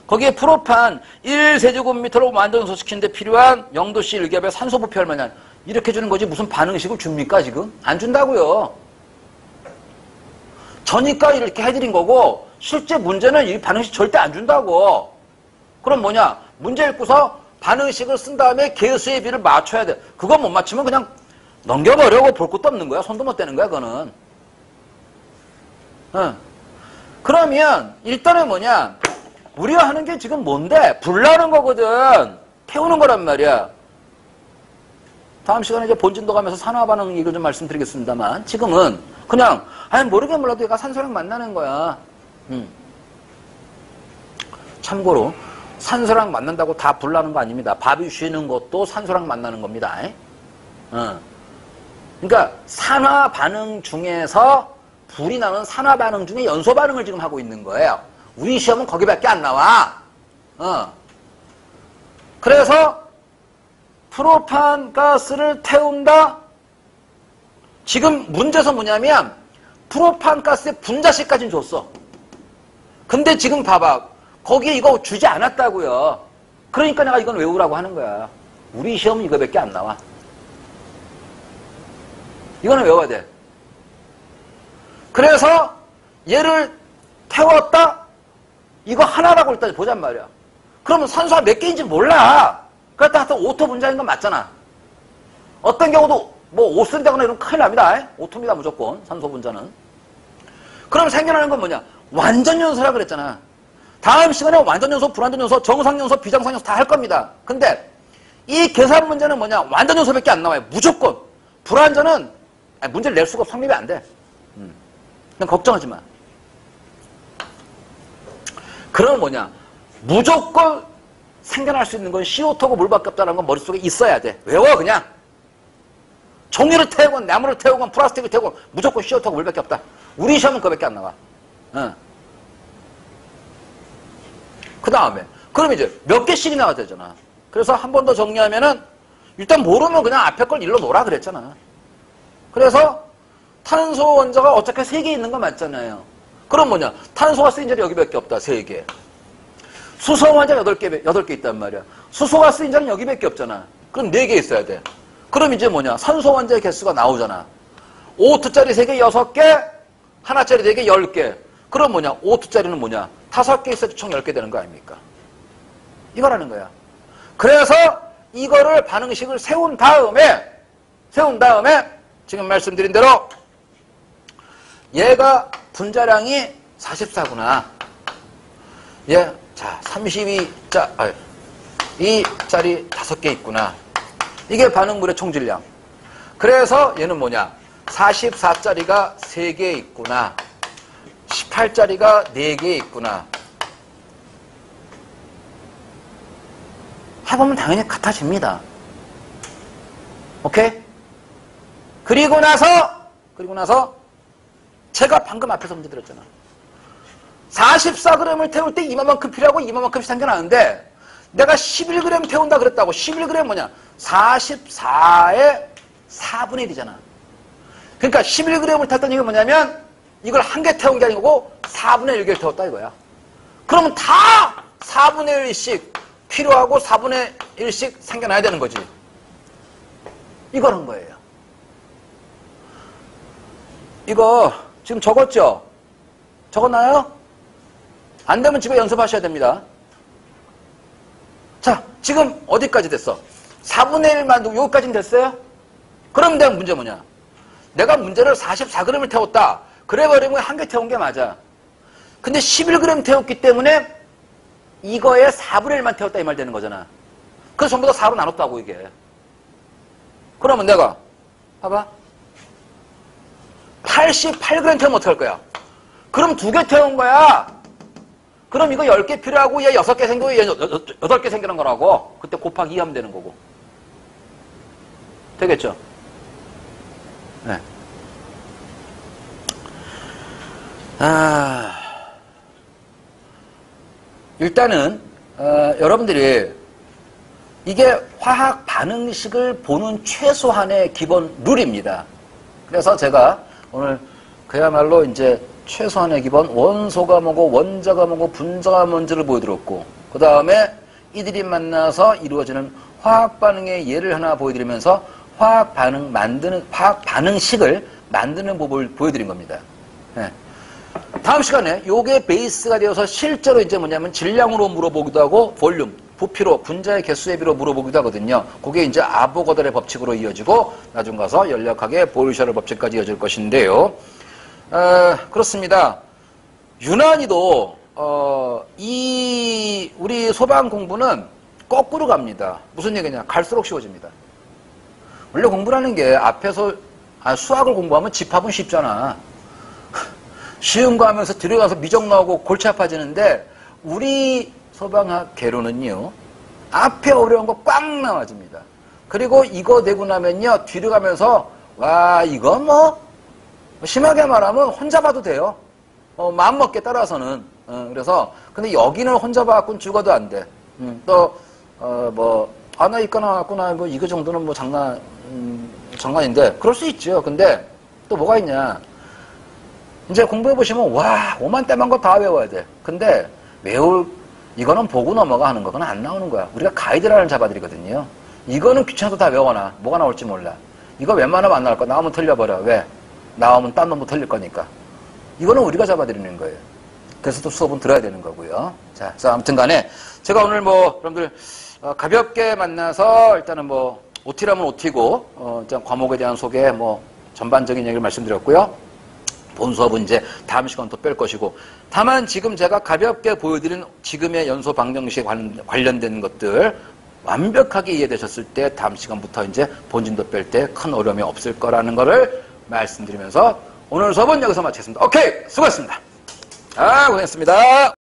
거기에 프로판 1세제곱미터로 완전소식시키는데 필요한 0도씨 1겹의 산소 부피 얼마냐. 이렇게 주는 거지 무슨 반응식을 줍니까 지금? 안 준다고요. 저니까 이렇게 해드린 거고 실제 문제는 이 반응식 절대 안 준다고. 그럼 뭐냐? 문제 읽고서 반응식을 쓴 다음에 개수의 비를 맞춰야 돼. 그거 못 맞추면 그냥 넘겨버려고 볼 것도 없는 거야. 손도 못 대는 거야 그거는. 그러면 일단은 뭐냐? 우리가 하는 게 지금 뭔데? 불나는 거거든. 태우는 거란 말이야. 다음 시간에 이제 본진도 가면서 산화 반응 얘기를 좀 말씀드리겠습니다만 지금은 그냥 모르긴 몰라도 얘가 산소랑 만나는 거야. 참고로 산소랑 만난다고 다 불나는 거 아닙니다. 밥이 쉬는 것도 산소랑 만나는 겁니다. 그러니까 산화 반응 중에서 불이 나는 산화 반응 중에 연소 반응을 지금 하고 있는 거예요. 우리 시험은 거기밖에 안 나와. 그래서 프로판 가스를 태운다. 지금 문제에서 뭐냐면 프로판 가스의 분자식까지는 줬어. 근데 지금 봐봐. 거기에 이거 주지 않았다고요. 그러니까 내가 이건 외우라고 하는 거야. 우리 시험은 이거밖에 안 나와. 이거는 외워야 돼. 그래서 얘를 태웠다? 이거 하나라고 일단 보잔 말이야. 그러면 산소가 몇 개인지 몰라. 그렇다 하여튼 오토 분자인 건 맞잖아. 어떤 경우도 뭐 5 쓴다거나 이러면 큰일 납니다. 오토입니다 무조건 산소 분자는. 그럼 생겨나는 건 뭐냐? 완전 연소라 그랬잖아. 다음 시간에 완전 연소, 불완전 연소, 정상 연소, 비정상 연소 다 할 겁니다. 근데 이 계산 문제는 뭐냐? 완전 연소밖에 안 나와요. 무조건. 불완전은 문제를 낼 수가 없어. 성립이 안 돼. 그냥 걱정하지 마. 그러면 뭐냐? 무조건 생겨날 수 있는 건 CO2고 물밖에 없다는 건 머릿속에 있어야 돼. 외워 그냥. 종이를 태우건 나무를 태우건 플라스틱을 태우건 무조건 CO2고 물밖에 없다. 우리 시험은 그거밖에 안 나와. 그 다음에 그럼 이제 몇 개씩이 나와야 되잖아. 그래서 한 번 더 정리하면은 일단 모르면 그냥 앞에 걸 일러 놓으라 그랬잖아. 그래서 탄소 원자가 어차피 3개 있는 거 맞잖아요. 그럼 뭐냐? 탄소가 쓰인 자리 여기밖에 없다. 3개. 수소 원자 8개 있단 말이야. 수소가 쓰인 자리는 여기밖에 없잖아. 그럼 4개 있어야 돼. 그럼 이제 뭐냐? 산소 원자의 개수가 나오잖아. O2짜리 3개 6개, 하나짜리 4개 10개. 그럼 뭐냐? O2짜리는 뭐냐? 5개 있어도 총 10개 되는 거 아닙니까? 이거라는 거야. 그래서 이거를 반응식을 세운 다음에 지금 말씀드린 대로 얘가 분자량이 44구나. 예, 자, 2짜리 5개 있구나. 이게 반응물의 총질량. 그래서 얘는 뭐냐? 44짜리가 3개 있구나. 18짜리가 4개 있구나. 해보면 당연히 같아집니다. 오케이? 그리고 나서 제가 방금 앞에서 문제 드렸잖아. 44g을 태울 때 이만큼 필요하고 이만큼씩 생겨나는데 내가 11g 태운다 그랬다고. 11g 뭐냐? 44의 4분의 1이잖아. 그러니까 11g을 탔다는 얘기가 뭐냐면 이걸 한 개 태운 게 아니고 4분의 1개를 태웠다 이거야. 그러면 다 4분의 1씩 필요하고 4분의 1씩 생겨나야 되는 거지. 이거는 거예요. 이거 지금 적었죠? 적었나요? 안 되면 집에 연습하셔야 됩니다. 자, 지금 어디까지 됐어? 4분의 1 만들고 여기까지는 됐어요? 그럼 내가 문제 뭐냐? 내가 문제를 44g을 태웠다. 그래버리면 한 개 태운 게 맞아. 근데 11g 태웠기 때문에 이거에 4분의 1만 태웠다 이 말 되는 거잖아. 그래서 전부 다 4로 나눴다고 이게. 그러면 내가 봐봐. 88g 태우면 어떡할 거야? 그럼 2개 태운 거야. 그럼 이거 10개 필요하고 얘 6개 생기고 얘 8개 생기는 거라고. 그때 곱하기 2 하면 되는 거고. 되겠죠? 네. 일단은 여러분들이 이게 화학 반응식을 보는 최소한의 기본 룰입니다. 그래서 제가 오늘 그야말로 이제 최소한의 기본 원소가 뭐고 원자가 뭐고 분자가 뭔지를 보여드렸고, 그 다음에 이들이 만나서 이루어지는 화학 반응의 예를 하나 보여드리면서 화학 반응식을 만드는 법을 보여드린 겁니다. 네. 다음 시간에 요게 베이스가 되어서 실제로 이제 뭐냐면 질량으로 물어보기도 하고 볼륨, 부피로, 분자의 개수의 비로 물어보기도 하거든요. 그게 이제 아보가드로의 법칙으로 이어지고 나중 가서 연력학의 보일샤르 법칙까지 이어질 것인데요. 그렇습니다. 유난히도 우리 소방 공부는 거꾸로 갑니다. 무슨 얘기냐? 갈수록 쉬워집니다. 원래 공부라는 게 앞에서 수학을 공부하면 집합은 쉽잖아. 쉬운 거 하면서 들어가서 미적 나오고 골치 아파지는데 우리 소방학 개론은요. 앞에 어려운 거 꽉 나와집니다. 그리고 이거 되고 나면요. 뒤로 가면서 와 이거 뭐 심하게 말하면 혼자 봐도 돼요. 마음먹기에 따라서는. 그래서 근데 여기는 혼자 봐갖고는 죽어도 안 돼. 또 나 이과 나왔구나, 뭐, 이거 정도는 뭐 장난인데, 그럴 수 있죠. 근데, 또 뭐가 있냐. 이제 공부해보시면, 와, 5만 때만 거 다 외워야 돼. 근데, 이거는 보고 넘어가 하는 거, 그건 안 나오는 거야. 우리가 가이드라인을 잡아드리거든요. 이거는 귀찮아서 다 외워놔. 뭐가 나올지 몰라. 이거 웬만하면 안 나올 거야. 나오면 틀려버려. 왜? 나오면 딴 놈도 틀릴 거니까. 이거는 우리가 잡아드리는 거예요. 그래서 또 수업은 들어야 되는 거고요. 자, 아무튼 간에, 제가 오늘 여러분들, 가볍게 만나서, 일단은 OT라면 OT고, 일단 과목에 대한 소개, 전반적인 얘기를 말씀드렸고요. 본 수업은 이제 다음 시간 또 뺄 것이고, 다만 지금 제가 가볍게 보여드린 지금의 연소 방정식에 관련된 것들, 완벽하게 이해되셨을 때 다음 시간부터 이제 본진도 뺄 때 큰 어려움이 없을 거라는 거를 말씀드리면서 오늘 수업은 여기서 마치겠습니다. 오케이! 수고하셨습니다. 고생했습니다.